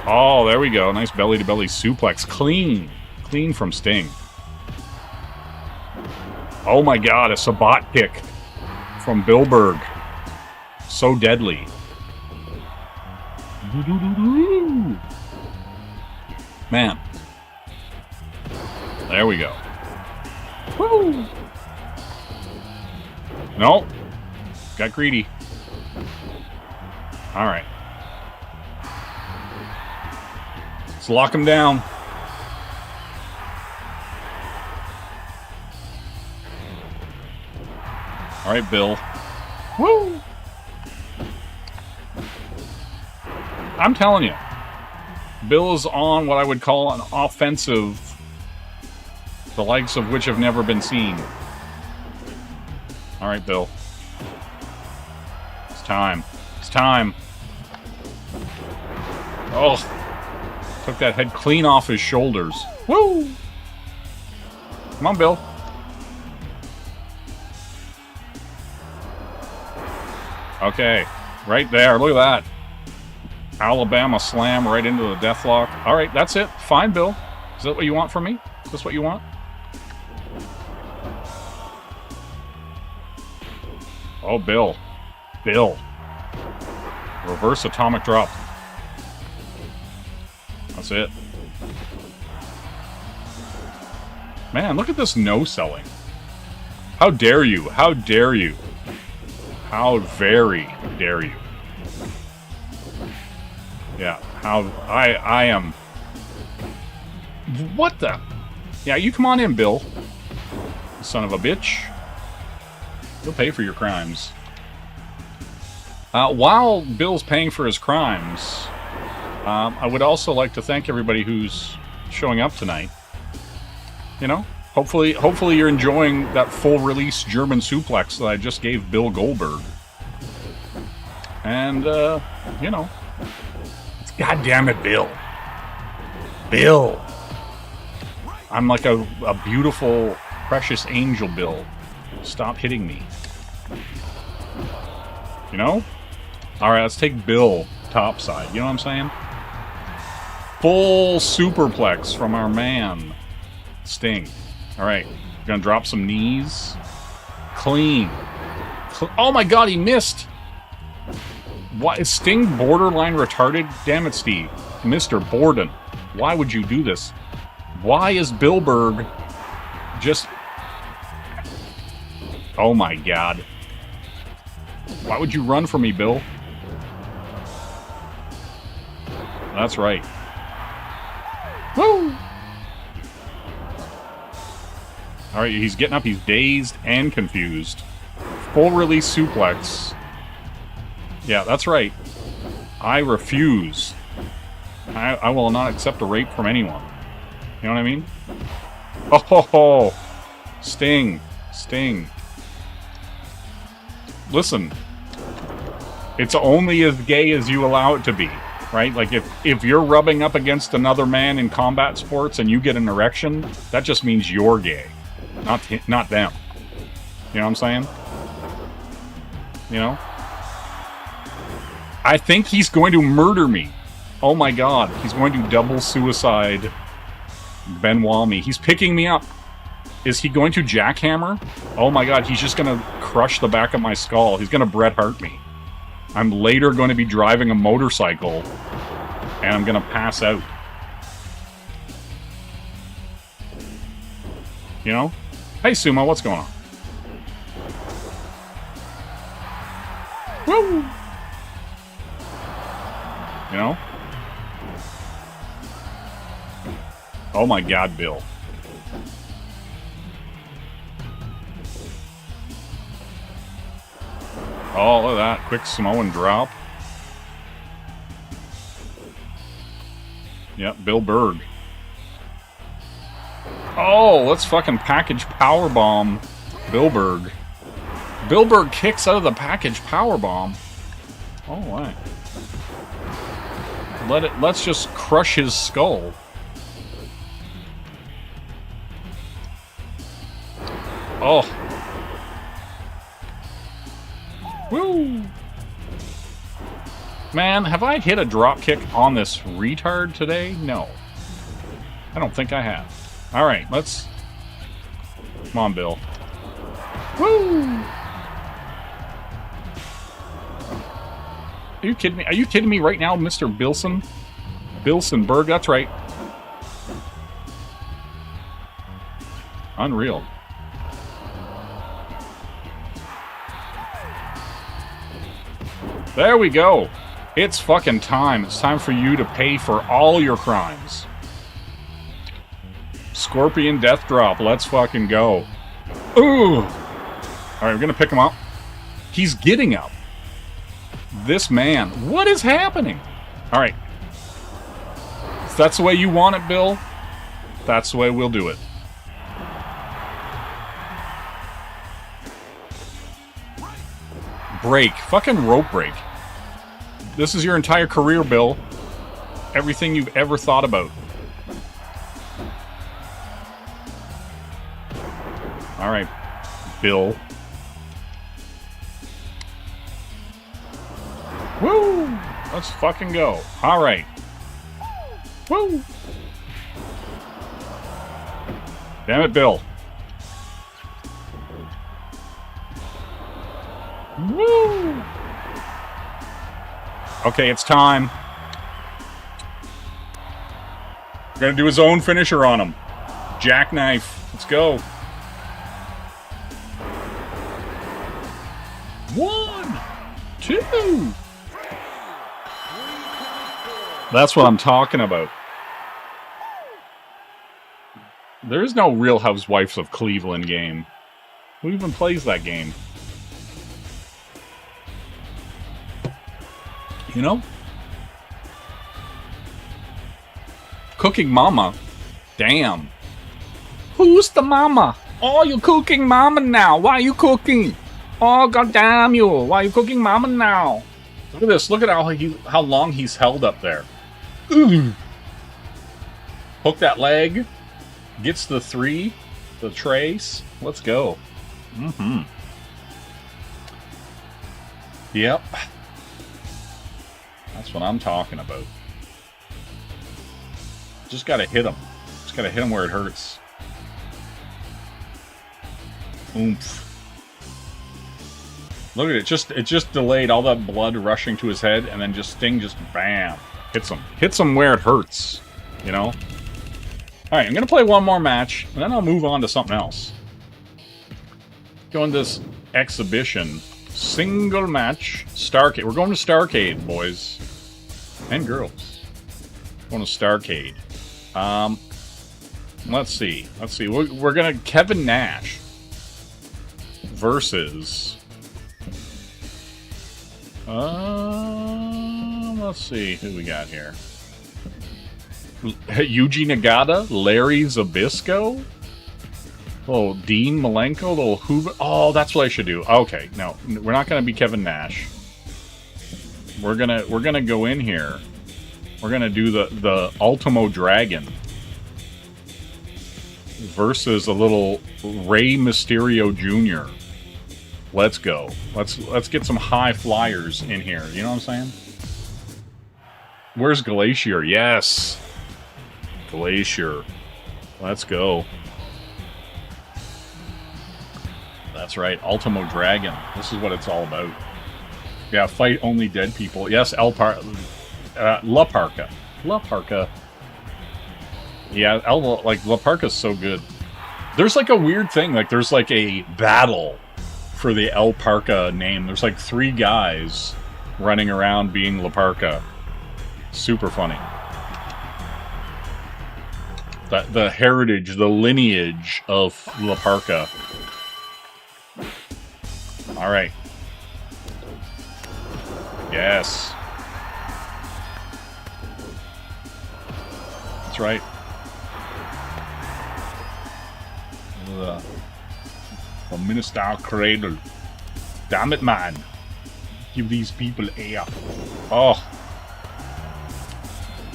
E: Oh, there we go. Nice belly-to-belly suplex. Clean. Clean from Sting. Oh my God, a Sabat kick from Bilberg. So deadly. Man. There we go. Woo! No. Got greedy. Alright. Let's lock him down. Alright, Bill. Woo! I'm telling you. Bill is on what I would call an offensive, the likes of which have never been seen. Alright, Bill. It's time. It's time. Oh. Took that head clean off his shoulders. Woo! Come on, Bill. Okay. Right there. Look at that. Alabama slam right into the deathlock. Alright, that's it. Fine, Bill. Is that what you want from me? Is this what you want? Oh, Bill. Bill. Reverse atomic drop. That's it. Man, look at this no-selling. How dare you? How dare you? How very dare you? Yeah, how... I am... What the... Yeah, you come on in, Bill. Son of a bitch. You'll pay for your crimes. While Bill's paying for his crimes, I would also like to thank everybody who's showing up tonight. You know, hopefully you're enjoying that full-release German suplex that I just gave Bill Goldberg. And, you know, it's goddamn it, Bill. Bill. I'm like a beautiful, precious angel, Bill. Stop hitting me. You know? Alright, let's take Bill topside. You know what I'm saying? Full superplex from our man, Sting. Alright, gonna drop some knees. Clean. Oh my God, he missed! What, is Sting borderline retarded? Damn it, Steve. Mr. Borden. Why would you do this? Why is Bilberg just... Oh my God. Why would you run from me, Bill? That's right. Woo! Alright, he's getting up. He's dazed and confused. Full release suplex. Yeah, that's right. I refuse. I will not accept a rape from anyone. You know what I mean? Oh, ho, ho. Sting. Sting. Listen. It's only as gay as you allow it to be, right? Like, if you're rubbing up against another man in combat sports and you get an erection, that just means you're gay. Not them. You know what I'm saying? You know? I think he's going to murder me. Oh my God. He's going to double suicide Benoit me. He's picking me up. Is he going to jackhammer? Oh my God. He's just going to crush the back of my skull. He's going to Bret Hart me. I'm later going to be driving a motorcycle and I'm going to pass out. You know? Hey, Sumo, what's going on? Woo! You know? Oh my God, Bill. Oh, look at that. Quick Samoan drop. Yep, Bill Berg. Oh, let's fucking package powerbomb Bill Berg. Bill Berg kicks out of the package powerbomb. Oh, right. Let's just crush his skull. Oh. Woo! Man, have I hit a drop kick on this retard today? No. I don't think I have. Alright, let's... Come on, Bill. Woo! Are you kidding me? Are you kidding me right now, Mr. Bilson? Bilsonberg, that's right. Unreal. There we go. It's fucking time. It's time for you to pay for all your crimes. Scorpion Death Drop. Let's fucking go. Ooh. Alright, we're gonna pick him up. He's getting up. This man. What is happening? Alright. If that's the way you want it, Bill, that's the way we'll do it. Break. Fucking rope break. This is your entire career, Bill. Everything you've ever thought about. Alright, Bill. Woo! Let's fucking go. Alright. Woo! Damn it, Bill. Woo! Okay, it's time. We're gonna do his own finisher on him. Jackknife. Let's go. 1, 2. That's what I'm talking about. There is no Real Housewives of Cleveland game. Who even plays that game? You know? Cooking Mama. Damn. Who's the mama? Oh, you're cooking Mama now. Why are you cooking? Oh, goddamn you. Why are you cooking Mama now? Look at this. Look at how long he's held up there. Ooh. Hook that leg. Gets the 3. The trace. Let's go. Mm-hmm. Yep. That's what I'm talking about. Just gotta hit him. Just gotta hit him where it hurts. Oomph. Look at it. It just delayed all that blood rushing to his head, and then Sting just bam hits him. Hits him where it hurts. You know. All right, I'm gonna play one more match, and then I'll move on to something else. Go into this exhibition. Single match. Starcade. We're going to Starcade, boys. And girls. Going to Starcade. Let's see. We're going to Kevin Nash versus... let's see who we got here. Yuji Nagata, Larry Zbyszko, little Dean Malenko, little Hoover. Oh, that's what I should do. Okay, no, we're not gonna be Kevin Nash. We're gonna go in here. We're gonna do the Ultimo Dragon versus a little Rey Mysterio Jr. Let's go. Let's get some high flyers in here. You know what I'm saying? Where's Glacier? Yes. Glacier. Let's go. That's right. Ultimo Dragon. This is what it's all about. Yeah, fight only dead people. Yes, La Parka. La Parka. Yeah, La Parka's so good. There's like a weird thing. Like, there's like a battle for the El Parka name. There's like 3 guys running around being La Parka. Super funny. The heritage, the lineage of La Parka. Alright. Yes. That's right. The Minister Cradle. Damn it, man. Give these people air. Oh.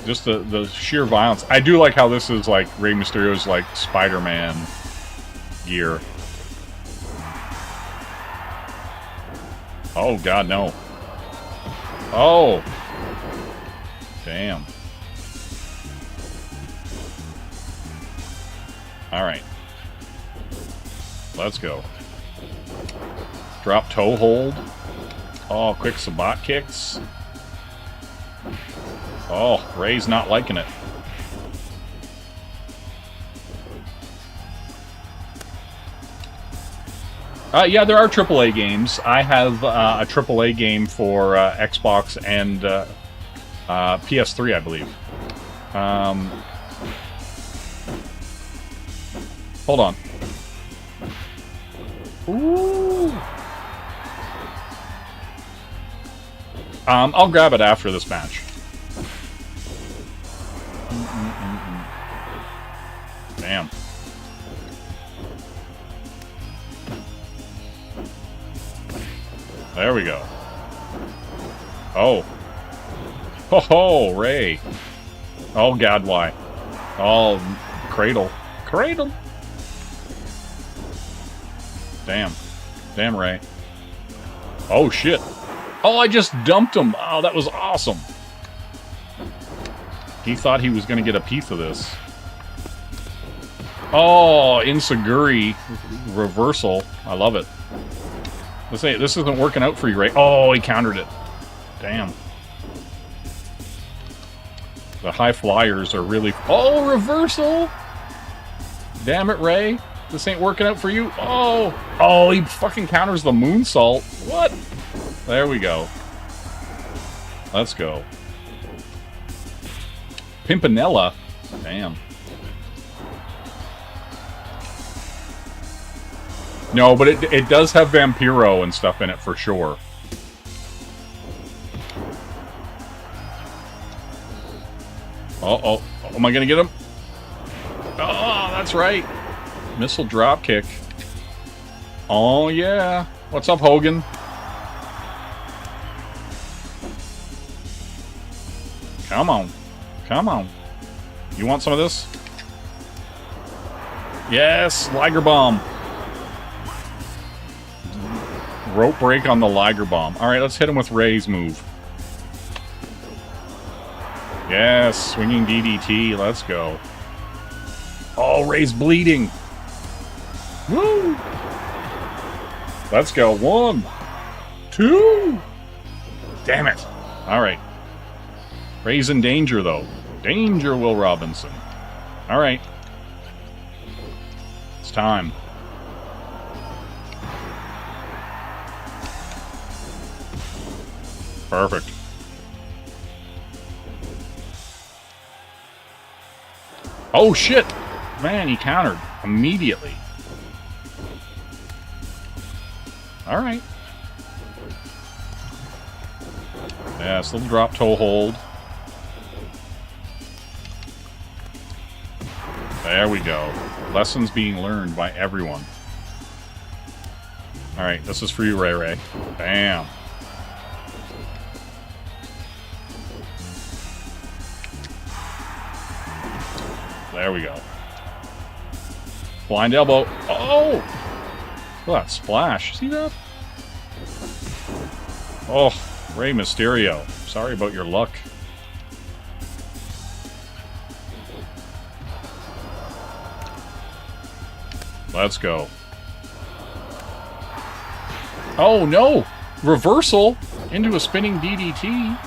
E: Just the sheer violence. I do like how this is like Rey Mysterio's like Spider-Man gear. Oh, God, no. Oh. Damn. Alright. Let's go. Drop toe hold. Oh, quick Sabat kicks. Oh, Ray's not liking it. Yeah, there are AAA games. I have a AAA game for Xbox and PS3, I believe. Hold on. Ooh. I'll grab it after this match. Damn. There we go. Oh. Ho ho, Ray. Oh, God, why? Oh, cradle. Cradle. Damn. Damn, Ray. Oh, shit. Oh, I just dumped him. Oh, that was awesome. He thought he was going to get a piece of this. Oh, Insaguri reversal. I love it. This isn't working out for you, Ray. Oh, he countered it. Damn. The high flyers are really... Oh, reversal! Damn it, Ray. This ain't working out for you. Oh! Oh, he fucking counters the moonsault. What? There we go. Let's go. Pimpinella. Damn. No, but it does have Vampiro and stuff in it for sure. Oh, am I gonna get him? Oh, that's right. Missile drop kick. Oh yeah. What's up, Hogan? Come on. Come on. You want some of this? Yes, Liger Bomb. Rope break on the Liger Bomb. Alright, let's hit him with Ray's move. Yes, swinging DDT. Let's go. Oh, Ray's bleeding. Woo! Let's go. 1, 2. Damn it. Alright. Ray's in danger, though. Danger, Will Robinson. Alright. It's time. Perfect. Oh, shit! Man, he countered immediately. Alright. Yes, little drop toe hold. There we go. Lessons being learned by everyone. Alright, this is for you, Ray Ray. Bam. There we go. Blind elbow. Oh! Look at that splash. See that? Oh, Rey Mysterio. Sorry about your luck. Let's go. Oh, no! Reversal into a spinning DDT.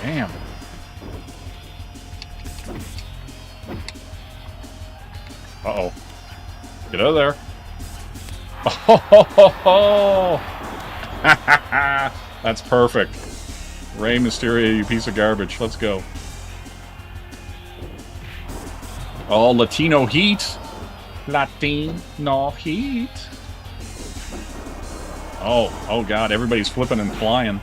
E: Damn. Uh-oh. Get out of there. Oh, that's perfect. Rey Mysterio, you piece of garbage. Let's go. Oh, Latino heat. Latino heat. Oh God, everybody's flipping and flying.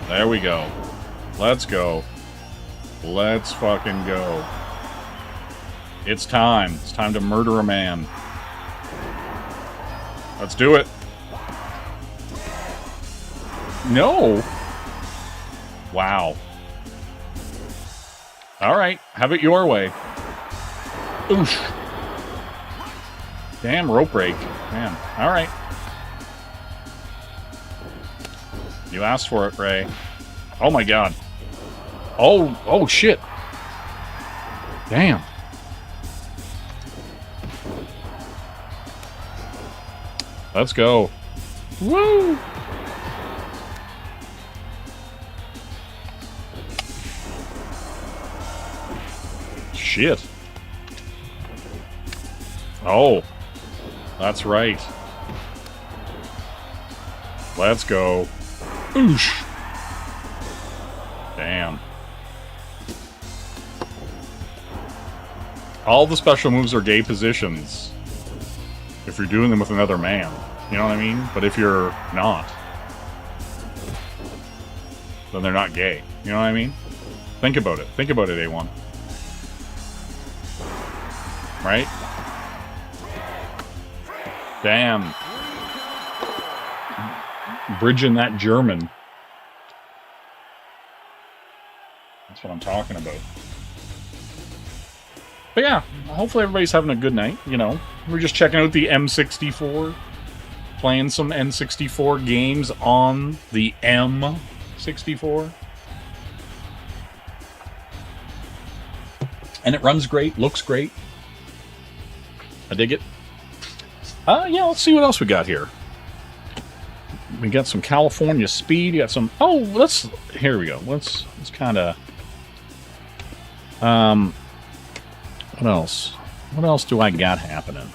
E: There we go. Let's go. Let's fucking go. It's time. It's time to murder a man. Let's do it. No. Wow. All right. Have it your way. Oosh. Damn rope break. Man. All right. You asked for it, Ray. Oh my God. Oh shit. Damn. Let's go. Woo! Shit. Oh. That's right. Let's go. Oosh. Damn. All the special moves are gay positions. If you're doing them with another man. You know what I mean? But if you're not, then they're not gay. You know what I mean? Think about it. Think about it, A1. Right? Damn. Bridging that German. That's what I'm talking about. But yeah, hopefully everybody's having a good night, you know. We're just checking out the M64. Playing some N64 games on the M64. And it runs great, looks great. I dig it. Yeah, let's see what else we got here. We got some California speed. You got some. Oh, let's. Here we go. Let's kind of. What else? What else do I got happening?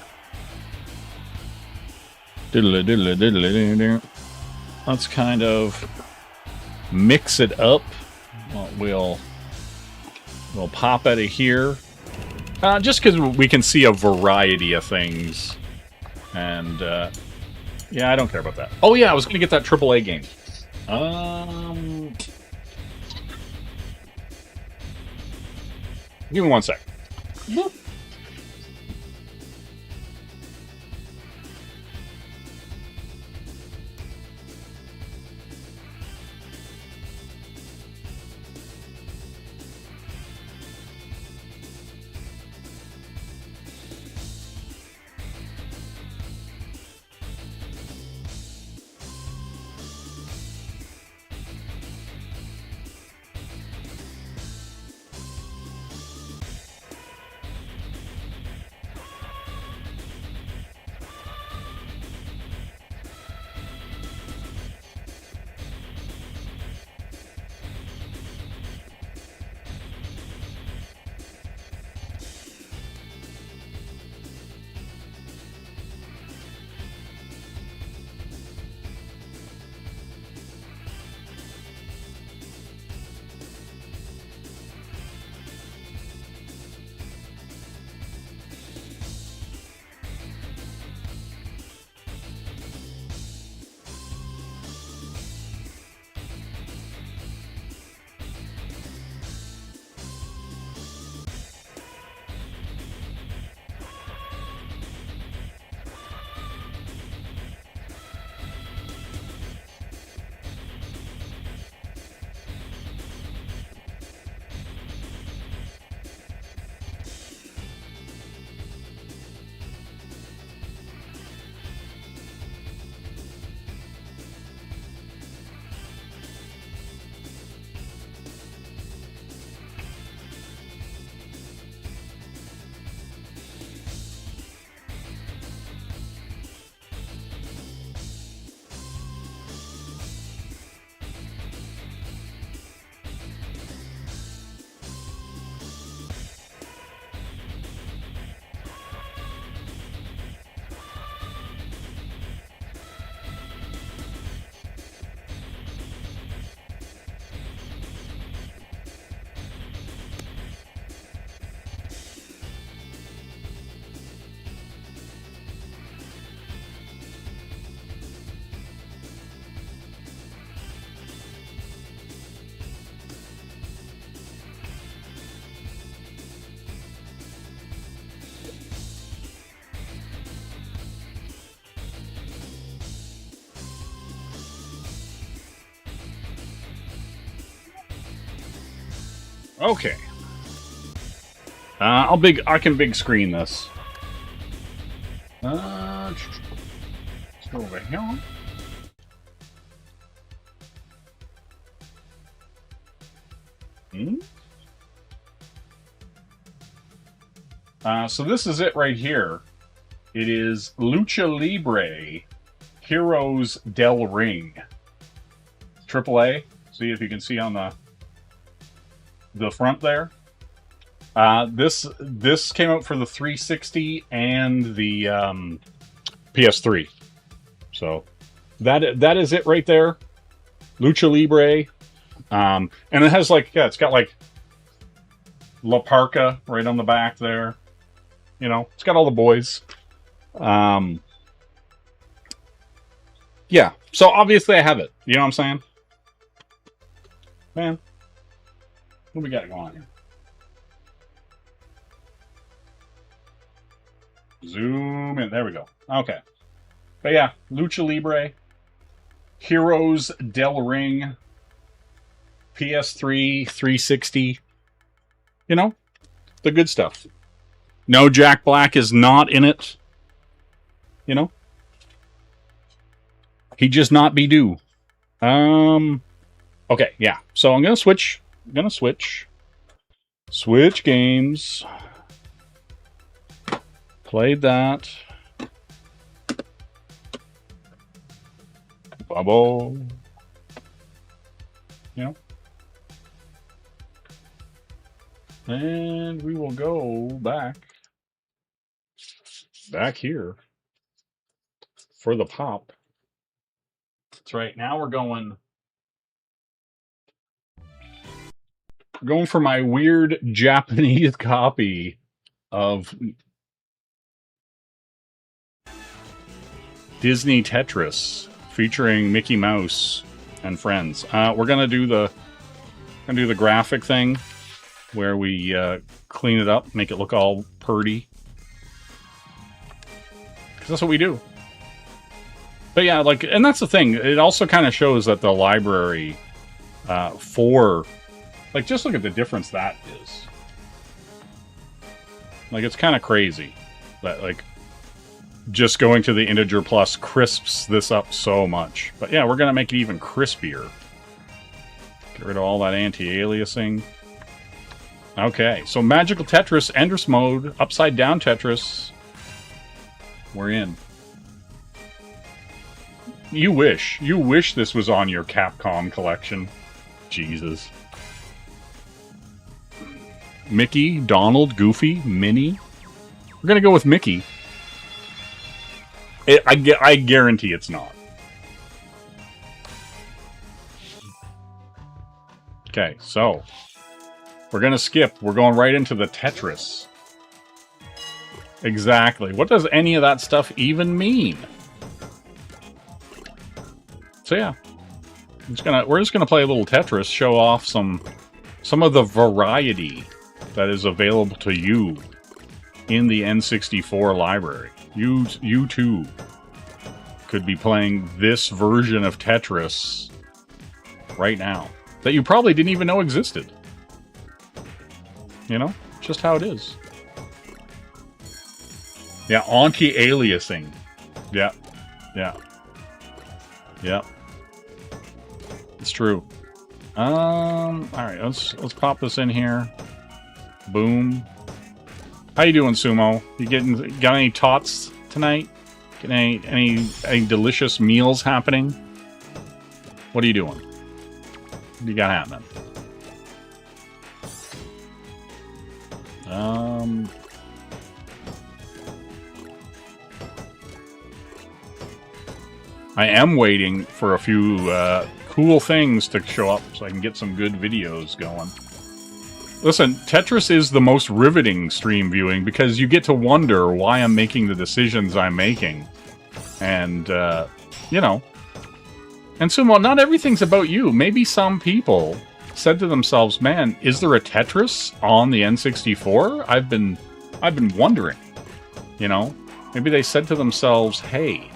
E: Let's kind of mix it up. We'll pop out of here. Just because we can see a variety of things. And, yeah, I don't care about that. Oh, yeah, I was going to get that AAA game. Give me 1 sec. Boop. Okay. I can big screen this. Let's go over here. So this is it right here. It is Lucha Libre Heroes del Ring. AAA. See if you can see on the front there. This came out for the 360 and the PS3. So that is it right there. Lucha Libre. And it has like, yeah, it's got like La Parca right on the back there. You know, it's got all the boys. Yeah, so obviously I have it. You know what I'm saying? Man, what we got going on here? Zoom in. There we go. Okay. But yeah, Lucha Libre, Heroes del Ring, PS3, 360. You know, the good stuff. No, Jack Black is not in it. You know? He just not be due. Okay, yeah. So I'm gonna switch. Switch games. Played that. Bubble. You know? And we will go back here for the pop. That's right. Now we're going for my weird Japanese copy of Disney Tetris featuring Mickey Mouse and friends. We're gonna do the graphic thing where we clean it up, make it look all purty. Because that's what we do. But yeah, like, and that's the thing. It also kind of shows that the library for, like, just look at the difference that is. Like, it's kind of crazy that, like, just going to the integer plus crisps this up so much. But yeah, we're going to make it even crispier. Get rid of all that anti-aliasing. Okay, so Magical Tetris, Endless Mode, Upside Down Tetris. We're in. You wish this was on your Capcom collection. Jesus. Mickey, Donald, Goofy, Minnie. We're gonna go with Mickey. I guarantee it's not. Okay, so we're gonna skip. We're going right into the Tetris. Exactly. What does any of that stuff even mean? So yeah, we're just gonna play a little Tetris, show off some of the variety that is available to you in the N64 library. You too could be playing this version of Tetris right now that you probably didn't even know existed. You know, just how it is. Yeah, anti-aliasing. Yeah. It's true. Alright, let's pop this in here. Boom. How you doing, Sumo? Got any tots tonight? Getting any delicious meals happening? What are you doing? What do you got happening? I am waiting for a few cool things to show up so I can get some good videos going. Listen, Tetris is the most riveting stream viewing because you get to wonder why I'm making the decisions I'm making. And, you know. And Sumo, not everything's about you. Maybe some people said to themselves, man, is there a Tetris on the N64? I've been wondering. You know? Maybe they said to themselves, hey,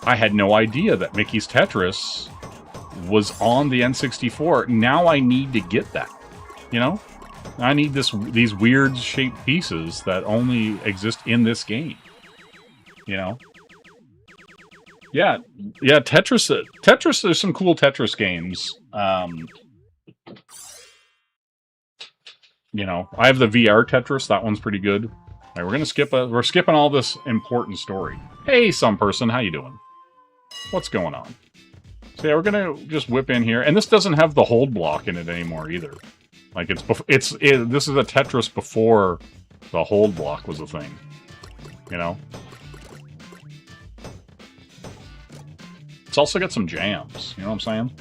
E: I had no idea that Mickey's Tetris was on the N64. Now I need to get that. You know? I need these weird shaped pieces that only exist in this game. You know? Yeah, Tetris. Tetris. There's some cool Tetris games. You know, I have the VR Tetris. That one's pretty good. All right, we're gonna skip. We're skipping all this important story. Hey, some person, how you doing? What's going on? So yeah, we're gonna just whip in here, and this doesn't have the hold block in it anymore either. Like this is a Tetris before the hold block was a thing. You know. It's also got some jams. You know what I'm saying?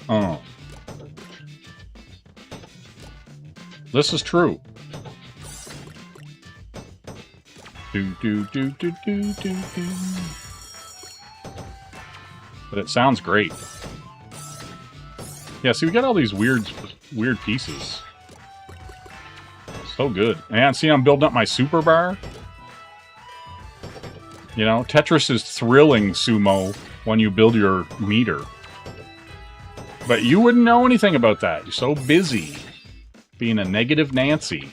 E: Oh. This is true. Do do do do do do do. But it sounds great. Yeah, see, we got all these weird pieces. So good. And see, I'm building up my super bar. You know, Tetris is thrilling, Sumo, when you build your meter. But you wouldn't know anything about that. You're so busy being a negative Nancy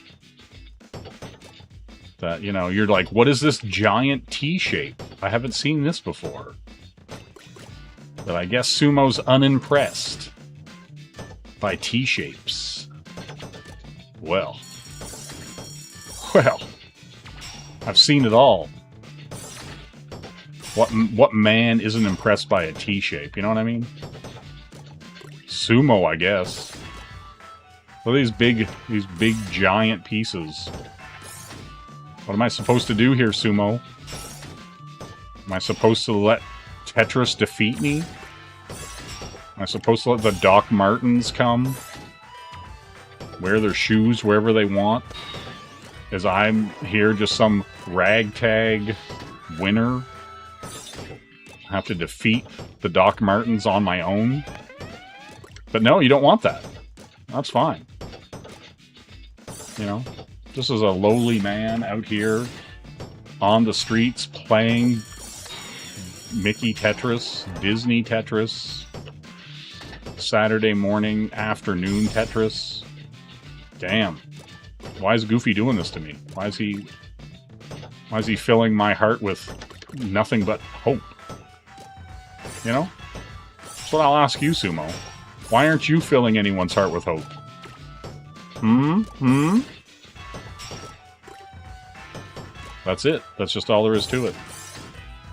E: that, you know, you're like, what is this giant T shape? I haven't seen this before. But I guess Sumo's unimpressed by T shapes. Well, I've seen it all. What man isn't impressed by a T shape? You know what I mean? Sumo, I guess. What are these big giant pieces? What am I supposed to do here, Sumo? Am I supposed to let Tetris defeat me? Am I supposed to let the Doc Martens come? Wear their shoes wherever they want? As I'm here just some ragtag winner? Have to defeat the Doc Martens on my own? But no, you don't want that. That's fine. You know? This is a lowly man out here on the streets playing Mickey Tetris, Disney Tetris, Saturday morning, afternoon Tetris. Damn. Why is Goofy doing this to me? Why is he filling my heart with nothing but hope? You know? That's what I'll ask you, Sumo. Why aren't you filling anyone's heart with hope? That's it. That's just all there is to it.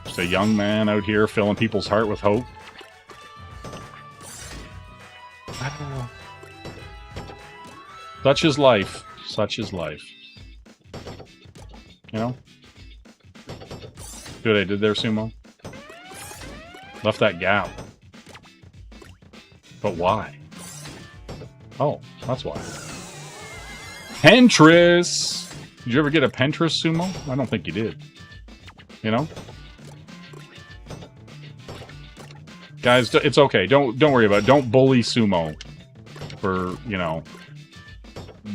E: Just a young man out here filling people's heart with hope. Such is life. Such is life. You know? See what I did there, Sumo? Left that gap. But why? Oh, that's why. Pentris! Did you ever get a Pentris, Sumo? I don't think you did. You know? Guys, it's okay. Don't worry about it. Don't bully Sumo for, you know,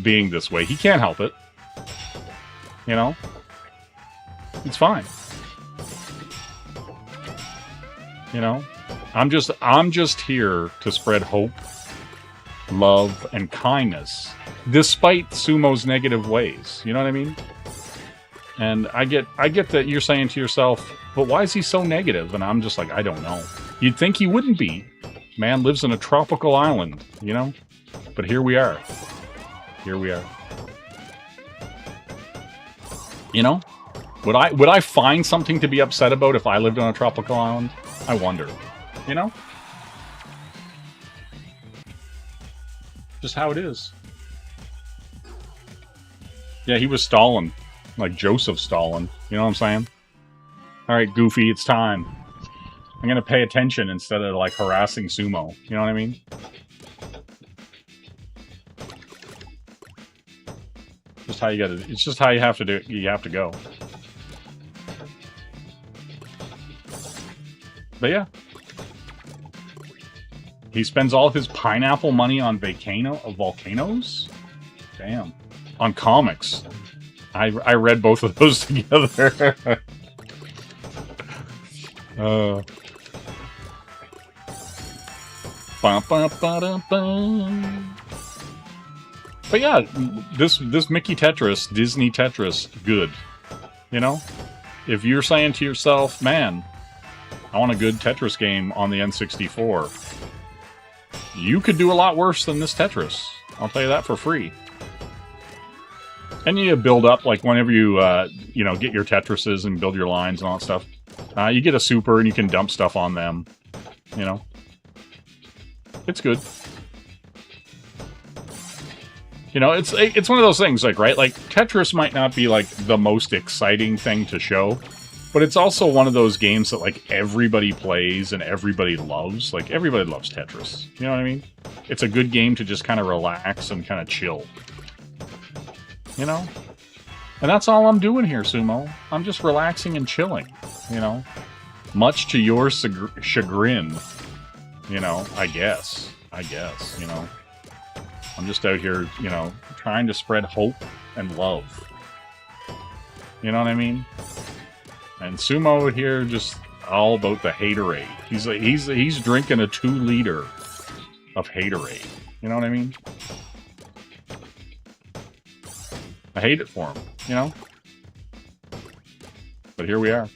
E: being this way. He can't help it. You know? It's fine. You know? I'm just here to spread hope, love, and kindness, despite Sumo's negative ways. You know what I mean? And I get that you're saying to yourself, but why is he so negative? And I'm just like, I don't know. You'd think he wouldn't be. Man lives in a tropical island, you know? But here we are. Here we are. You know? Would I find something to be upset about if I lived on a tropical island? I wonder. You know? Just how it is. Yeah, he was Stalin. Like Joseph Stalin. You know what I'm saying? Alright, Goofy, it's time. I'm gonna pay attention instead of, like, harassing Sumo. You know what I mean? Just how you gotta... It's just how you have to do it. You have to go. But yeah. He spends all of his pineapple money on volcanoes? Damn. On comics. I read both of those together. Ba, ba, ba, da, ba. But yeah, this Mickey Tetris, Disney Tetris, good. You know? If you're saying to yourself, man, I want a good Tetris game on the N64, you could do a lot worse than this Tetris. I'll tell you that for free. And you build up, like, whenever you, you know, get your Tetrises and build your lines and all that stuff. You get a super and you can dump stuff on them. You know? It's good. You know, it's one of those things, like, right? Like, Tetris might not be, like, the most exciting thing to show, but it's also one of those games that, like, everybody plays and everybody loves. Like, everybody loves Tetris. You know what I mean? It's a good game to just kind of relax and kind of chill. You know? And that's all I'm doing here, Sumo. I'm just relaxing and chilling, you know? Much to your chagrin, you know, I guess, you know? I'm just out here, you know, trying to spread hope and love. You know what I mean? And Sumo here just all about the haterade. He's drinking a 2-liter of haterade. You know what I mean? I hate it for him, you know? But here we are.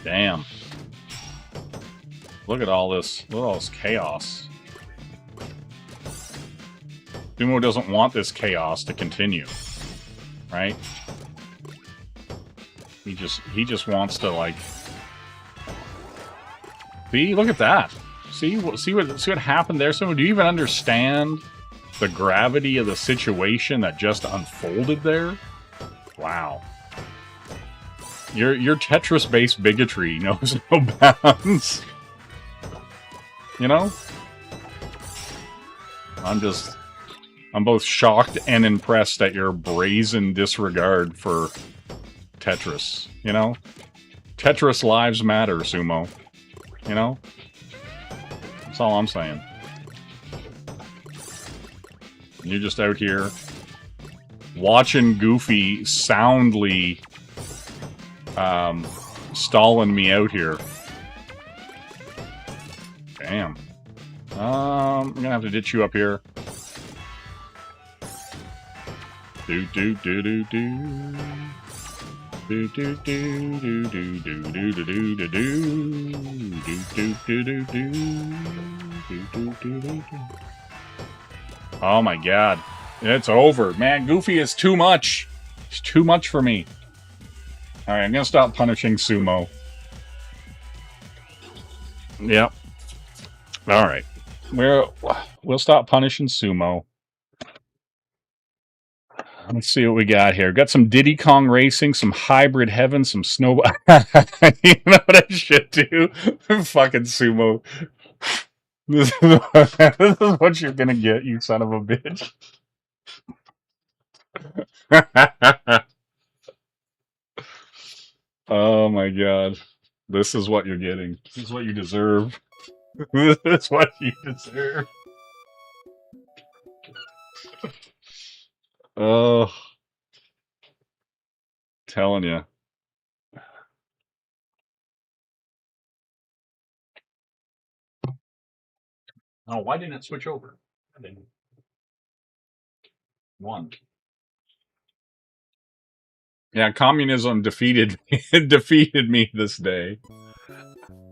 E: Damn. Look at all this. Look at all this chaos. Sumo doesn't want this chaos to continue. Right? He just wants to, like... See? Look at that. See what happened there? Sumo, do you even understand the gravity of the situation that just unfolded there? Wow. Your Tetris-based bigotry knows no bounds. You know? I'm both shocked and impressed at your brazen disregard for Tetris, you know? Tetris lives matter, Sumo. You know? That's all I'm saying. You're just out here watching Goofy soundly stalling me out here. Damn. I'm gonna have to ditch you up here. Do do do do do. Do do do do do do do do do do do do do do do. Oh my god. It's over. Man, Goofy is too much. It's too much for me. Alright, I'm gonna stop punishing Sumo. Yep. Alright. We'll stop punishing Sumo. Let's see what we got here. Got some Diddy Kong Racing, some Hybrid Heaven, some Snowball. You know what I should do? Fucking Sumo. This is what you're gonna get, you son of a bitch. Oh my god. This is what you're getting. This is what you deserve. This is what you deserve. Oh. Telling you. Oh, why didn't it switch over? I didn't. One. Yeah, communism defeated me this day.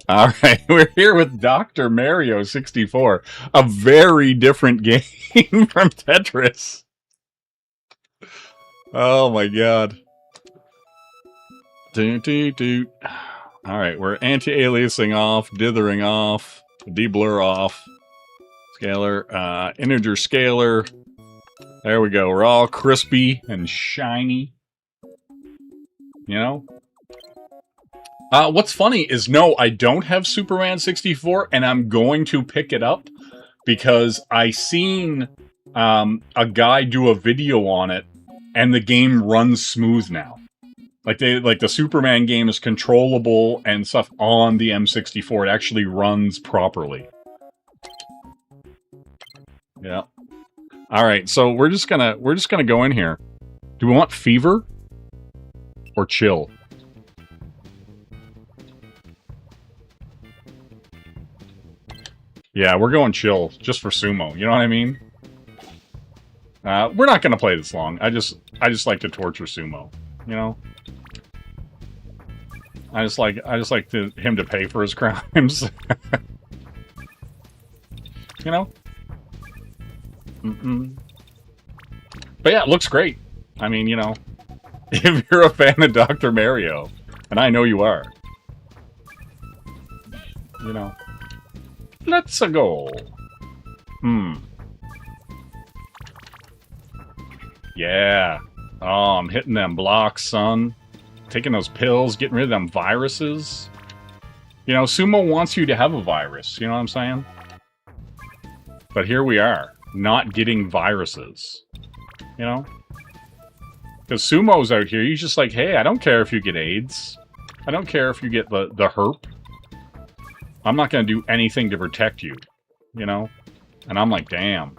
E: All right, we're here with Dr. Mario 64, a very different game from Tetris. Oh my god. All right, we're anti-aliasing off, dithering off, deblur off, scalar, integer scalar. There we go. We're all crispy and shiny. You know? What's funny is, no, I don't have Superman 64, and I'm going to pick it up because I seen a guy do a video on it, and the game runs smooth now. Like the Superman game is controllable and stuff on the M64. It actually runs properly. Yeah. All right, so we're just gonna go in here. Do we want fever or chill? Yeah, we're going chill just for sumo. You know what I mean? We're not going to play this long. I just like to torture sumo. You know? I just like him to pay for his crimes. You know? But yeah, it looks great. I mean, you know, if you're a fan of Dr. Mario, and I know you are, you know, let's go. Yeah. Oh, I'm hitting them blocks, son. Taking those pills, getting rid of them viruses. You know, sumo wants you to have a virus, you know what I'm saying? But here we are, not getting viruses. You know? Because sumo's out here, he's just like, hey, I don't care if you get AIDS. I don't care if you get the herp. I'm not going to do anything to protect you. You know? And I'm like, damn.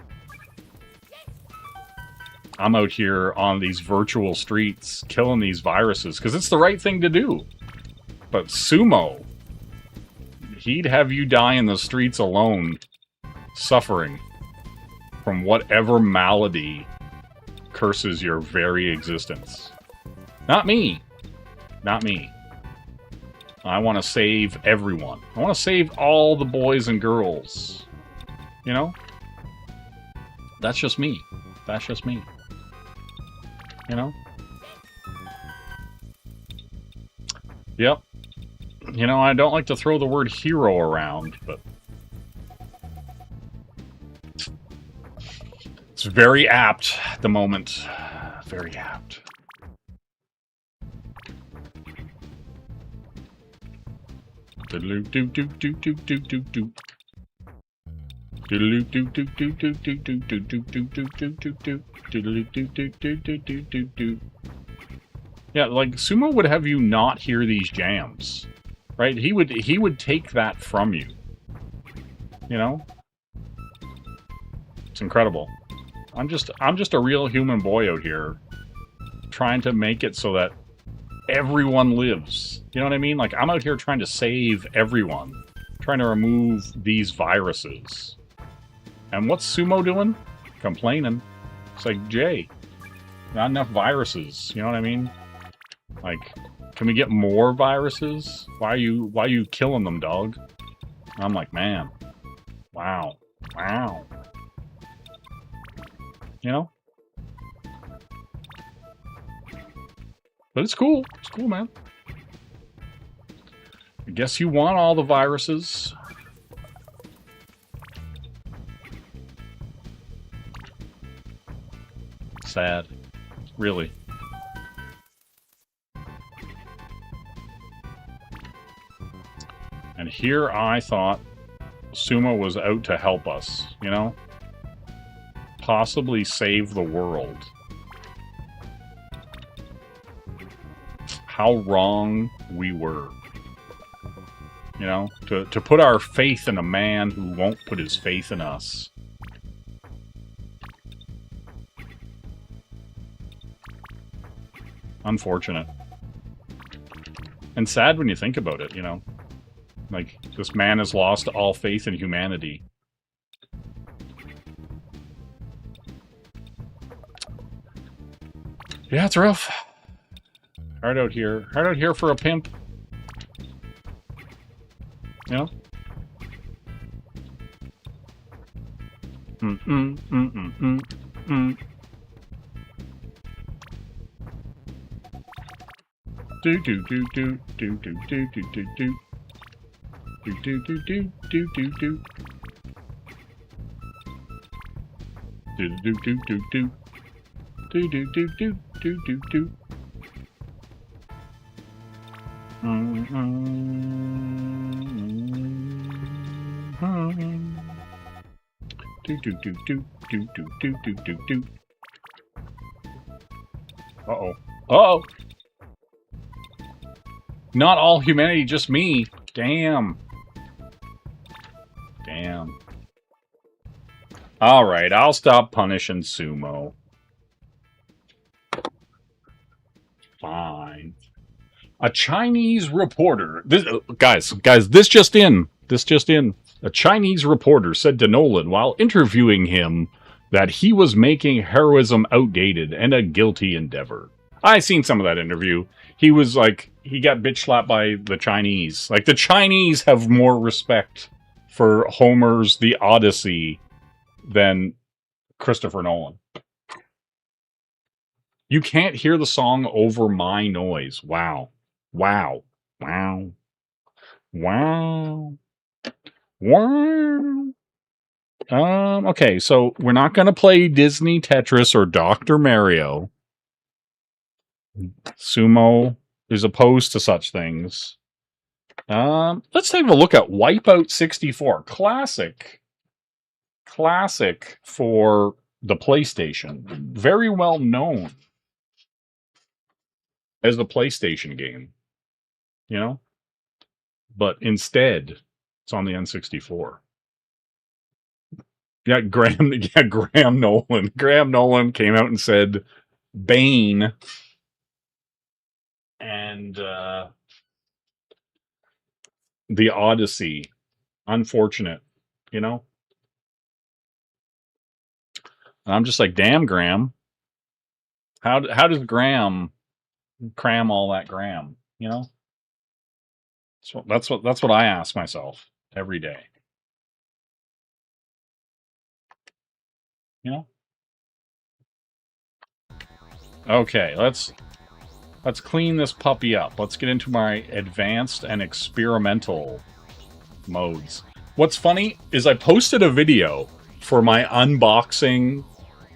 E: I'm out here on these virtual streets killing these viruses because it's the right thing to do. But sumo, he'd have you die in the streets alone, suffering from whatever malady curses your very existence. Not me. Not me. I want to save everyone. I want to save all the boys and girls. You know? That's just me. That's just me. You know? Yep. You know, I don't like to throw the word hero around, but it's very apt at the moment. Very apt. Yeah, like sumo would have you not hear these jams, right? He would take that from you. You know? It's incredible. I'm just a real human boy out here trying to make it so that everyone lives. You know what I mean? Like, I'm out here trying to save everyone. Trying to remove these viruses. And what's sumo doing? Complaining. It's like, Jay, not enough viruses. You know what I mean? Like, can we get more viruses? Why are you killing them, dog? And I'm like, man. Wow. Wow. You know? But it's cool. It's cool, man. I guess you want all the viruses. Sad. Really. And here I thought sumo was out to help us, you know? Possibly save the world. How wrong we were. You know? To put our faith in a man who won't put his faith in us. Unfortunate. And sad when you think about it, you know? Like, this man has lost all faith in humanity. Yeah, it's rough. Hard out here. Hard out here for a pimp. You know? Do do do do do do do do do do. Do do do do do do do. Do do do do do. Do do do do do do do. Do do do do do do do do do do. Uh-oh. Uh-oh. Not all humanity, just me. Damn. Damn. Alright, I'll stop punishing sumo. Fine. A Chinese reporter. This, guys, this just in. This just in. A Chinese reporter said to Nolan while interviewing him that he was making heroism outdated and a guilty endeavor. I seen some of that interview. He was like, he got bitch slapped by the Chinese. Like, the Chinese have more respect for Homer's The Odyssey than Christopher Nolan. You can't hear the song over my noise. Wow. Wow. Wow. Wow. Wow. Okay, so we're not going to play Disney Tetris or Dr. Mario. Sumo is opposed to such things. Let's take a look at Wipeout 64. Classic for the PlayStation. Very well known as the PlayStation game. You know? But instead, it's on the N64. Yeah, Graham Nolan. Graham Nolan came out and said Bane and The Odyssey. Unfortunate, you know? And I'm just like, damn, Graham. How does Graham cram all that Graham, you know? So that's what I ask myself every day. You know? Okay, let's clean this puppy up. Let's get into my advanced and experimental modes. What's funny is I posted a video for my unboxing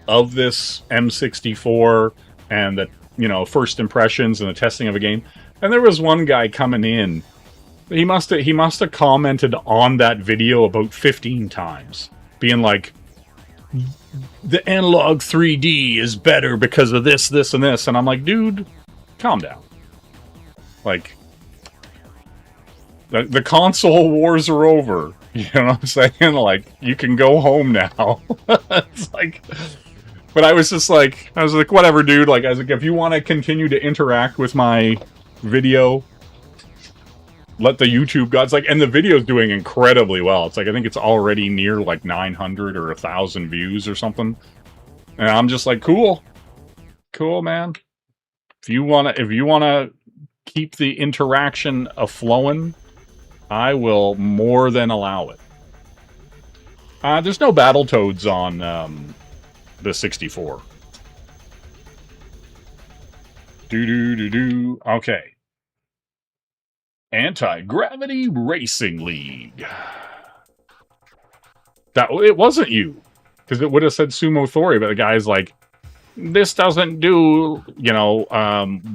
E: of this M64 and the, you know, first impressions and the testing of a game. And there was one guy coming in. He must have commented on that video about 15 times, being like, the analog 3D is better because of this, this, and this. And I'm like, dude, calm down. Like, the console wars are over. You know what I'm saying? Like, you can go home now. It's like, but I was like, whatever, dude. Like, I was like, if you want to continue to interact with my video, let the YouTube gods, like, and the video's doing incredibly well. It's like, I think it's already near like 900 or 1,000 views or something. And I'm just like, cool, man. If you wanna keep the interaction a-flowing, I will more than allow it. There's no Battletoads on the 64. Okay. Anti-Gravity Racing League. That it wasn't you, because it would have said Sumo Thori, but the guy's like, this doesn't do, you know,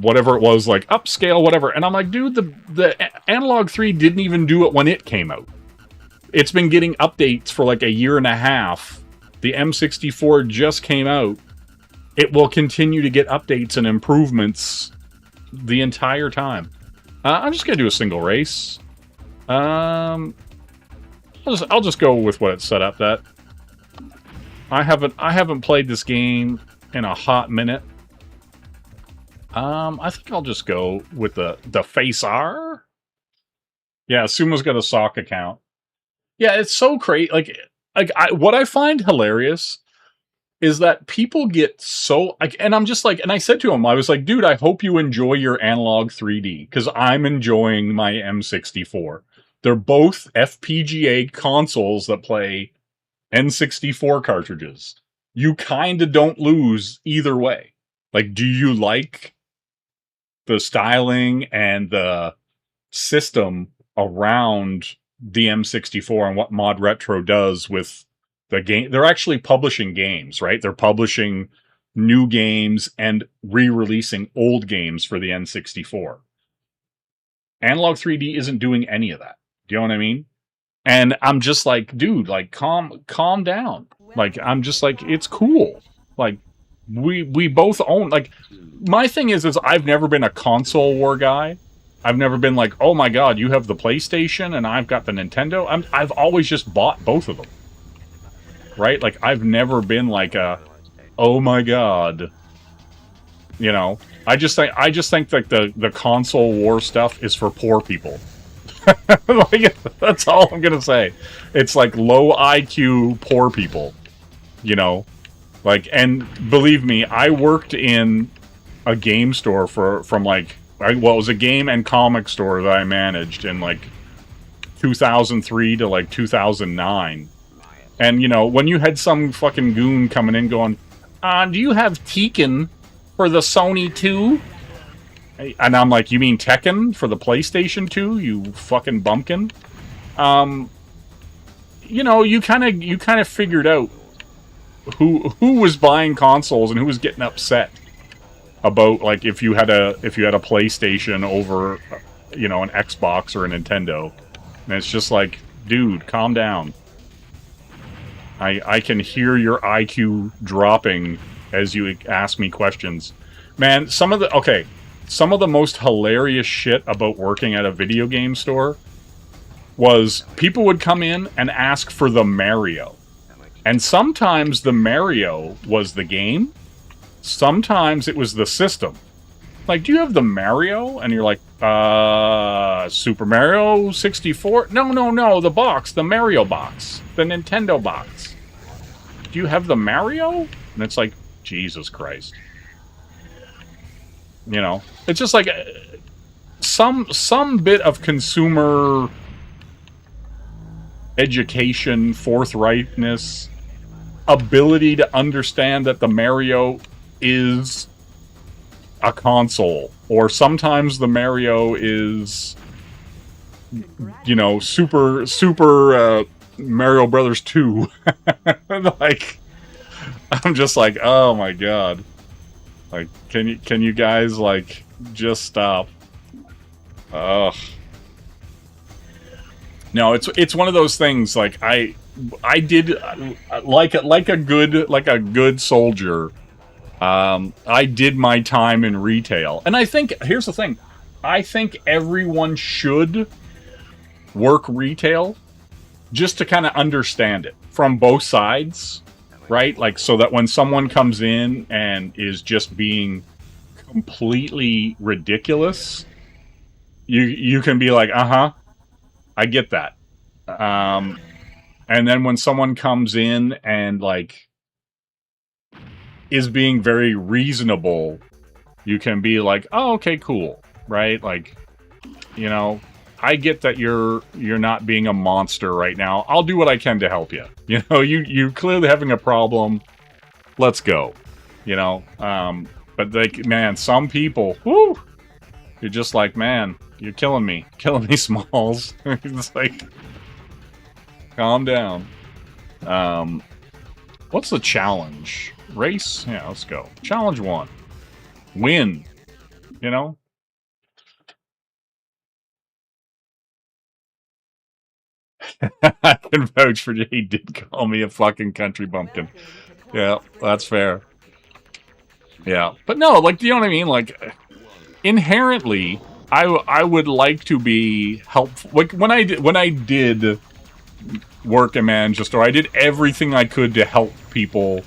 E: whatever it was, like upscale, whatever. And I'm like, dude, the Analog 3 didn't even do it when it came out. It's been getting updates for like a year and a half. The M64 just came out. It will continue to get updates and improvements the entire time. I'm just gonna do a single race. I'll just go with what it's set up that. I haven't played this game in a hot minute. I think I'll just go with the Face R. Yeah, Sumo's got a sock account. Yeah, it's so crazy. What I find hilarious is that people get so, like, and I'm just like, and I said to him, I was like, dude, I hope you enjoy your Analog 3D, because I'm enjoying my M64. They're both FPGA consoles that play N64 cartridges. You kind of don't lose either way. Like, do you like the styling and the system around the M64 and what Mod Retro does with the game? They're actually publishing games, right? They're publishing new games and re-releasing old games for the N64. Analog 3D isn't doing any of that. Do you know what I mean? And I'm just like, dude, like, calm down. Like, I'm just like, it's cool. Like, we both own, like, my thing is I've never been a console war guy. I've never been like, oh my god, you have the PlayStation and I've got the Nintendo. I've always just bought both of them. Right? Like, I've never been like a, oh my god. You know? I just think like the console war stuff is for poor people. Like, that's all I'm gonna say. It's like low IQ poor people, you know. Like, and believe me, I worked in a game store from like, well, it was a game and comic store that I managed in like 2003 to like 2009. And, you know, when you had some fucking goon coming in going, do you have Tekken for the Sony 2? And I'm like, you mean Tekken for the PlayStation 2, you fucking bumpkin? You know, you kind of figured out who was buying consoles and who was getting upset about, like, if you had a PlayStation over, you know, an Xbox or a Nintendo. And it's just like, dude, calm down. I can hear your IQ dropping as you ask me questions. Man, some of the most hilarious shit about working at a video game store was people would come in and ask for the Mario. And sometimes the Mario was the game. Sometimes it was the system. Like, do you have the Mario? And you're like, Super Mario 64? No, the box, the Mario box, the Nintendo box. Do you have the Mario? And it's like, Jesus Christ. You know, it's just like some bit of consumer education, forthrightness, ability to understand that the Mario is a console, or sometimes the Mario is, you know, super Mario Brothers 2. Like, I'm just like, oh my god. Like, can you guys, like, just stop? Ugh. No, it's one of those things. Like, I did like a good soldier. I did my time in retail, and I think here's the thing. I think everyone should work retail just to kind of understand it from both sides, right? Like, so that when someone comes in and is just being completely ridiculous, you can be like, I get that. And then when someone comes in and, like, is being very reasonable, you can be like, oh, okay, cool, right? Like, you know, I get that you're not being a monster right now. I'll do what I can to help you. You know, you clearly having a problem. Let's go. You know, but like, man, some people, whoo, you're just like, man, you're killing me, Smalls. It's like, calm down. What's the challenge? Race? Yeah, let's go. Challenge 1. Win. You know? I can vouch for he did call me a fucking country bumpkin. Yeah, that's fair. Yeah. But no, like, you know what I mean? Like, inherently, I would like to be helpful. Like, when I did work and manage a store, I did everything I could to help people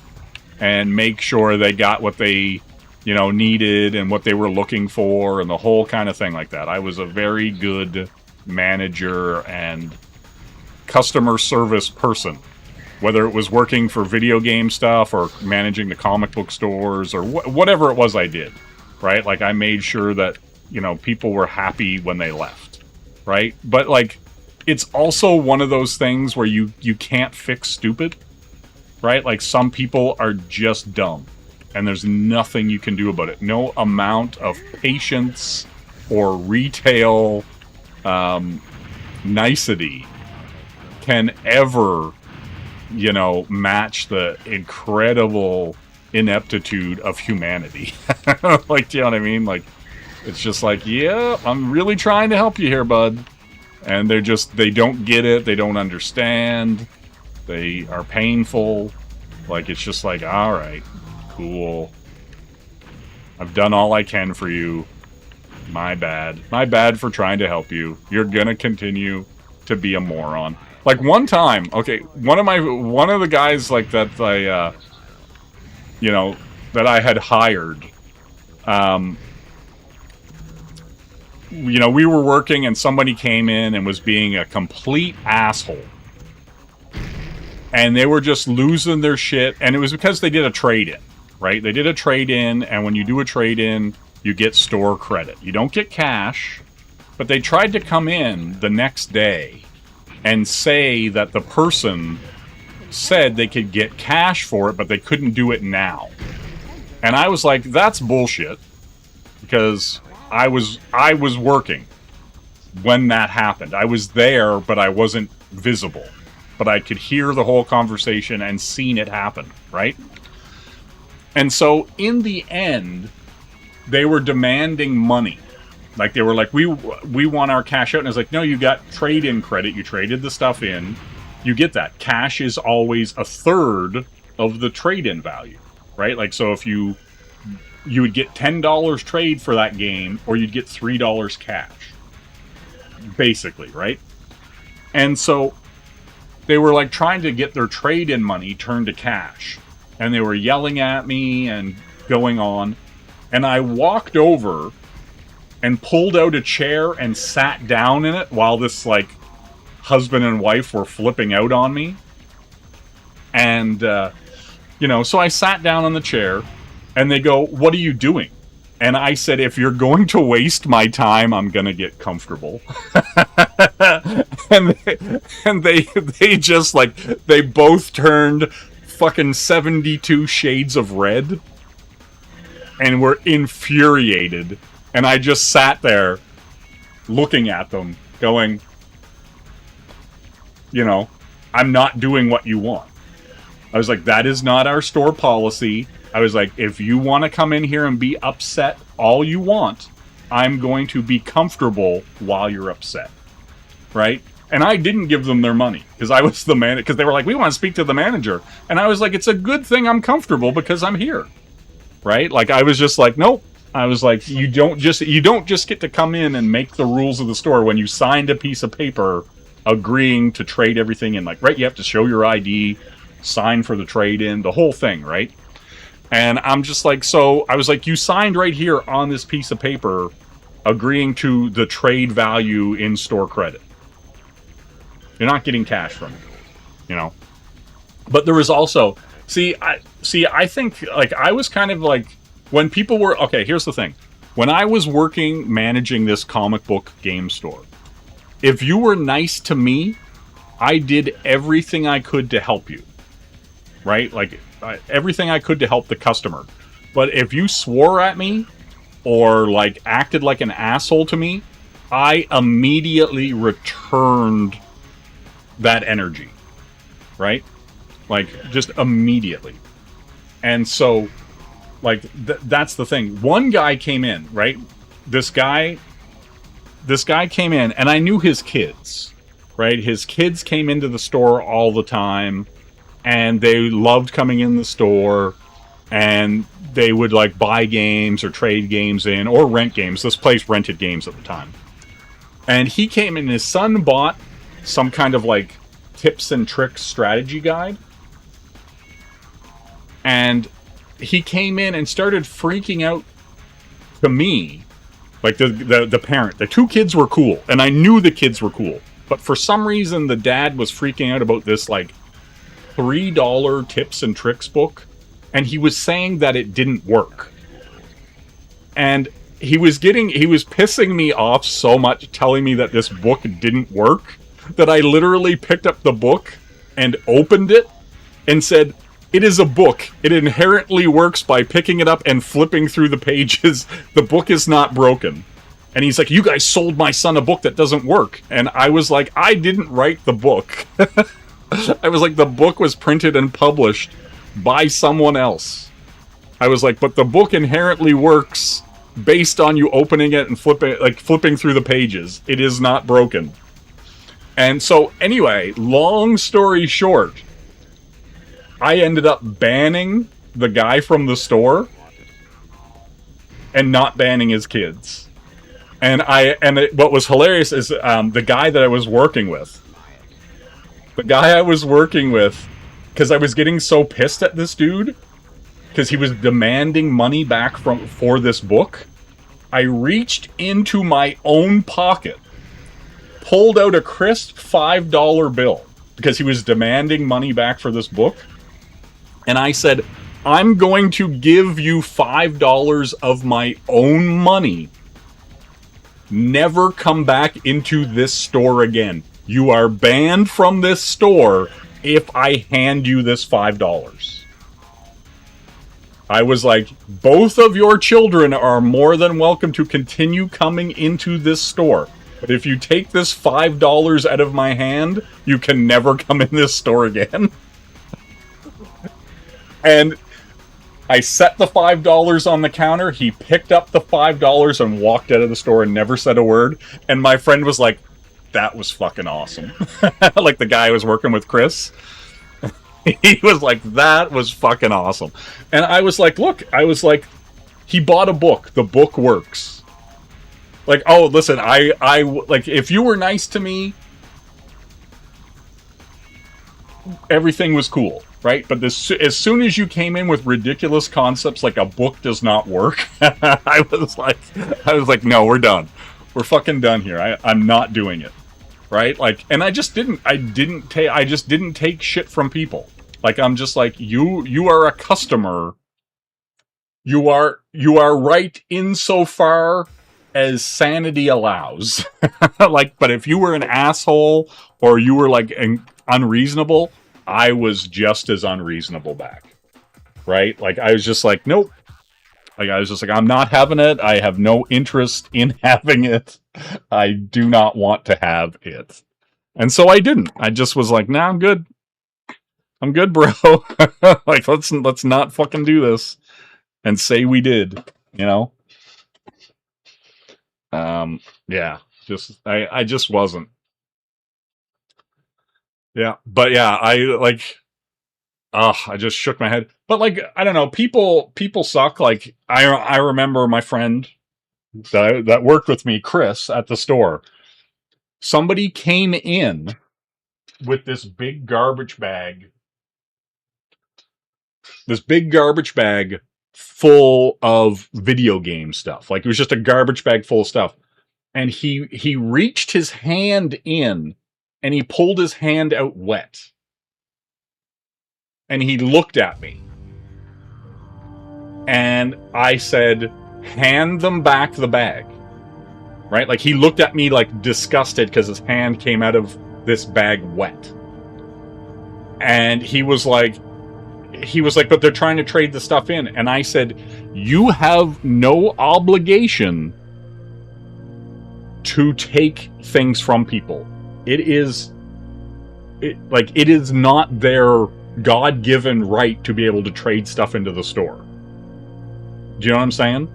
E: and make sure they got what they, you know, needed and what they were looking for and the whole kind of thing like that. I was a very good manager and customer service person, whether it was working for video game stuff or managing the comic book stores or whatever it was I did, right? Like, I made sure that, you know, people were happy when they left, right? But, like, it's also one of those things where you can't fix stupid, right? Like, some people are just dumb, and there's nothing you can do about it. No amount of patience or retail nicety can ever, you know, match the incredible ineptitude of humanity. Like, do you know what I mean? Like, it's just like, yeah, I'm really trying to help you here, bud. And they don't get it, they don't understand, they are painful. Like, it's just like, alright, cool. I've done all I can for you. My bad. My bad for trying to help you. You're gonna continue to be a moron. Like, one time, okay, one of the guys, like, that I, you know, that I had hired, you know, we were working and somebody came in and was being a complete asshole. And they were just losing their shit. And it was because they did a trade-in, right? They did a trade-in, and when you do a trade-in, you get store credit. You don't get cash, but they tried to come in the next day and say that the person said they could get cash for it, but they couldn't do it now. And I was like, that's bullshit, because I was working when that happened. I was there, but I wasn't visible. But I could hear the whole conversation and seen it happen, right? And so in the end, they were demanding money. Like, they were like, we want our cash out. And I was like, no, you got trade-in credit. You traded the stuff in. You get that. Cash is always a third of the trade-in value, right? Like, so if you would get $10 trade for that game, or you'd get $3 cash. Basically, right? And so they were like trying to get their trade-in money turned to cash. And they were yelling at me and going on. And I walked over and pulled out a chair and sat down in it while this, like, husband and wife were flipping out on me. And, you know, so I sat down on the chair, and they go, "What are you doing?" And I said, "If you're going to waste my time, I'm going to get comfortable." and they just, like, they both turned fucking 72 shades of red and were infuriated. And I just sat there looking at them going, you know, I'm not doing what you want. I was like, that is not our store policy. I was like, if you want to come in here and be upset all you want, I'm going to be comfortable while you're upset. Right? And I didn't give them their money because I was the man, because they were like, we want to speak to the manager. And I was like, it's a good thing I'm comfortable because I'm here. Right? Like, I was just like, nope. I was like, you don't just get to come in and make the rules of the store when you signed a piece of paper agreeing to trade everything in. Like, right, you have to show your ID, sign for the trade-in, the whole thing, right? And I'm just like, so I was like, you signed right here on this piece of paper agreeing to the trade value in store credit. You're not getting cash from it, you know? But there was also, I think, like, I was kind of like, when people were, okay, here's the thing. When I was working, managing this comic book game store, if you were nice to me, I did everything I could to help you. Right? Like, everything I could to help the customer. But if you swore at me, or, like, acted like an asshole to me, I immediately returned that energy. Right? Like, just immediately. And so, like, that's the thing. One guy came in, right? This guy came in, and I knew his kids, right? His kids came into the store all the time, and they loved coming in the store, and they would, like, buy games or trade games in, or rent games. This place rented games at the time. And he came in, his son bought some kind of, like, tips and tricks strategy guide. And he came in and started freaking out to me, like the parent. The two kids were cool, and I knew the kids were cool. But for some reason, the dad was freaking out about this, like, $3 tips and tricks book, and he was saying that it didn't work. And he was pissing me off so much, telling me that this book didn't work, that I literally picked up the book and opened it and said, "It is a book. It inherently works by picking it up and flipping through the pages. The book is not broken." And he's like, "You guys sold my son a book that doesn't work." And I was like, I didn't write the book. I was like, the book was printed and published by someone else. I was like, but the book inherently works based on you opening it and flipping through the pages. It is not broken. And so, anyway, long story short, I ended up banning the guy from the store and not banning his kids. And what was hilarious is the guy that I was working with. The guy I was working with, because I was getting so pissed at this dude, because he was demanding money back for this book. I reached into my own pocket, pulled out a crisp $5 bill because he was demanding money back for this book. And I said, I'm going to give you $5 of my own money. Never come back into this store again. You are banned from this store if I hand you this $5. I was like, both of your children are more than welcome to continue coming into this store. But if you take this $5 out of my hand, you can never come in this store again. And I set the $5 on the counter. He picked up the $5 and walked out of the store and never said a word. And my friend was like, that was fucking awesome. Like the guy I was working with, Chris. He was like, that was fucking awesome. And I was like, look, he bought a book. The book works. Like, oh, listen, I like, if you were nice to me, everything was cool, right? But as soon as you came in with ridiculous concepts like a book does not work, I was like, no, we're done. We're fucking done here. I'm not doing it. Right? Like, and I just didn't take shit from people. Like, I'm just like, you are a customer. You are right insofar as sanity allows. Like, but if you were an asshole or you were like unreasonable, I was just as unreasonable back. Right? Like, I was just like, nope. Like, I was just like, I'm not having it. I have no interest in having it. I do not want to have it. And so I didn't. I just was like, nah, I'm good. I'm good, bro. Like, let's not fucking do this. And say we did, you know? Yeah. I just wasn't. Yeah. But yeah, I just shook my head. But like, I don't know, people suck. Like, I remember my friend that worked with me, Chris, at the store. Somebody came in with this big garbage bag full of video game stuff. Like, it was just a garbage bag full of stuff. And he reached his hand in and he pulled his hand out wet. And he looked at me. And I said, hand them back the bag. Right? Like, he looked at me like disgusted because his hand came out of this bag wet. And he was like, but they're trying to trade the stuff in. And I said, you have no obligation to take things from people. It is not their God-given right to be able to trade stuff into the store. Do you know what I'm saying?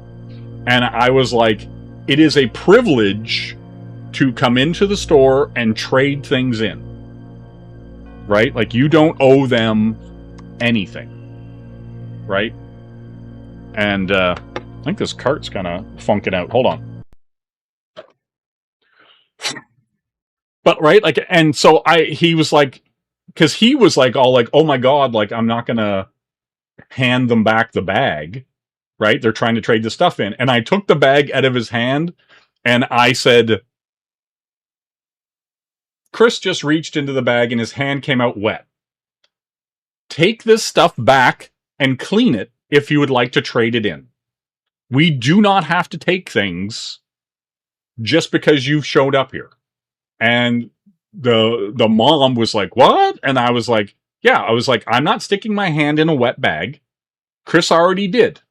E: And I was like, it is a privilege to come into the store and trade things in. Right? Like, you don't owe them anything. Right? And I think this cart's kind of funking out. Hold on. But right, like, and so he was like, because he was like all like, oh my God, like, I'm not gonna hand them back the bag. Right? They're trying to trade the stuff in. And I took the bag out of his hand and I said, Chris just reached into the bag and his hand came out wet. Take this stuff back and clean it if you would like to trade it in. We do not have to take things just because you've showed up here. And the mom was like, what? And I was like, yeah, I'm not sticking my hand in a wet bag. Chris already did.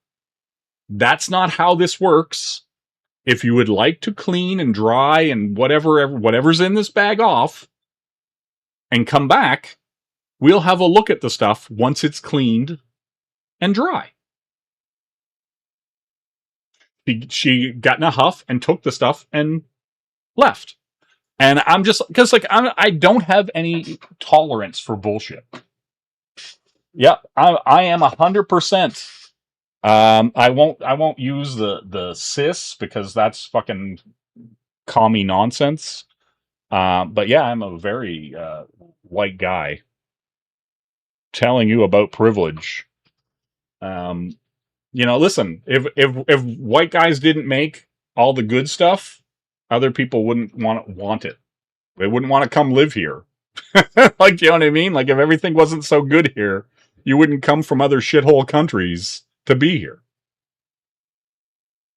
E: That's not how this works. If you would like to clean and dry and whatever's in this bag off and come back, we'll have a look at the stuff once it's cleaned and dry. She got in a huff and took the stuff and left. And I'm just, because like, I don't have any tolerance for bullshit. Yep, I am 100%. I won't use the cis because that's fucking commie nonsense. But yeah, I'm a very white guy telling you about privilege. Listen, if white guys didn't make all the good stuff, other people wouldn't want it. They wouldn't want to come live here. Like, you know what I mean? Like, if everything wasn't so good here, you wouldn't come from other shithole countries to be here.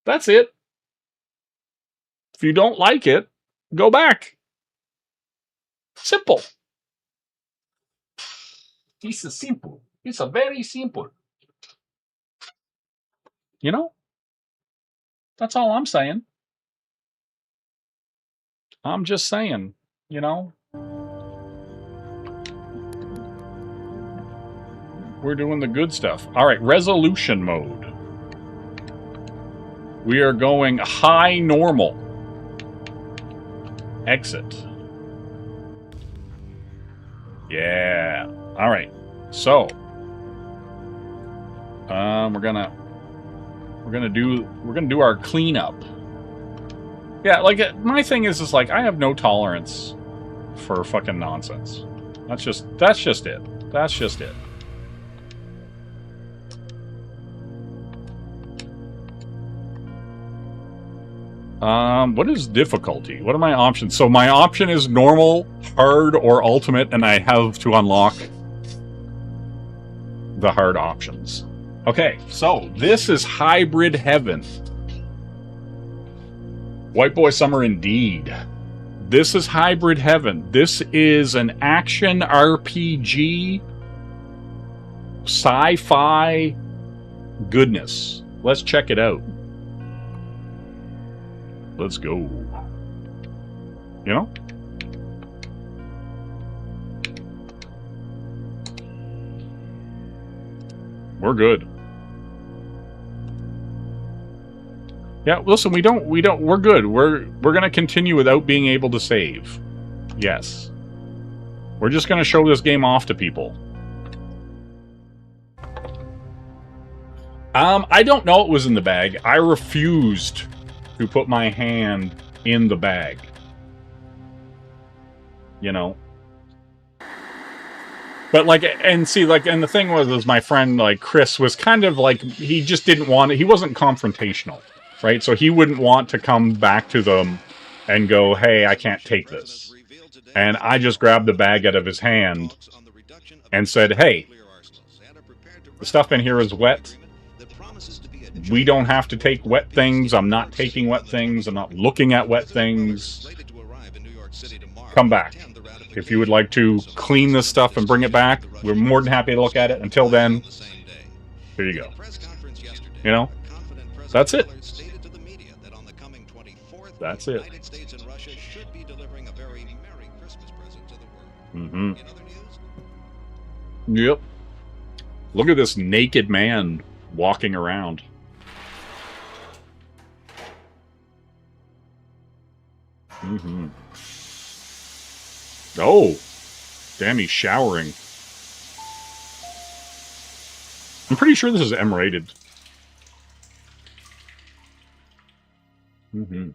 E: That's it. If you don't like it, go back. Simple. It's simple. It's a very simple. You know? That's all I'm saying. I'm just saying, you know? We're doing the good stuff. All right, resolution mode. We are going high normal. Exit. Yeah. All right. So, we're gonna do our cleanup. Yeah, like my thing is like I have no tolerance for fucking nonsense. That's just it. That's just it. What is difficulty? What are my options? So my option is normal, hard, or ultimate, and I have to unlock the hard options. Okay, so this is hybrid heaven. White Boy Summer indeed. This is hybrid heaven. This is an action RPG, sci-fi goodness. Let's check it out. Let's go. You know? We're good. Yeah, listen, we're good. We're going to continue without being able to save. Yes. We're just going to show this game off to people. I don't know it was in the bag. I refused to put my hand in the bag. You know? But like, and see, like, and the thing was my friend, like, Chris was kind of like, he just didn't want it. He wasn't confrontational, right? So he wouldn't want to come back to them and go, hey, I can't take this. And I just grabbed the bag out of his hand and said, hey, the stuff in here is wet. We don't have to take wet things. I'm not taking wet things. I'm not looking at wet things. Come back. If you would like to clean this stuff and bring it back, we're more than happy to look at it. Until then, here you go. You know? That's it. That's it. Mm-hmm. Yep. Look at this naked man walking around. Mm-hmm. Oh! Damn, he's showering. I'm pretty sure this is M-rated. Mm-hmm.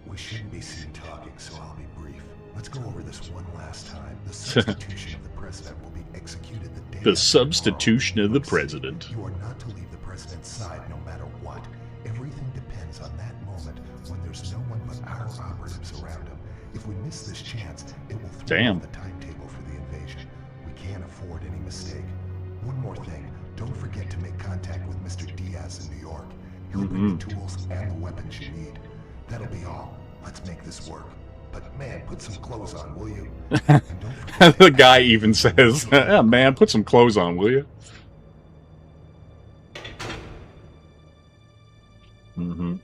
D: We shouldn't be seen talking, so I'll be brief. Let's go over this one last time. The substitution of the president will be executed the day
E: The substitution of the president.
D: You are not to leave the president's side no matter what. Everything depends on that moment when there's no one but our operatives around him. If we miss this chance, it will throw off the timetable for the invasion. We can't afford any mistake. One more thing. Don't forget to make contact with Mr. Diaz in New York. He'll bring the tools and the weapons you need. That'll be all. Let's make this work. But man, put some clothes on, will you? And don't forget
E: The guy even says, yeah, man, put some clothes on, will you? Mm-hmm.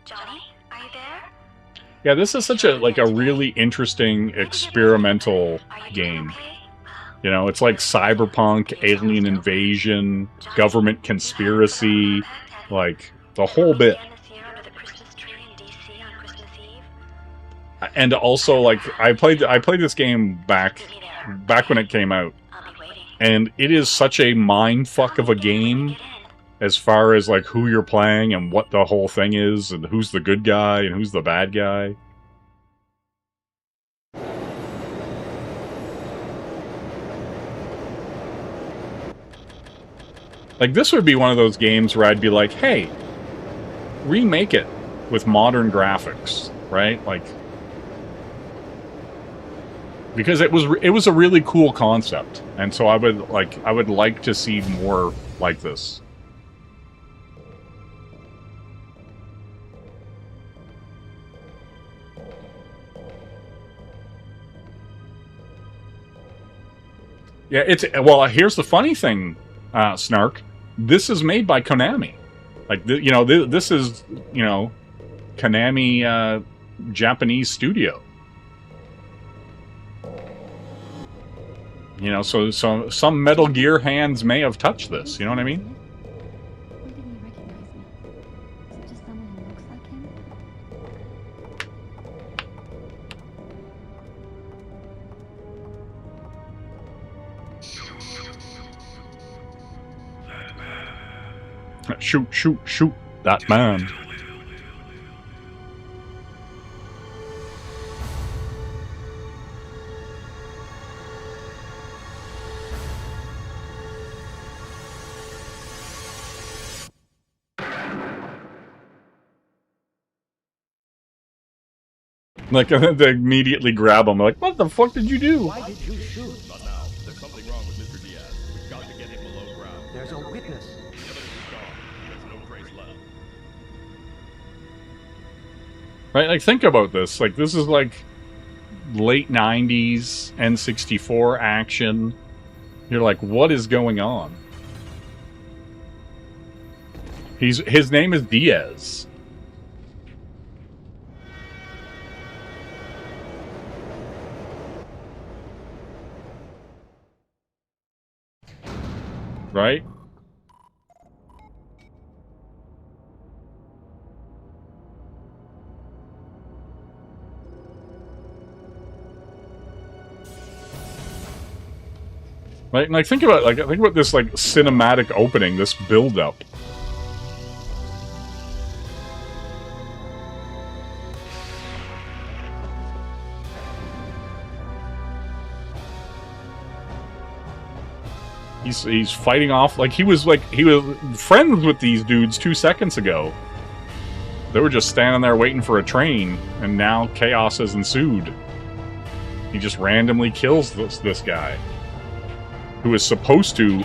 A: Johnny, are you there?
E: Yeah, this is such a really interesting experimental game. You know, it's like cyberpunk, alien invasion, government conspiracy, like the whole bit. And also, like, I played this game back when it came out, and it is such a mindfuck of a game as far as like who you're playing and what the whole thing is, and who's the good guy and who's the bad guy. Like, this would be one of those games where I'd be like, hey, remake it with modern graphics, right? Like, because it was a really cool concept, and so I would like to see more like this. Yeah, well, here's the funny thing, Snark. This is made by Konami. Like, you know, this is, you know, Konami Japanese studio. You know, so some Metal Gear hands may have touched this. You know what I mean?
F: Why didn't he recognize me? Is it just someone who looks like him?
E: Shoot, shoot, shoot that man. Like, they immediately grab him. Like, what the fuck did you do?
G: Why did you shoot? Not now. There's something wrong with Mr. Diaz. We've got to get him below ground. There's a witness. The evidence is gone. There's no trace left.
E: Right? Like, think about this. Like, this is like late 90s N64 action. You're like, what is going on? His name is Diaz. Right? Right? Like, think about this, like, cinematic opening, this build-up. He's fighting off, like, he was friends with these dudes 2 seconds ago. They were just standing there waiting for a train, and now chaos has ensued. He just randomly kills this guy, who is supposed to, you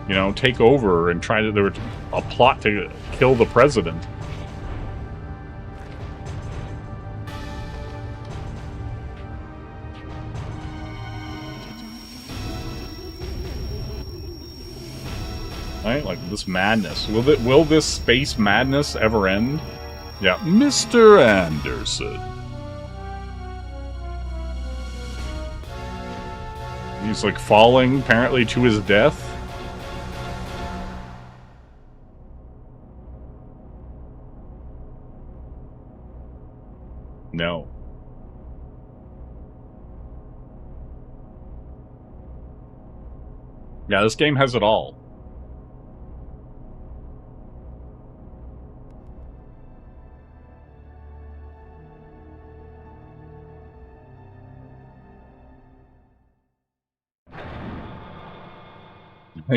E: know, take over and try to, there was a plot to kill the president. Right? Like, this madness. Will this space madness ever end? Yeah, Mr. Anderson. He's, like, falling, apparently, to his death. No. Yeah, this game has it all.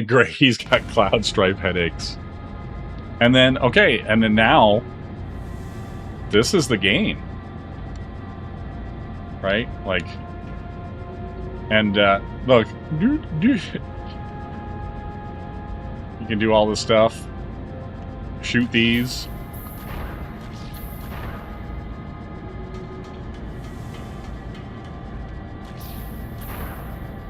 E: Great, he's got cloud stripe headaches. And then, okay, and then now, this is the game. Right? Like, and, look, you can do all this stuff. Shoot these.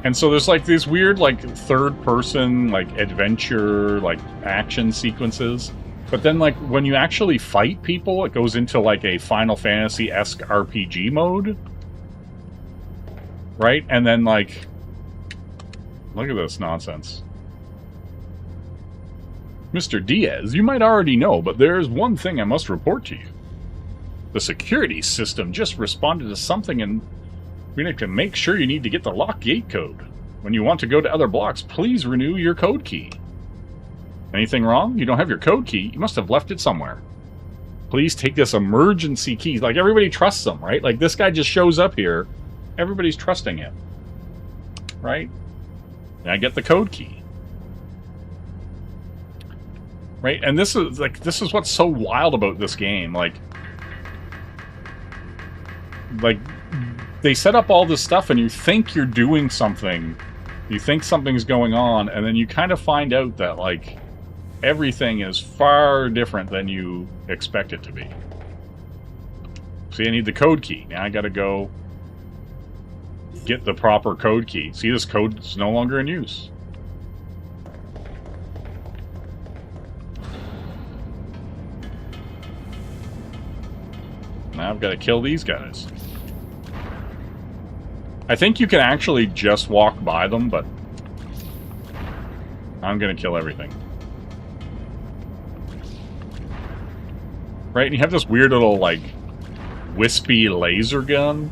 E: And so there's, like, these weird, like, third-person, like, adventure, like, action sequences. But then, like, when you actually fight people, it goes into, like, a Final Fantasy-esque RPG mode. Right? And then, like, look at this nonsense. Mr. Diaz, you might already know, but there's one thing I must report to you. The security system just responded to something, and we need to make sure you need to get the lock gate code. When you want to go to other blocks, please renew your code key. Anything wrong? You don't have your code key. You must have left it somewhere. Please take this emergency key. Like, everybody trusts him, right? Like, this guy just shows up here. Everybody's trusting him. Right? And I get the code key. Right? And this is what's so wild about this game. Like they set up all this stuff and you think you're doing something. You think something's going on, and then you kind of find out that, like, everything is far different than you expect it to be. See, I need the code key. Now I gotta go get the proper code key. See, this code is no longer in use. Now I've got to kill these guys. I think you can actually just walk by them, but I'm gonna kill everything. Right, and you have this weird little, like, wispy laser gun.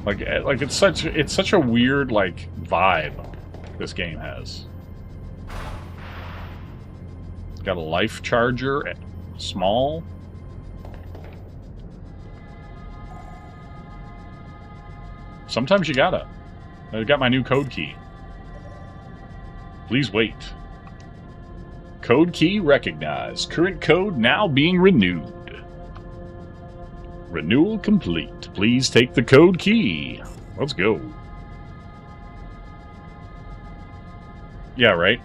E: Like it's such a weird, like, vibe this game has. It's got a life charger, small. Sometimes you gotta. I got my new code key. Please wait. Code key recognized. Current code now being renewed. Renewal complete. Please take the code key. Let's go. Yeah, right?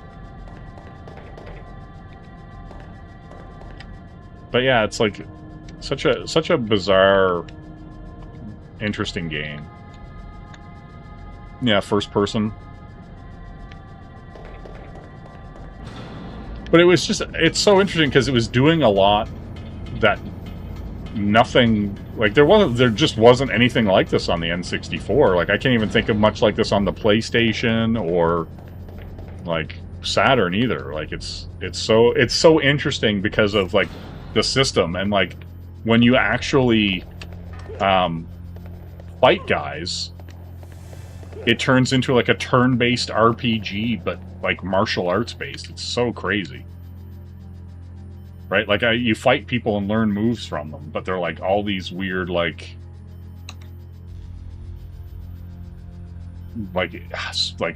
E: But yeah, it's like such a bizarre, interesting game. Yeah, first person. But it's so interesting because it was doing a lot that nothing, like there just wasn't anything like this on the N64. Like I can't even think of much like this on the PlayStation or like Saturn either. Like it's so interesting because of like the system and like when you actually fight guys, it turns into like a turn-based RPG, but like martial arts based. It's so crazy. Right? Like you fight people and learn moves from them, but they're like all these weird like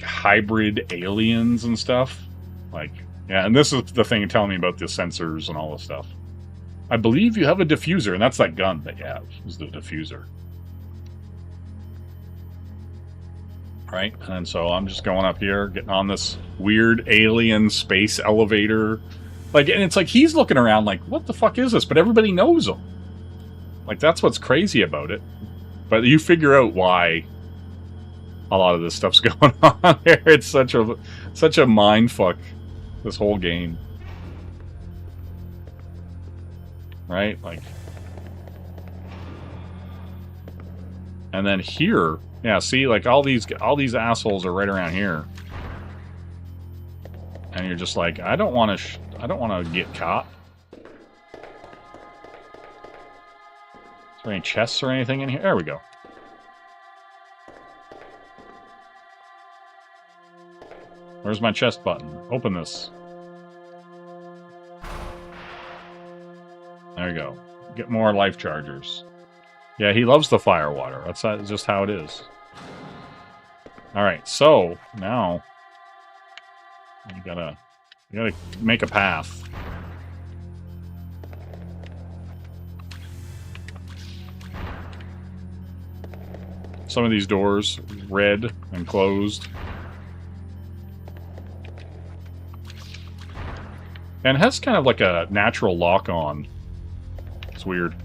E: hybrid aliens and stuff. Like, yeah, and this is the thing telling me about the sensors and all this stuff. I believe you have a diffuser, and that's that gun that you have, is the diffuser. Right? And so I'm just going up here, getting on this weird alien space elevator. Like, and it's like, he's looking around like, what the fuck is this? But everybody knows him. Like, that's what's crazy about it. But you figure out why a lot of this stuff's going on here. It's such a mind fuck, this whole game. Right? Like, and then here, yeah, see, like all these assholes are right around here, and you're just like, I don't want to get caught. Is there any chests or anything in here? There we go. Where's my chest button? Open this. There you go. Get more life chargers. Yeah, he loves the fire water. That's just how it is. Alright, so now you gotta make a path. Some of these doors red and closed. And it has kind of like a natural lock on. It's weird.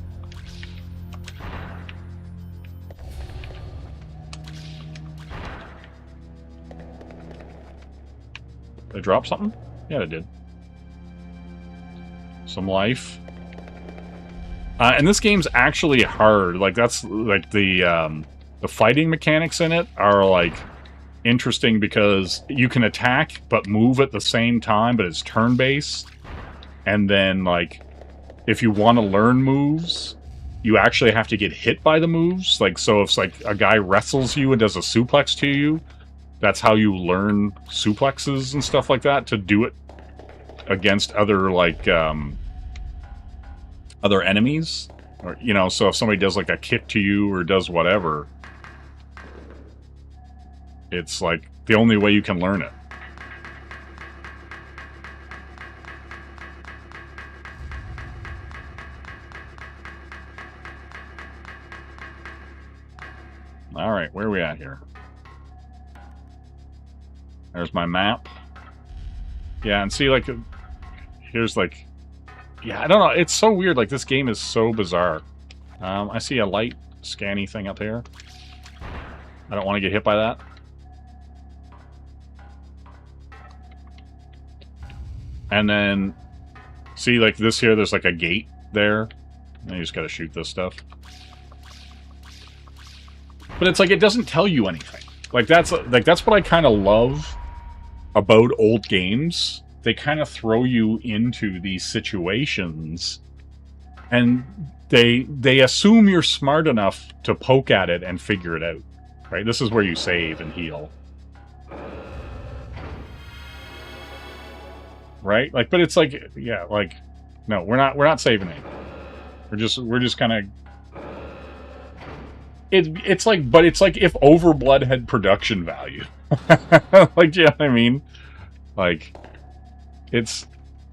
E: Did I drop something? Yeah, I did. Some life. And this game's actually hard. Like, that's like the fighting mechanics in it are like interesting because you can attack but move at the same time, but it's turn-based. And then, like, if you want to learn moves, you actually have to get hit by the moves. Like, so if like a guy wrestles you and does a suplex to you, that's how you learn suplexes and stuff like that, to do it against other, like, other enemies. Or, you know, so if somebody does, like, a kick to you or does whatever, it's, like, the only way you can learn it. All right, where are we at here? There's my map. Yeah, and see, like, here's like, yeah, I don't know. It's so weird. Like, this game is so bizarre. I see a light scanny thing up here. I don't want to get hit by that. And then, see, like this here, there's like a gate there. And you just gotta shoot this stuff. But it's like, it doesn't tell you anything. Like, that's what I kind of love about old games. They kind of throw you into these situations, and they assume you're smart enough to poke at it and figure it out. Right? This is where you save and heal. Right? Like, but it's like, yeah, like, no, we're not saving it. We're just kind of. It's like, but it's like if Overblood had production value. Like, do you know what I mean? Like, it's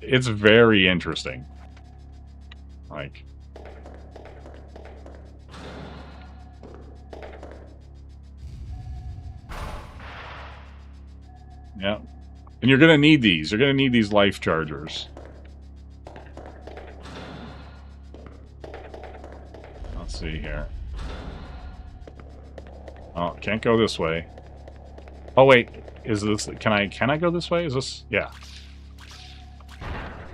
E: very interesting. Like, yeah. And you're gonna need these. You're gonna need these life chargers. Let's see here. Oh, can't go this way. Oh wait, is this? Can I go this way? Is this? Yeah.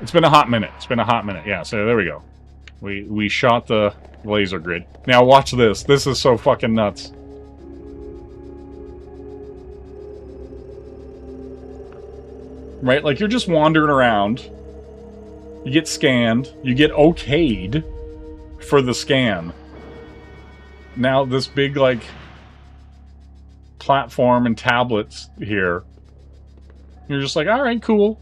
E: It's been a hot minute. It's been a hot minute. Yeah. So there we go. We shot the laser grid. Now watch this. This is so fucking nuts. Right? Like, you're just wandering around. You get scanned. You get okayed for the scan. Now this big, like, platform and tablets here. You're just like, alright, cool.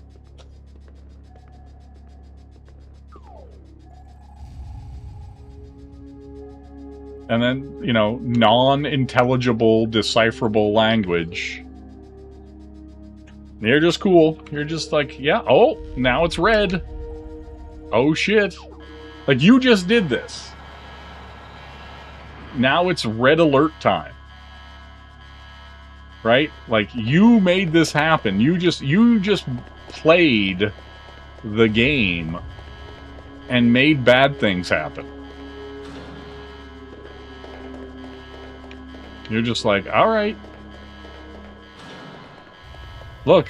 E: And then, you know, non-intelligible, decipherable language. You're just cool. You're just like, yeah, oh, now it's red. Oh, shit. Like, you just did this. Now it's red alert time. Right? Like, you made this happen. You just played the game and made bad things happen. You're just like, all right. Look.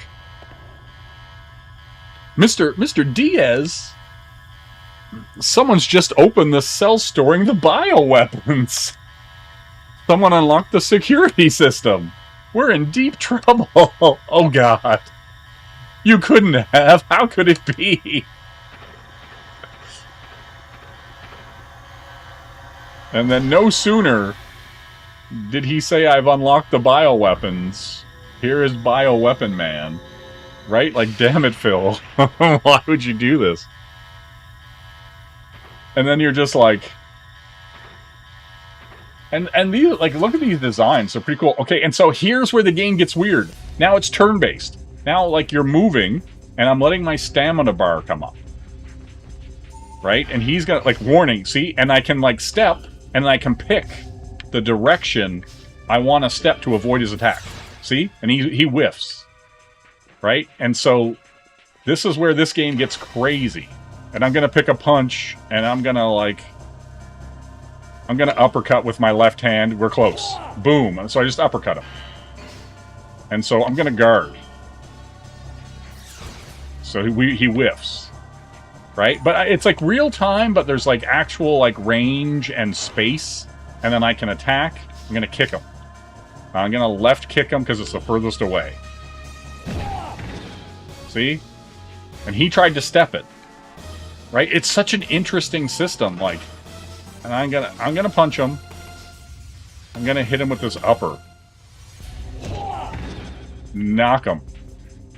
E: Mr. Diaz, someone's just opened the cell storing the bioweapons. Someone unlocked the security system. We're in deep trouble. Oh, God. You couldn't have. How could it be? And then no sooner did he say, I've unlocked the bioweapons. Here is Bioweapon Man. Right? Like, damn it, Phil. Why would you do this? And then you're just like... And these, like, look at these designs. They're pretty cool. Okay, and so here's where the game gets weird. Now it's turn-based. Now, like, you're moving, and I'm letting my stamina bar come up. Right? And he's got, like, warning, see? And I can, like, step, and I can pick the direction I want to step to avoid his attack. See? And he whiffs. Right? And so, this is where this game gets crazy. And I'm going to pick a punch, and I'm going to, like... I'm going to uppercut with my left hand. We're close. Boom. So I just uppercut him. And so I'm going to guard. So he whiffs. Right? But it's like real time, but there's like actual like range and space. And then I can attack. I'm going to kick him. I'm going to left kick him because it's the furthest away. See? And he tried to step it. Right? It's such an interesting system. Like... And I'm gonna punch him. I'm gonna hit him with this upper. Knock him.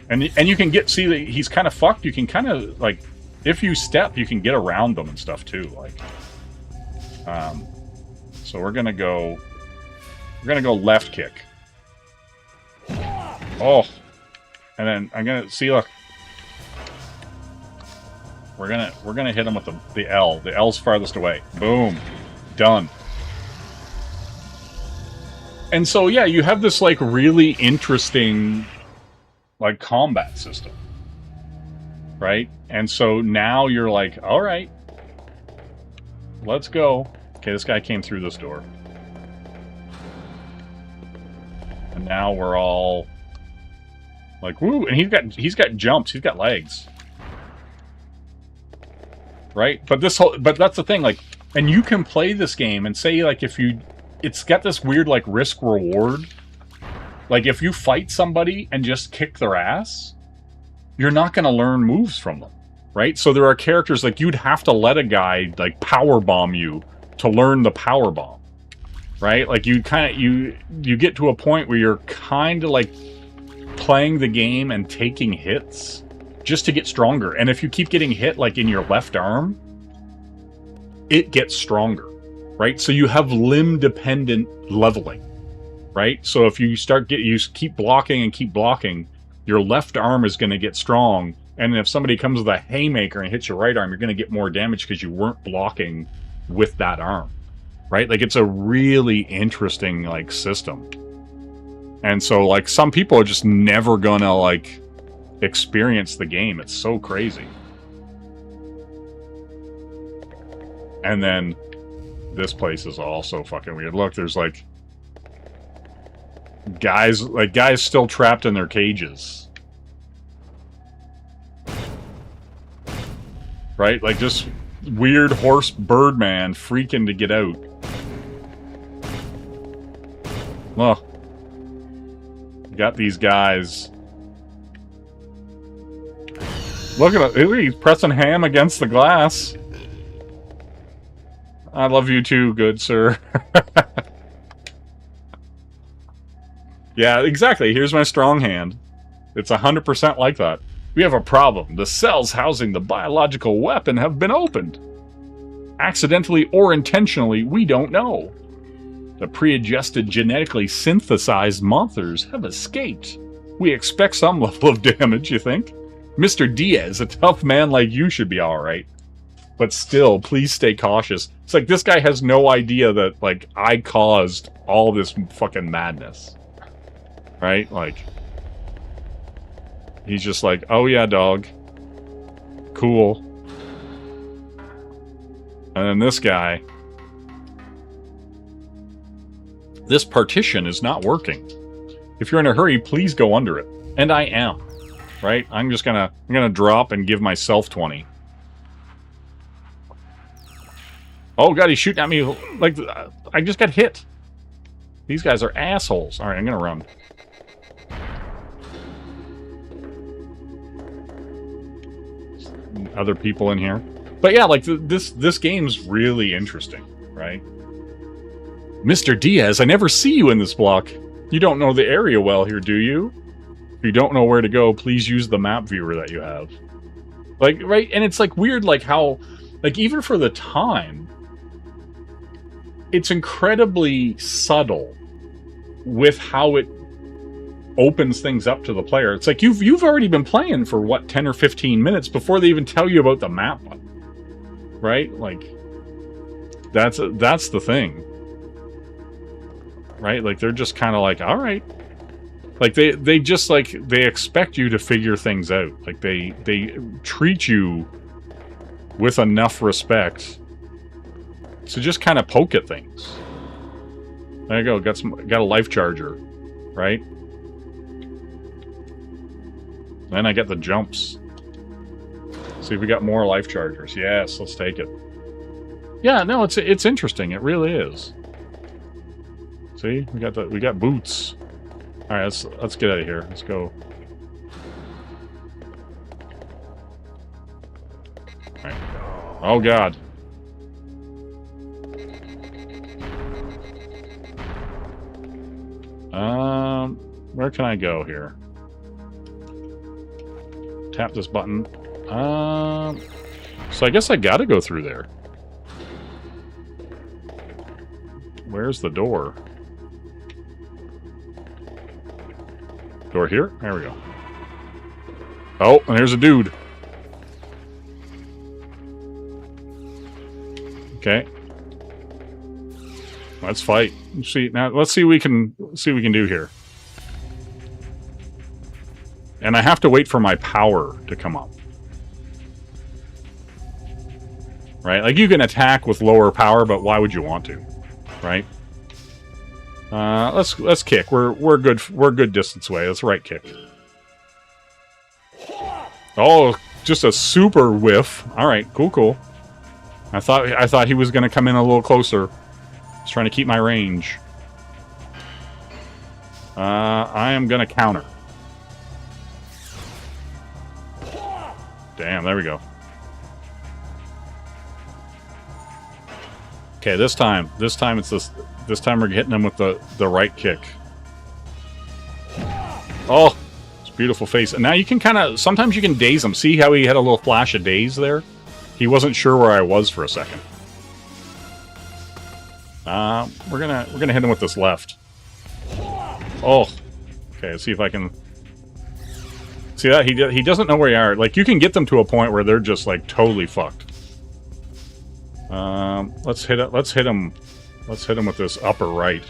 E: And you can get, see that he's kind of fucked. You can kind of, like, if you step, you can get around them and stuff too. Like, so we're gonna go left kick. Oh, and then I'm gonna see. Look, we're gonna hit him with the L. The L's farthest away. Boom, done. And so, yeah, you have this, like, really interesting, like, combat system. Right? And so now you're like, all right, let's go. Okay, this guy came through this door. And now we're all like, woo, and he's got jumps, he's got legs. Right? But that's the thing, like, and you can play this game and say, like, it's got this weird, like, risk reward. Like, if you fight somebody and just kick their ass, you're not going to learn moves from them, right? So there are characters, like, you'd have to let a guy, like, power bomb you to learn the power bomb, right? Like, you get to a point where you're kind of, like, playing the game and taking hits just to get stronger. And if you keep getting hit, like, in your left arm, it gets stronger, right? So you have limb-dependent leveling, right? So if you keep blocking and keep blocking, your left arm is going to get strong, and if somebody comes with a haymaker and hits your right arm, you're going to get more damage because you weren't blocking with that arm, right? Like, it's a really interesting, like, system. And so, like, some people are just never going to, like, experience the game. It's so crazy. And then this place is also fucking weird. Look, there's, like, guys still trapped in their cages. Right? Like, just weird horse bird man freaking to get out. Well, got these guys. Look at it. He's pressing ham against the glass. I love you too, good sir. Yeah, exactly. Here's my strong hand. It's 100% like that. We have a problem. The cells housing the biological weapon have been opened. Accidentally or intentionally, we don't know. The pre-adjusted genetically synthesized monsters have escaped. We expect some level of damage, you think? Mr. Diaz, a tough man like you should be alright. But still, please stay cautious. It's like, this guy has no idea that, like, I caused all this fucking madness. Right? Like, he's just like, oh yeah, dog. Cool. And then this guy. This partition is not working. If you're in a hurry, please go under it. And I am. Right? I'm gonna drop and give myself 20. Oh god, he's shooting at me like I just got hit. These guys are assholes. Alright, I'm gonna run. Other people in here. But yeah, like, this game's really interesting, right? Mr. Diaz, I never see you in this block. You don't know the area well here, do you? If you don't know where to go, please use the map viewer that you have. Like, right? And it's, like, weird, like, how, like, even for the time, it's incredibly subtle with how it opens things up to the player. It's like, you've already been playing for, what, 10 or 15 minutes before they even tell you about the map button. Right? Like, that's the thing. Right? Like, they're just kind of like, alright. Like, they just, like, they expect you to figure things out. Like, they treat you with enough respect to just kind of poke at things. There you go, got a life charger. Right? Then I get the jumps. See if we got more life chargers. Yes, let's take it. Yeah, no, it's interesting. It really is. See, we got boots. All right, let's get out of here. Let's go. All right. Oh god. Where can I go here? Tap this button. So I guess I gotta go through there. Where's the door? Door here? There we go. Oh, and there's a dude. Okay. Let's fight. See now. Let's see what we can do here. And I have to wait for my power to come up. Right? Like, you can attack with lower power, but why would you want to? Right? Let's kick. We're good distance away. Let's right kick. Oh, just a super whiff. All right, cool. I thought he was going to come in a little closer. I was trying to keep my range. I am going to counter. Damn, there we go. Okay, this time it's this. This time we're hitting him with the right kick. Oh, it's a beautiful face. And now you can kind of, sometimes you can daze him. See how he had a little flash of daze there? He wasn't sure where I was for a second. We're gonna hit him with this left. Oh, okay. Let's see if I can. See that he doesn't know where you are. Like, you can get them to a point where they're just like totally fucked. Let's hit it. Let's hit him with this upper right.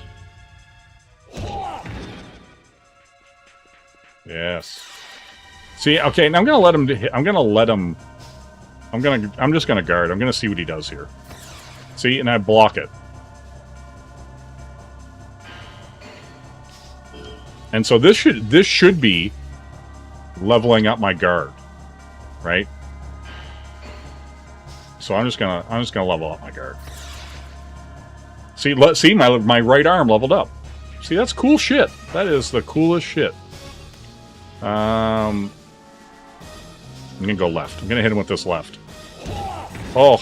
E: Yes. See, okay, now I'm gonna let him. I'm just gonna guard. I'm gonna see what he does here. See, and I block it. And so this should be leveling up my guard, right? So I'm just gonna level up my guard. See, my right arm leveled up. See, that's cool shit. That is the coolest shit. I'm gonna go left. I'm gonna hit him with this left. Oh.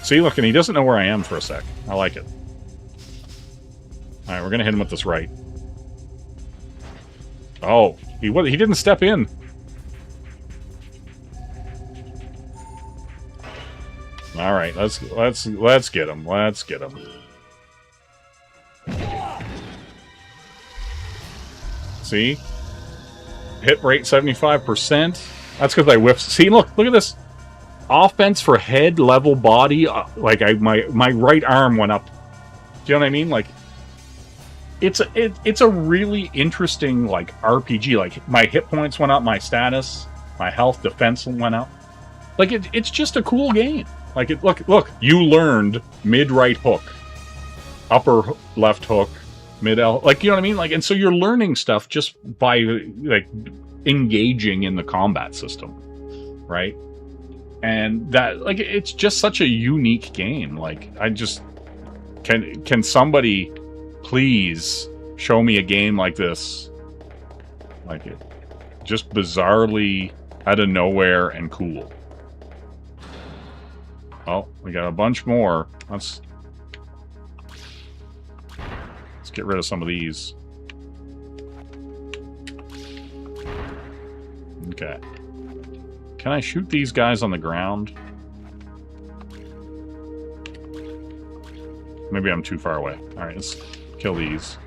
E: See, look, and he doesn't know where I am for a sec. I like it. Alright, we're gonna hit him with this right. Oh, he didn't step in. All right, let's get him. Let's get him. See? Hit rate 75%. That's because I whiffed. See, look at this. Offense for head, level body. Like, my right arm went up. Do you know what I mean? Like, it's a really interesting, like, RPG. Like, my hit points went up, my status, my health, defense went up. Like, it's just a cool game. Like, look, you learned mid-right hook, upper left hook, mid-L, like, you know what I mean? Like, and so you're learning stuff just by, like, engaging in the combat system, right? And that, like, it's just such a unique game. Like, I just, can somebody please show me a game like this? Like, it just bizarrely out of nowhere and cool. Oh, we got a bunch more. Let's get rid of some of these. Okay. Can I shoot these guys on the ground? Maybe I'm too far away. Alright, let's kill these.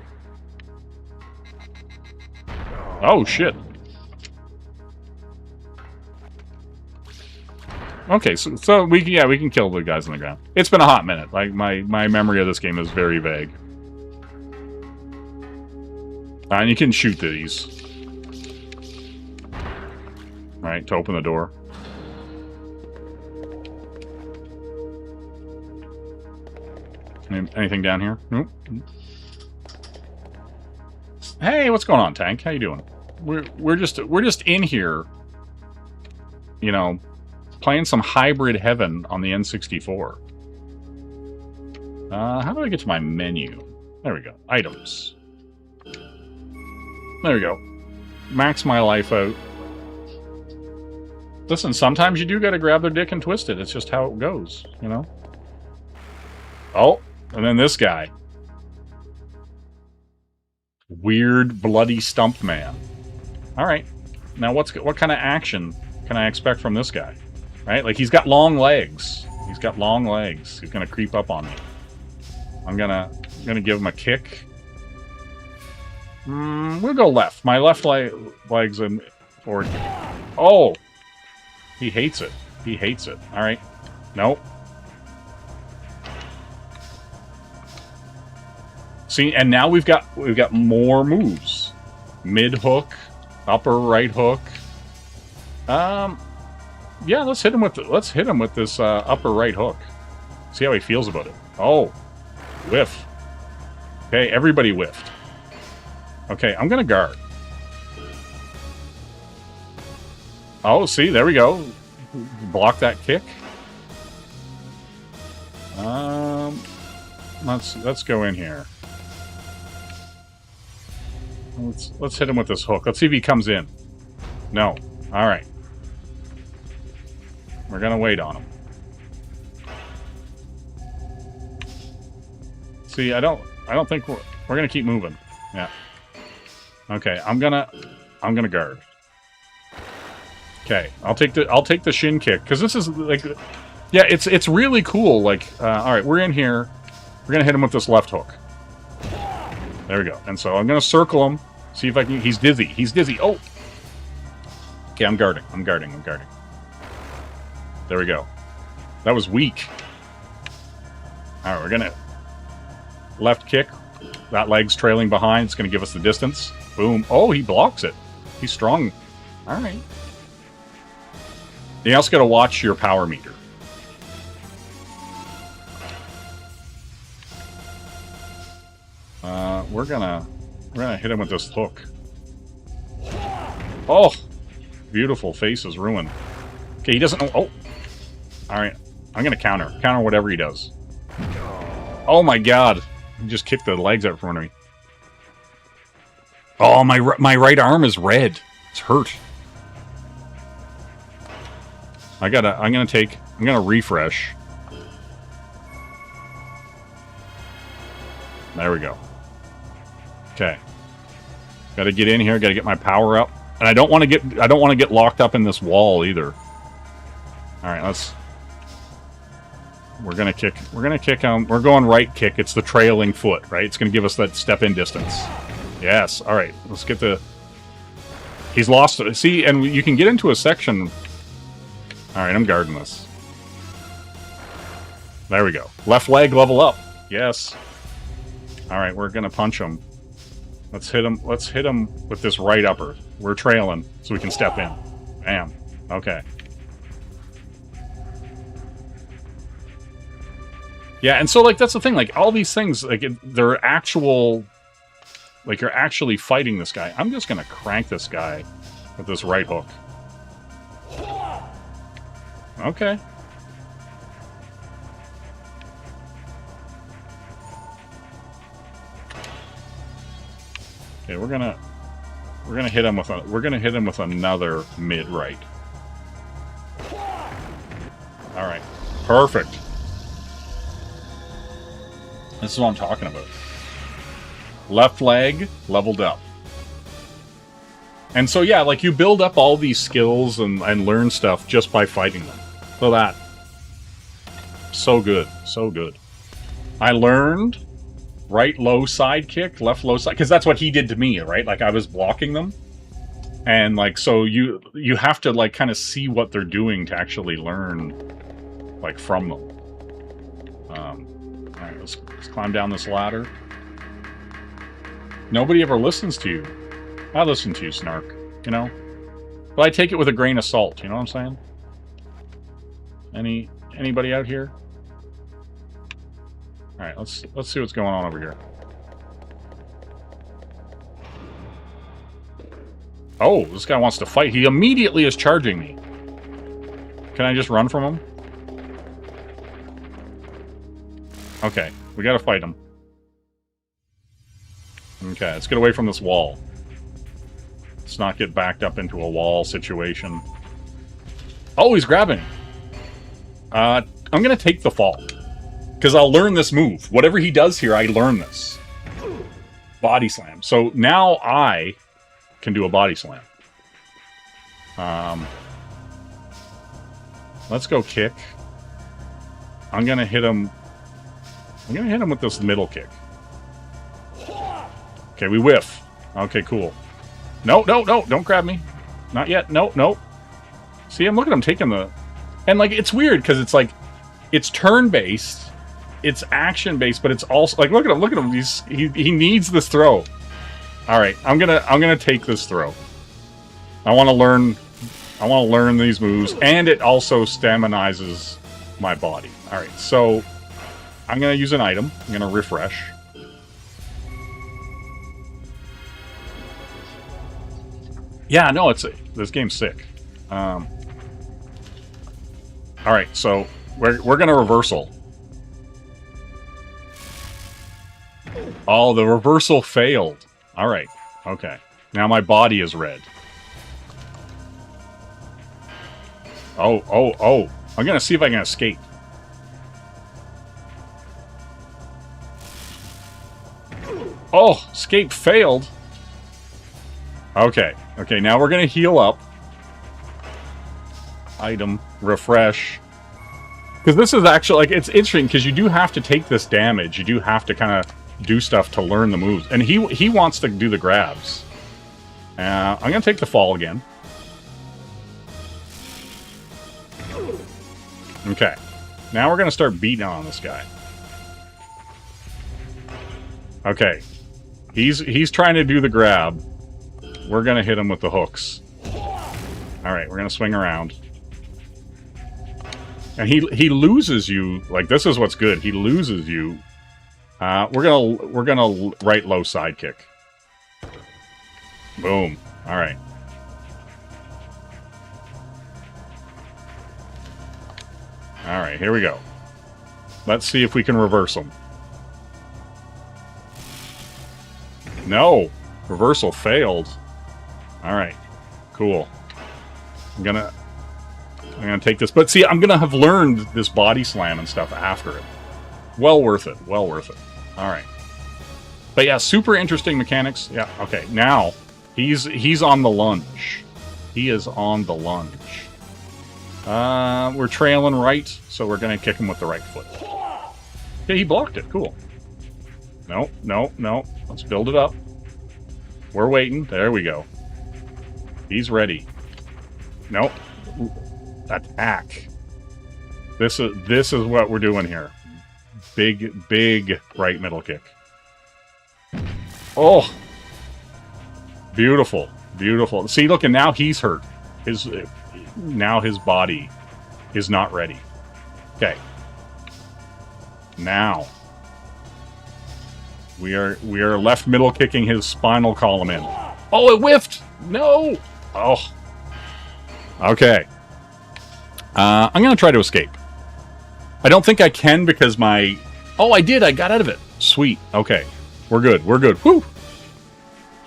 E: Oh, shit. Okay, so we can kill the guys on the ground. It's been a hot minute. Like, my memory of this game is very vague. And you can shoot these. Right, to open the door. Anything down here? Nope. Hey, what's going on, Tank? How you doing? We're just in here, you know, playing some hybrid heaven on the N64. How do I get to my menu? There we go. Items. There we go. Max my life out. Listen, sometimes you do gotta grab their dick and twist it. It's just how it goes, you know? Oh, and then this guy. Weird, bloody stump man. Alright. Now what kind of action can I expect from this guy? Right? Like, he's got long legs. He's got long legs. He's gonna creep up on me. I'm gonna give him a kick. We'll go left. My left leg's in... Or... Oh! He hates it. He hates it. Alright. Nope. See, and now we've got more moves. Mid hook, upper right hook. Yeah, let's hit him with this upper right hook. See how he feels about it. Oh, whiff. Okay, everybody whiffed. Okay, I'm gonna guard. Oh, see, there we go. Block that kick. Let's go in here. Let's hit him with this hook. Let's see if he comes in. No. All right. We're gonna wait on him. See, I don't think we're gonna keep moving. Yeah. Okay, I'm gonna guard. Okay, I'll take the shin kick because this is like, yeah, it's really cool. Like, all right, we're in here. We're gonna hit him with this left hook. There we go. And so I'm gonna circle him. See if I can. He's dizzy. He's dizzy. Oh. Okay, I'm guarding. I'm guarding. There we go. That was weak. All right, we're gonna left kick. That leg's trailing behind. It's gonna give us the distance. Boom. Oh, he blocks it. He's strong. All right. You also got to watch your power meter. We're gonna hit him with this hook. Oh, beautiful. Face is ruined. Okay, he doesn't know. Oh, all right. I'm gonna counter whatever he does. Oh my God! He just kicked the legs out from under me. Oh, my right arm is red. It's hurt. I'm gonna refresh. There we go. Okay. Got to get in here. Got to get my power up, and I don't want to get locked up in this wall either. All right, we're gonna kick. We're gonna kick him. We're going right kick. It's the trailing foot, right? It's gonna give us that step in distance. Yes. All right. Let's get the. He's lost it. See, and you can get into a section. All right, I'm guarding this. There we go. Left leg level up. Yes. All right, we're gonna punch him. Let's hit him. Let's hit him with this right upper. We're trailing, so we can step in. Bam. Okay. Yeah, and so like that's the thing. Like all these things, like they're actual. Like you're actually fighting this guy. I'm just gonna crank this guy with this right hook. Okay. Okay, we're gonna hit him with another mid right. All right, perfect. This is what I'm talking about. Left leg leveled up. And so, yeah, like, you build up all these skills and learn stuff just by fighting them. So that. So good. So good. I learned right low side kick, left low side, because that's what he did to me, right? Like, I was blocking them. And, like, so you have to, like, kind of see what they're doing to actually learn, like, from them. All right, let's climb down this ladder. Nobody ever listens to you. I listen to you, Snark, you know? But I take it with a grain of salt, you know what I'm saying? Anybody out here? Alright, let's see what's going on over here. Oh, this guy wants to fight. He immediately is charging me. Can I just run from him? Okay, we gotta fight him. Okay, let's get away from this wall. Let's not get backed up into a wall situation. Oh, he's grabbing. I'm gonna take the fall. Because I'll learn this move. Whatever he does here, I learn this. Body slam. So now I can do a body slam. Let's go kick. I'm gonna hit him. I'm gonna hit him with this middle kick. Okay, we whiff. Okay, cool. No, no, no, don't grab me. Not yet. No, no. See, I'm looking at him taking the... And, like, it's weird, because it's, like, it's turn-based, it's action based, but it's also like look at him. He needs this throw. All right, I'm gonna take this throw. I want to learn these moves, and it also staminizes my body. All right, so I'm gonna use an item. I'm gonna refresh. Yeah, no, this game's sick. All right, so we're gonna reversal. Oh, the reversal failed. All right, okay. Now my body is red. Oh. I'm gonna see if I can escape. Oh, escape failed. Okay, now we're gonna heal up. Item, refresh. Because this is actually, like, it's interesting, because you do have to take this damage. You do have to kind of do stuff to learn the moves. And he wants to do the grabs. I'm gonna take the fall again. Okay. Now we're gonna start beating on this guy. Okay. He's trying to do the grab. We're gonna hit him with the hooks. Alright, we're gonna swing around. And he loses you. Like, this is what's good. He loses you. We're gonna right low sidekick. Boom. Alright. Alright, here we go. Let's see if we can reverse him. No! Reversal failed. Alright. Cool. I'm gonna take this. But see, I'm gonna have learned this body slam and stuff after it. Well worth it. Well worth it. Alright. But yeah, super interesting mechanics. Yeah, okay. Now, he's on the lunge. He is on the lunge. We're trailing right, so we're gonna kick him with the right foot. Okay, he blocked it. Cool. No. Let's build it up. We're waiting. There we go. He's ready. Nope. Attack. This is what we're doing here. Big right middle kick. Oh! Beautiful. Beautiful. See, look, and now he's hurt. Now his body is not ready. Okay. Now we are left middle kicking his spinal column in. Oh, it whiffed! No! Oh. Okay. I'm gonna try to escape. I don't think I can because my... Oh, I did! I got out of it! Sweet. Okay. We're good. We're good. Whew!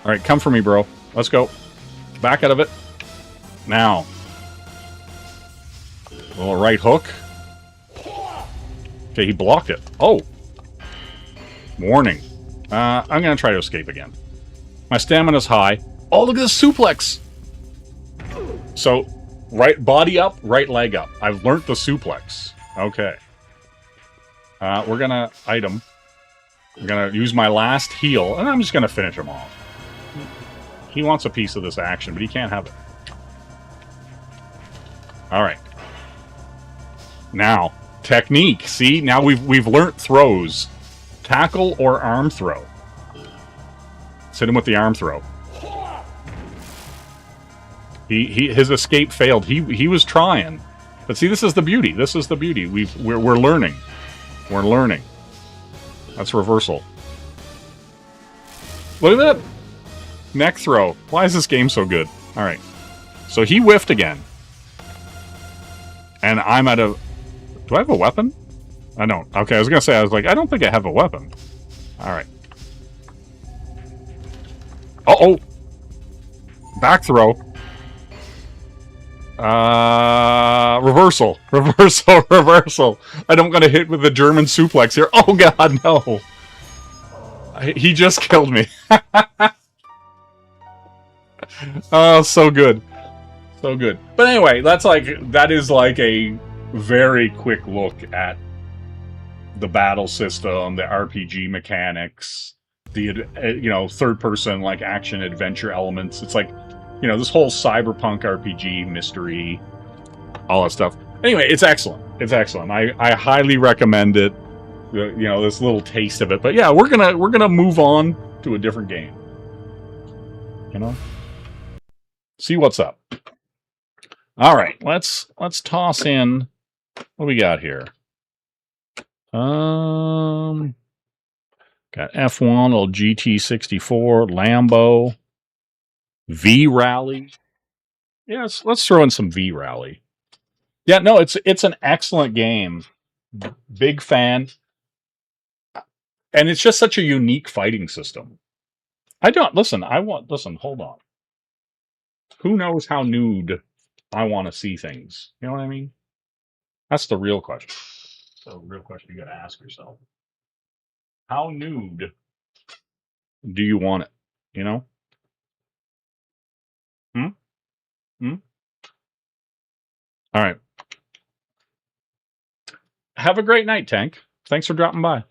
E: Alright, come for me, bro. Let's go. Back out of it. Now. A little right hook. Okay, he blocked it. Oh! Warning. I'm gonna try to escape again. My stamina's high. Oh, look at this suplex! So, right body up, right leg up. I've learnt the suplex. Okay. We're gonna item. I'm gonna use my last heal, and I'm just gonna finish him off. He wants a piece of this action, but he can't have it. Alright. Now, technique. See, now we've learnt throws. Tackle or arm throw. Let's hit him with the arm throw. His escape failed. He was trying. But see, this is the beauty. This is the beauty. We're learning. We're learning. That's reversal. Look at that. Neck throw. Why is this game so good? Alright. So he whiffed again. And I'm at a... Do I have a weapon? I don't. Okay, I was gonna say, I don't think I have a weapon. Alright. Uh-oh! Back throw. Reversal. Reversal. I don't want to hit with the German suplex here. Oh god, no! He just killed me. Oh, so good. So good. But anyway, that is like a very quick look at the battle system, the RPG mechanics, the third-person like action adventure elements. It's like, this whole cyberpunk RPG mystery, all that stuff. Anyway, it's excellent. It's excellent. I highly recommend it. this little taste of it. But yeah, we're gonna move on to a different game. See what's up. All right, let's toss in what we got here. Got F1, little GT64, Lambo, V Rally. Yeah, let's throw in some V Rally. Yeah, no, it's an excellent game. Big fan. And it's just such a unique fighting system. Listen, hold on. Who knows how nude I want to see things? You know what I mean? That's the real question. The real question you got to ask yourself. How nude do you want it? You know? All right. Have a great night, Tank. Thanks for dropping by.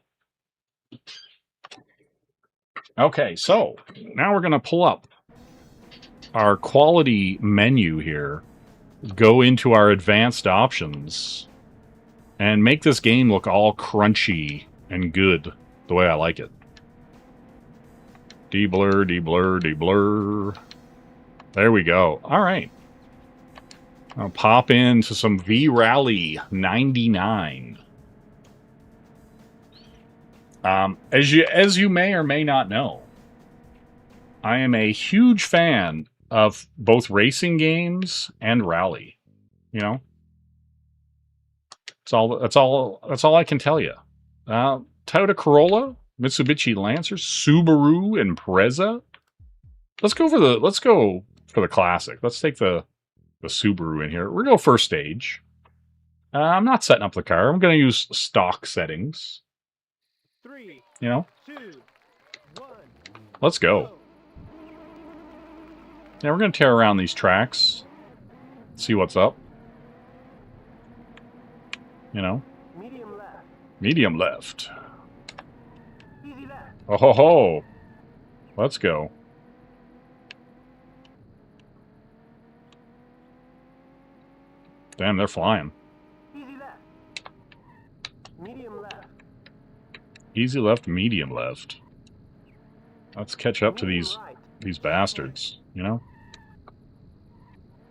E: Okay, so now we're going to pull up our quality menu here, go into our advanced options, and make this game look all crunchy and good the way I like it. De-blur, de-blur, de-blur. There we go. All right. I'll pop into some V-Rally 99. As you may or may not know, I am a huge fan of both racing games and rally. That's all I can tell you. Toyota Corolla, Mitsubishi Lancer, Subaru Impreza. Let's go for the classic. Let's take the Subaru in here. We're going to go first stage. I'm not setting up the car. I'm going to use stock settings.
G: 3,
E: 2,
G: 1.
E: Let's go. Yeah, we're going to tear around these tracks. See what's up.
G: Medium left.
E: Medium left.
G: Easy left.
E: Oh ho ho. Let's go. Damn, they're flying.
G: Easy left. Medium left.
E: Easy left, medium left. Let's catch up to these bastards,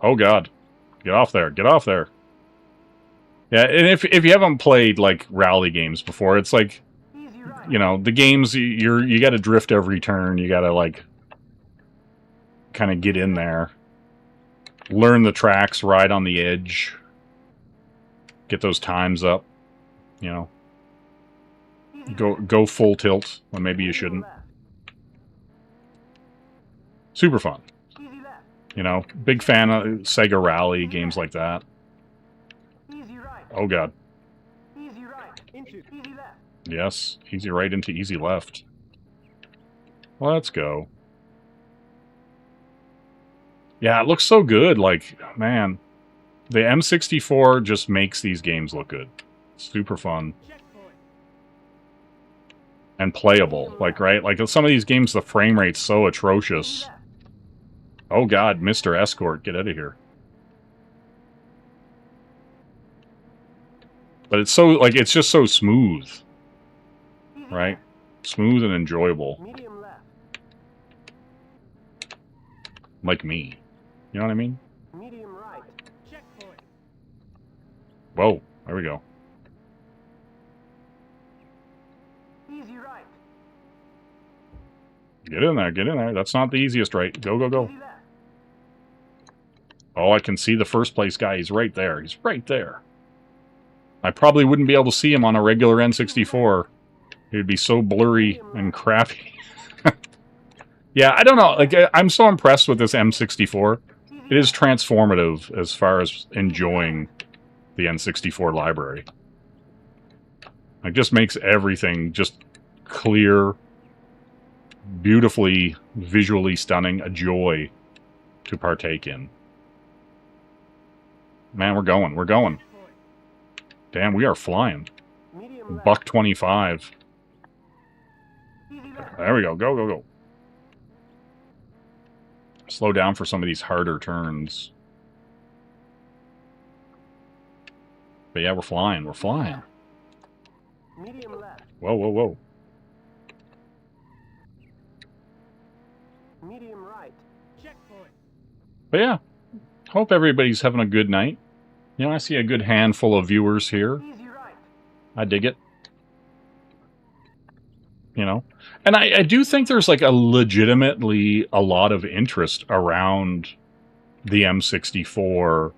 E: Oh god. Get off there. Get off there. Yeah, and if you haven't played like rally games before, it's like the games you got to drift every turn, you got to like kind of get in there. Learn the tracks, ride on the edge. Get those times up, Go full tilt when maybe you shouldn't. Super fun. Big fan of Sega Rally, games like that. Oh god.
G: Easy right into easy left.
E: Yes, easy right into easy left. Let's go. Yeah, it looks so good. Like, man, the M64 just makes these games look good. Super fun. And playable. Like, right? Like, some of these games, the frame rate's so atrocious. Oh god, Mr. Escort, get out of here. But it's so, like, it's just so smooth. Right? Smooth and enjoyable.
G: Medium left.
E: Like me. You know what I mean?
G: Medium right. Checkpoint.
E: Whoa, there we go.
G: Easy right.
E: Get in there, get in there. That's not the easiest right. Go, go, go.
G: Easy left.
E: Oh, I can see the first place guy. He's right there. He's right there. I probably wouldn't be able to see him on a regular N64. He'd be so blurry and crappy. Yeah, I don't know. Like, I'm so impressed with this M64. It is transformative as far as enjoying the N64 library. It just makes everything just clear, beautifully, visually stunning, a joy to partake in. Man, we're going. We're going. Damn, we are flying.
G: Medium left.
E: Buck 25.
G: Easy left.
E: There we go. Go, go, go. Slow down for some of these harder turns. But yeah, we're flying. We're flying.
H: Medium left.
E: Whoa, whoa, whoa.
H: Medium right.
E: But yeah, hope everybody's having a good night. You know, I see a good handful of viewers here.
H: Easy right.
E: I dig it. You know, and I do think there's like a legitimately a lot of interest around the M64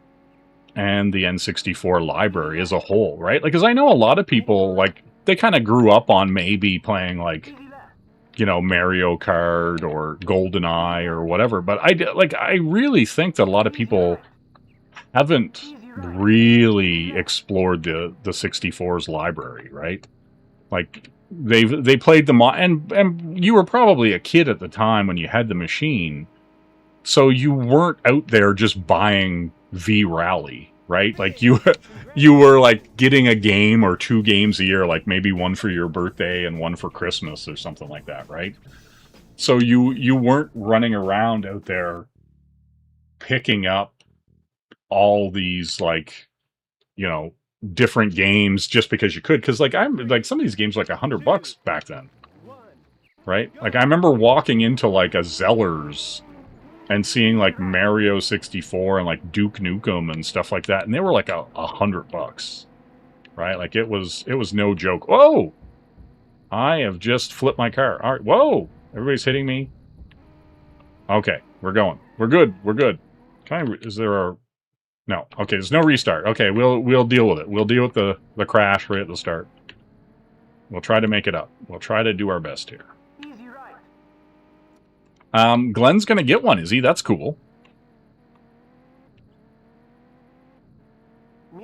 E: and the N64 library as a whole, right? Like, because I know a lot of people, like, they kind of grew up on maybe playing, like, you know, Mario Kart or GoldenEye or whatever, but I really think that a lot of people haven't really explored the 64's library, right? Like, they played them on, and you were probably a kid at the time when you had the machine, so you weren't out there just buying V-Rally, right? Like, you were like getting a game or 2 games a year, like maybe one for your birthday and one for Christmas or something like that, right? So you weren't running around out there picking up all these, like, you know, different games just because you could, because like I'm like some of these games were like $100 back then, right? Like I remember walking into like a Zellers and seeing like Mario 64 and like Duke Nukem and stuff like that, and they were like $100, right? Like it was no joke. Whoa! I have just flipped my car. All right, whoa! Everybody's hitting me. Okay, we're going. We're good. We're good. Is there a No. Okay, there's no restart. Okay, we'll deal with it. We'll deal with the crash right at the start. We'll try to make it up. We'll try to do our best here.
H: Easy right.
E: Glenn's gonna get one, is he? That's cool.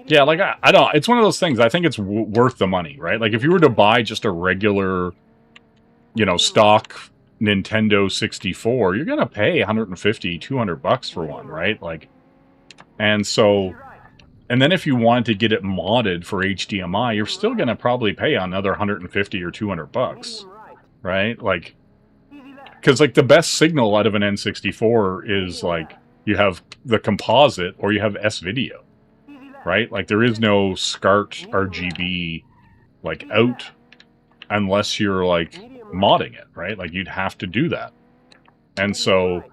E: Yeah, like I don't. It's one of those things. I think it's worth the money, right? Like if you were to buy just a regular, you know, stock Nintendo 64, you're gonna pay $150, $200 for one, right? Like. And so, and then if you wanted to get it modded for HDMI, you're still going to probably pay another $150 or $200, right? Like, because like the best signal out of an N64 is like you have the composite or you have S-Video, right? Like there is no SCART RGB like out unless you're like modding it, right? Like you'd have to do that. And so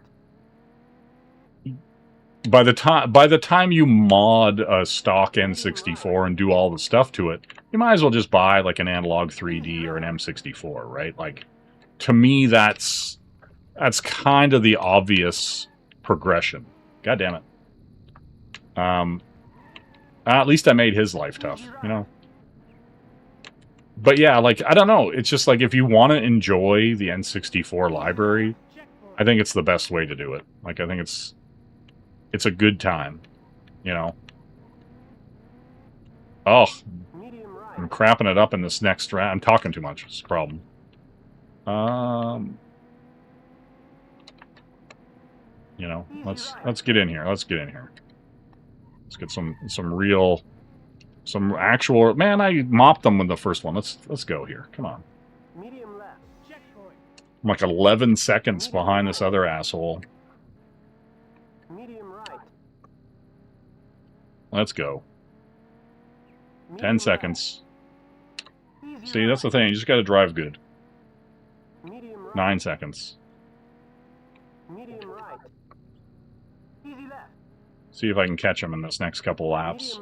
E: by the time you mod a stock N64 and do all the stuff to it, you might as well just buy like an analog 3D or an M64, right? Like, to me, that's kind of the obvious progression. God damn it. At least I made his life tough, you know? But yeah, like, I don't know. It's just like, if you want to enjoy the N64 library, I think it's the best way to do it. Like, I think it's a good time, you know? Oh, I'm crapping it up in this next round. I'm talking too much. It's a problem. You know, let's get in here. Let's get in here. Let's get some actual. Man, I mopped them with the first one. Let's go here. Come on. I'm like 11 seconds behind this other asshole. Let's go. 10 seconds. See, that's the thing. You just got to drive good. 9 seconds. See if I can catch him in this next couple laps.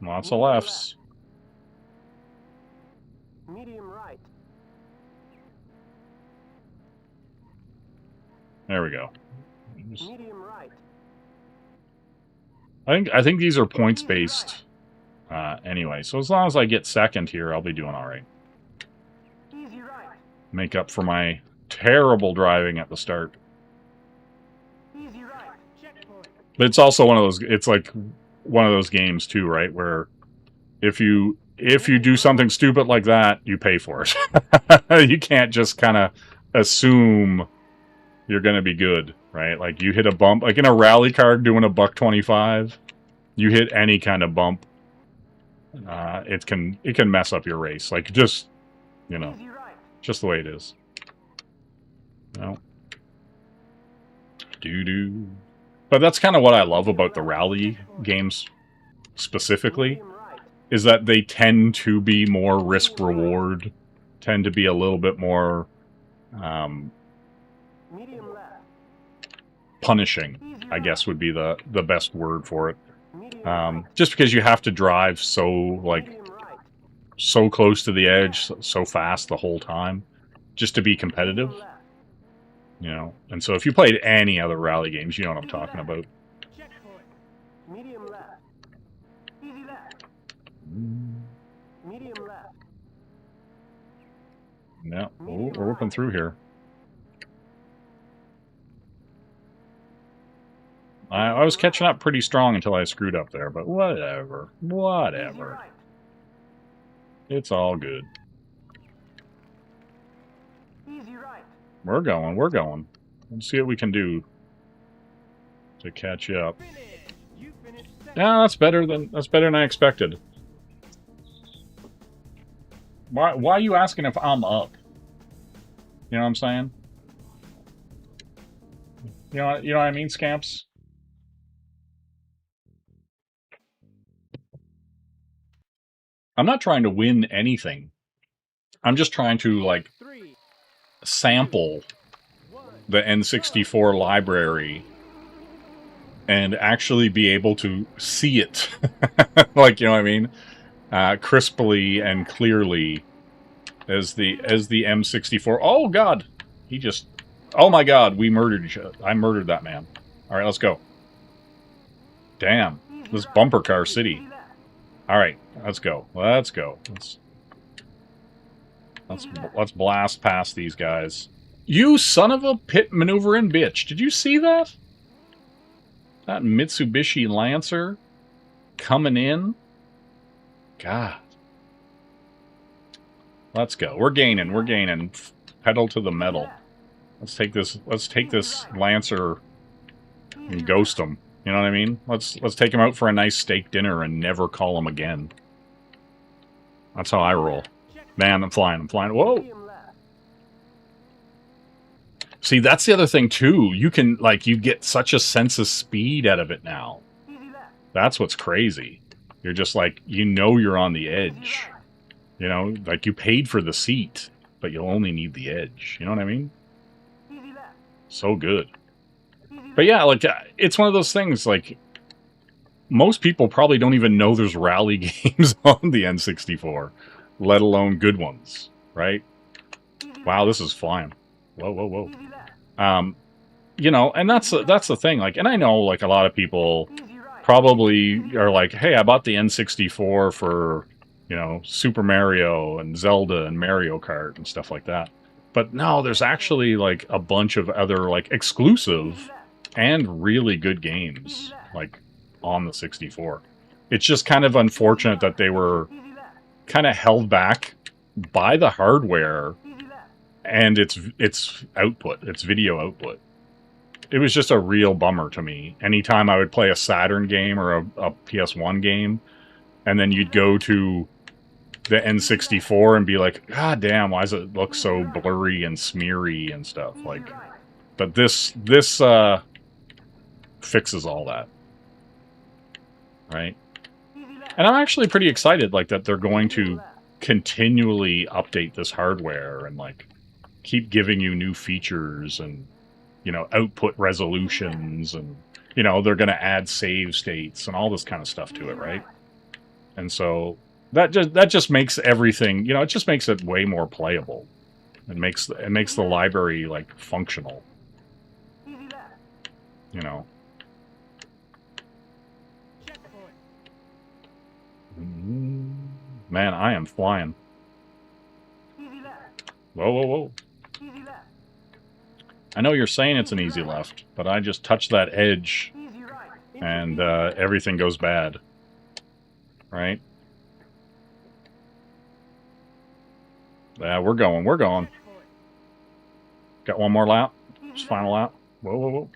E: Lots of lefts.
H: Medium right.
E: There we go.
H: Medium right.
E: I think these are points based anyway. So as long as I get second here, I'll be doing all right.
H: Easy right.
E: Make up for my terrible driving at the start.
H: Easy right.
E: But it's also one of those. It's like one of those games too, right? Where if you do something stupid like that, you pay for it. You can't just kind of assume you're going to be good, right? Like you hit a bump, like in a rally car doing a $125, you hit any kind of bump, it can mess up your race. Like just, you know, just the way it is. No. Doo-doo. But that's kind of what I love about the rally games specifically,
H: Medium right.
E: is that they tend to be more risk-reward, tend to be a little bit more
H: Medium left.
E: punishing, I guess would be the best word for it.
H: Medium right.
E: Just because you have to drive so, like,
H: Medium right.
E: so close to the edge, so fast the whole time, just to be competitive,
H: Medium left.
E: you know? And so if you played any other rally games, you know what I'm talking about.
H: Checkpoint. Medium left. Easy left. Medium left.
E: Yeah, we're working through here. I was catching up pretty strong until I screwed up there, but whatever.
H: Easy
E: Whatever.
H: right.
E: It's all good.
H: Easy right.
E: We're going, we're going. Let's see what we can do to catch up.
H: Finish. You finished second.
E: Yeah, that's better than I expected. Why are you asking if I'm up? You know what I'm saying? You know what I mean, Scamps? I'm not trying to win anything. I'm just trying to, like,
H: 3,
E: sample
H: 1.
E: the N64 library and actually be able to see it. Like, you know what I mean? Crisply and clearly as the M64. Oh, God! He just... Oh, my God, we murdered each other. I murdered that man. All right, let's go. Damn. This bumper car city.
H: Easy left.
E: All right, let's go. Let's go. Let's blast past these guys. You son of a pit maneuvering bitch! Did you see that? That Mitsubishi Lancer coming in. God. Let's go. We're gaining. We're gaining. Pedal to the metal. Let's take this. Let's take this Lancer and ghost him. You know what I mean? Let's take him out for a nice steak dinner and never call him again. That's how I roll. Man, I'm flying. I'm flying. Whoa!
H: Medium left.
E: See, that's the other thing too. You can, like, you get such a sense of speed out of it now.
H: Easy left.
E: That's what's crazy. You're just like, you know, you're on the edge. You know, like you paid for the seat, but you'll only need the edge. You know what I mean?
H: Easy left.
E: So good.
H: Easy
E: But yeah, like, it's one of those things, like, most people probably don't even know there's rally games on the N64, let alone good ones, right? Wow, this is flying. Whoa, whoa, whoa.
H: Easy left.
E: You know, and that's the thing, like, and I know, like, a lot of people
H: Easy right.
E: probably are like, hey, I bought the N64 for, you know, Super Mario and Zelda and Mario Kart and stuff like that. But no, there's actually, like, a bunch of other, like, exclusive and really good games, like, on the 64. It's just kind of unfortunate that they were
H: Easy left.
E: kind of held back by the hardware
H: Easy left.
E: and its output, its video output. It was just a real bummer to me. Anytime I would play a Saturn game or a PS1 game, and then you'd go to the N64 and be like, God damn, why does it look so blurry and smeary and stuff? Like, but this fixes all that, right? And I'm actually pretty excited, like, that they're going to continually update this hardware and, like, keep giving you new features and, you know, output resolutions, and, you know, they're going to add save states and all this kind of stuff to it, right? And so that just makes everything, you know, it just makes it way more playable. It makes the library, like, functional, you know. Man, I am flying. Whoa, whoa, whoa. I know you're saying it's an easy left, but I just touch that edge and everything goes bad. Right? Yeah, we're going, we're going. Got one more lap. Just final lap. Whoa, whoa, whoa.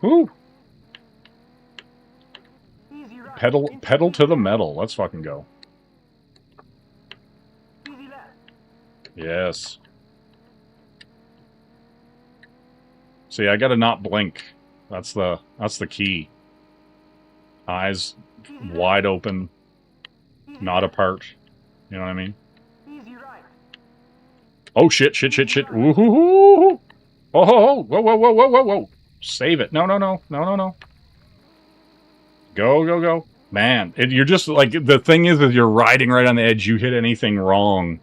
E: Woo! Pedal to the metal. Let's fucking go. Yes. See, I gotta not blink. That's the key. Eyes wide open, not apart. You know what I mean?
H: Easy right.
E: Oh shit! Shit! Shit! Shit! Woohoo! Oh! Whoa! Whoa! Whoa! Whoa! Whoa! Whoa! Whoa! Save it! No! No! No! No! No! No! Go! Go! Go! Man, you're just like the thing is you're riding right on the edge. You hit anything wrong,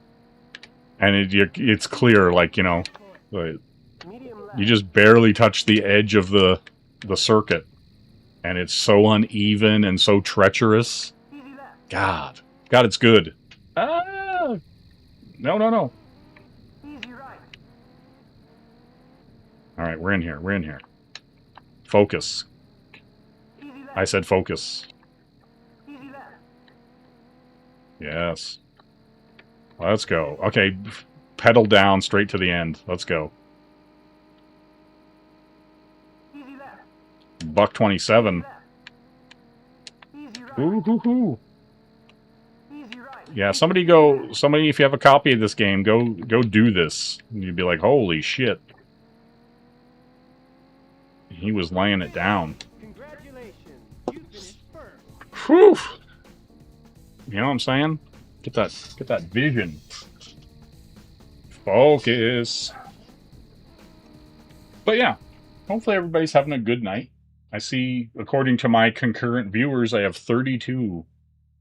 E: and it's clear. Like, you know,
H: Medium left.
E: you just barely touch the edge of the circuit, and it's so uneven and so treacherous.
H: Easy left.
E: God, it's good. Ah! No! No! No!
H: Easy right.
E: All right, we're in here. We're in here. Focus.
H: Easy left.
E: I said focus.
H: Easy left.
E: Yes. Let's go. Okay, pedal down straight to the end. Let's go.
H: Easy left.
E: Buck 27.
H: Left. Easy right.
E: Ooh, hoo, hoo.
H: Easy right.
E: Yeah, somebody, if you have a copy of this game, go do this. And you'd be like, holy shit. He was laying it down.
H: Congratulations. You finished first.
E: Whew. You know what I'm saying? Get that vision. Focus. But yeah, hopefully everybody's having a good night. I see, according to my concurrent viewers, I have 32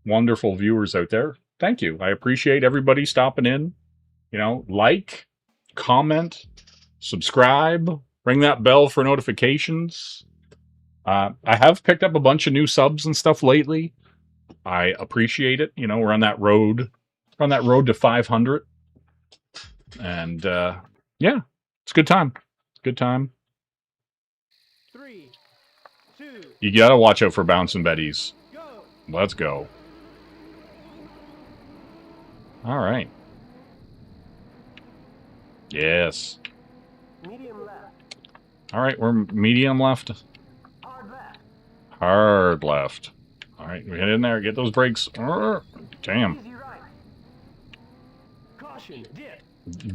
E: wonderful viewers out there. Thank you. I appreciate everybody stopping in. You know, like, comment, subscribe, ring that bell for notifications. I have picked up a bunch of new subs and stuff lately. I appreciate it. You know, we're on that road to 500. And, yeah, it's a good time. It's a good time.
H: 3, 2,
E: You gotta watch out for bouncing betties.
H: go.
E: Let's go. All right. Yes.
H: Medium left.
E: All right, we're medium left.
H: Hard left.
E: Hard left. All right, we get in there. Get those brakes. Damn.
H: Easy right. Caution. Dip.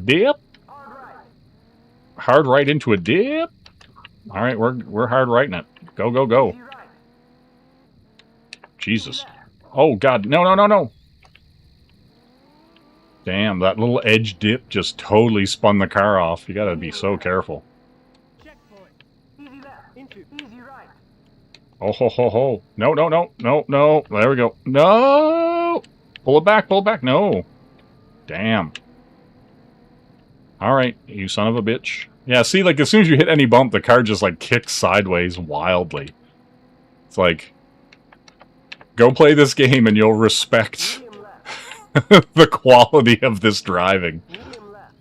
E: Dip.
H: Hard right.
E: Hard right into a dip. All right, we're hard righting it. Go, go, go.
H: Easy right.
E: Jesus. Oh, God. No, no, no, no. Damn, that little edge dip just totally spun the car off. You gotta be so careful.
H: Checkpoint. Easy left. Into. Easy right.
E: Oh, ho, ho, ho. No, no, no, no, no. There we go. No! Pull it back, pull it back. No. Damn. All right, you son of a bitch. Yeah, see, like, as soon as you hit any bump, the car just, like, kicks sideways wildly. It's like, go play this game and you'll respect
H: Medium left.
E: the quality of this driving.
H: Medium left.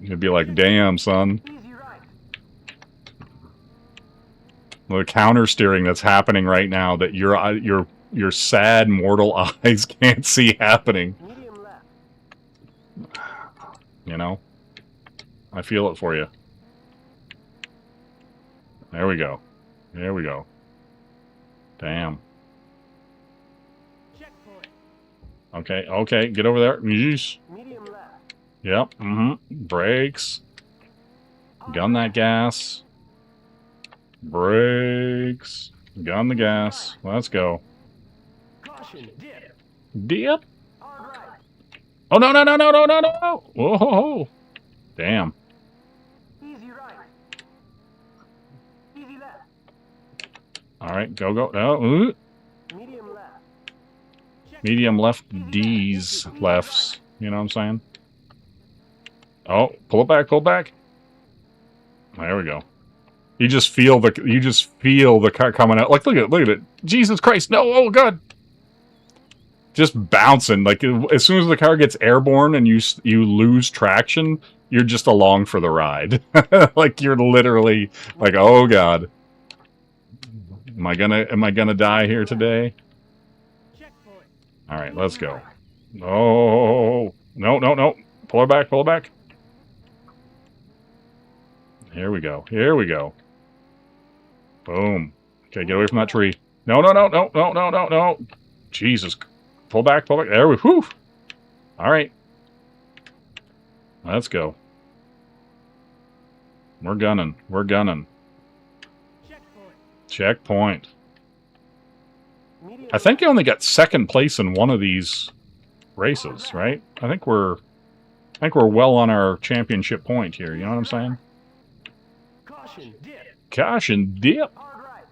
E: You'd be like, damn, son.
H: Easy right.
E: The counter steering that's happening right now that your sad mortal eyes can't see happening.
H: Medium left.
E: You know? I feel it for you. There we go. There we go. Damn.
H: Checkpoint.
E: Okay, okay, get over there. Yeesh.
H: Medium left.
E: Yep, Brakes. Gun that gas. Brakes. Gun the gas. Let's go.
H: Caution. Dip.
E: Dip.
H: Hard right.
E: Oh, no, no, no, no, no, no, no. Whoa, ho, ho. Damn.
H: Easy right. Easy left.
E: All right, go, go. No.
H: Medium left.
E: Medium left, D's lefts. You know what I'm saying? Oh, pull it back, pull it back. There we go. You just feel the car coming out. Like, look at it. Jesus Christ, no, oh God. Just bouncing. Like, as soon as the car gets airborne and you lose traction, you're just along for the ride. Like, you're literally like, oh God. Am I gonna die here today?
H: Checkpoint.
E: All right, let's go. Oh, no, no, no. Pull her back, pull her back. Here we go. Here we go. Boom. Okay, get away from that tree. No, no, no, no, no, no, no, no. Jesus. Pull back, pull back. There we go. All right. Let's go. We're gunning. We're gunning. Checkpoint. I think I only got second place in one of these races, right? I think we're well on our championship point here. You know what I'm saying?
H: Caution, dip.
E: Caution dip.
H: Hard right.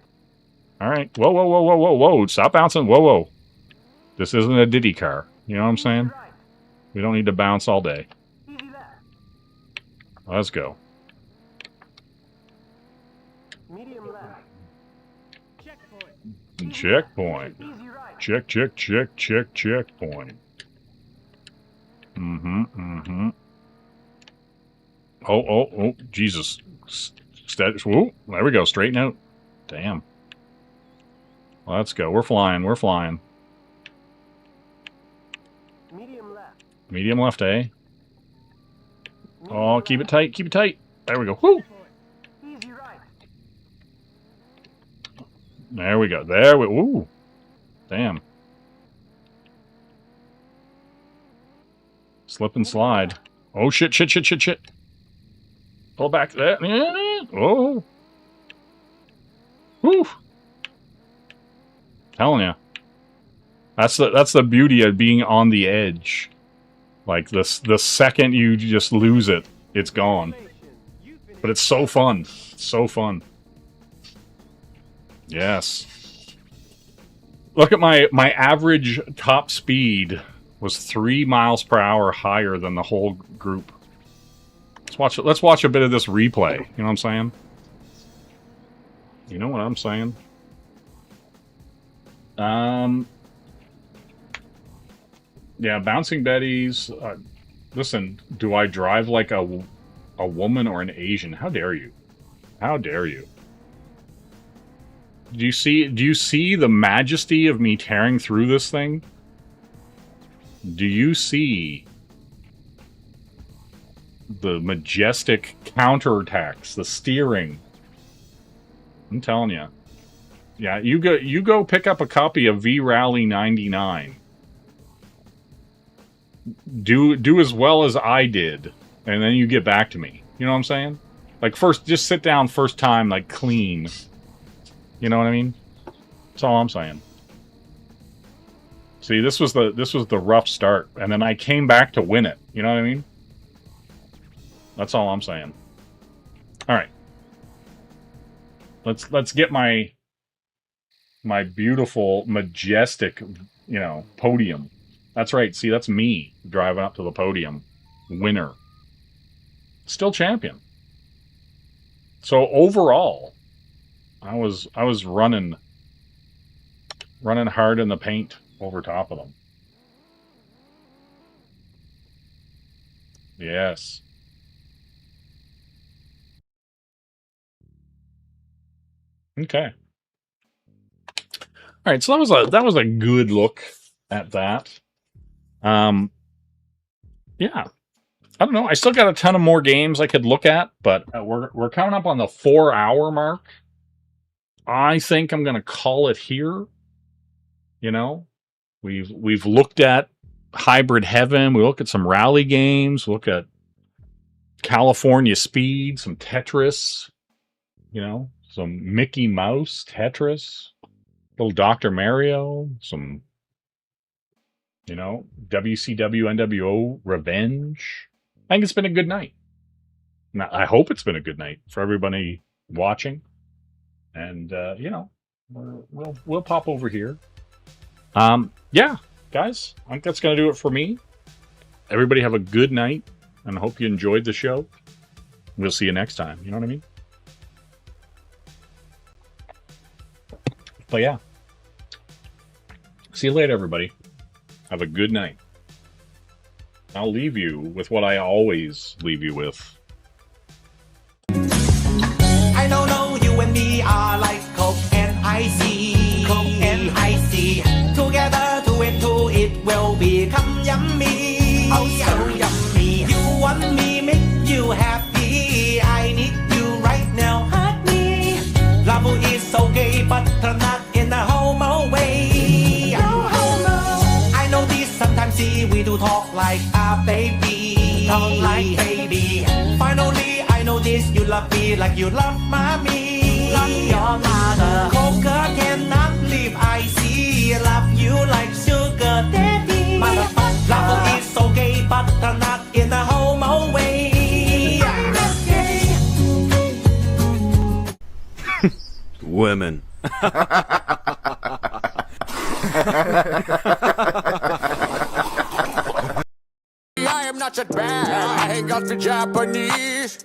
E: All right. Whoa, whoa, whoa, whoa, whoa, whoa. Stop bouncing. Whoa, whoa. This isn't a Diddy car. You know what I'm saying?
H: Right.
E: We don't need to bounce all day.
H: Easy left.
E: Let's go.
H: Medium left. Checkpoint.
E: Checkpoint.
H: Easy right.
E: Check, check, check, check, checkpoint. Mm-hmm. Oh, Jesus. Steady. Whoa, there we go. Straighten out. Damn. Let's go. We're flying. We're flying.
H: Medium left.
E: Medium left, eh? Oh, keep it tight. Keep it tight. There we go. Woo!
H: Easy right.
E: There we go. There we... Ooh. Damn. Slip and slide. Oh, shit, shit, shit, shit, shit. Pull back there. Oh. Woo. Telling ya. That's the beauty of being on the edge. Like, the second you just lose it, it's gone. But it's so fun. It's so fun. Yes. Look at my average top speed was 3 miles per hour higher than the whole group. Let's watch a bit of this replay. You know what I'm saying? You know what I'm saying? Yeah, Bouncing Betties. Listen, do I drive like a woman or an Asian? How dare you? How dare you? Do you see the majesty of me tearing through this thing? Do you see the majestic counterattacks, the steering? I'm telling you. Yeah, you go pick up a copy of V-Rally 99. Do as well as I did, and then you get back to me. You know what I'm saying? Like, first, just sit down first time, like, clean. You know what I mean? That's all I'm saying. See, this was the rough start, and then I came back to win it. You know what I mean? That's all I'm saying. All right. Let's get my beautiful, majestic, podium. That's right. See, that's me driving up to the podium. Winner. Still champion. So overall, I was running hard in the paint over top of them. Yes. Okay. All right, so that was a good look at that. Yeah. I don't know. I still got a ton of more games I could look at, but we're coming up on the 4-hour mark. I think I'm going to call it here. We've looked at Hybrid Heaven. We look at some rally games. We look at California Speed, some Tetris. Some Mickey Mouse Tetris, little Dr. Mario, some, WCW NWO Revenge. I think it's been a good night. Now, I hope it's been a good night for everybody watching. And, we'll pop over here. Yeah, guys, I think that's going to do it for me. Everybody have a good night, and I hope you enjoyed the show. We'll see you next time. You know what I mean? But yeah. See you later, everybody. Have a good night. I'll leave you with what I always leave you with.
I: I don't know, you and me are like Coke and icy. Coke and icy. Together, two and two, it will become yummy. Oh, so yummy. You want me, make you happy. I need you right now, hurt me. Love is okay, but not in a homo way. No homo. I know this sometimes, see, we do talk like a baby. Talk like baby. Finally, I know this. Japanese, you love me like you love mommy. Love your mother. Coca cannot leave. I see. Love you like sugar daddy. Motherfucker, love is okay, but not in a homo way.
G: Women.
J: I am not that bad. I ain't got the Japanese.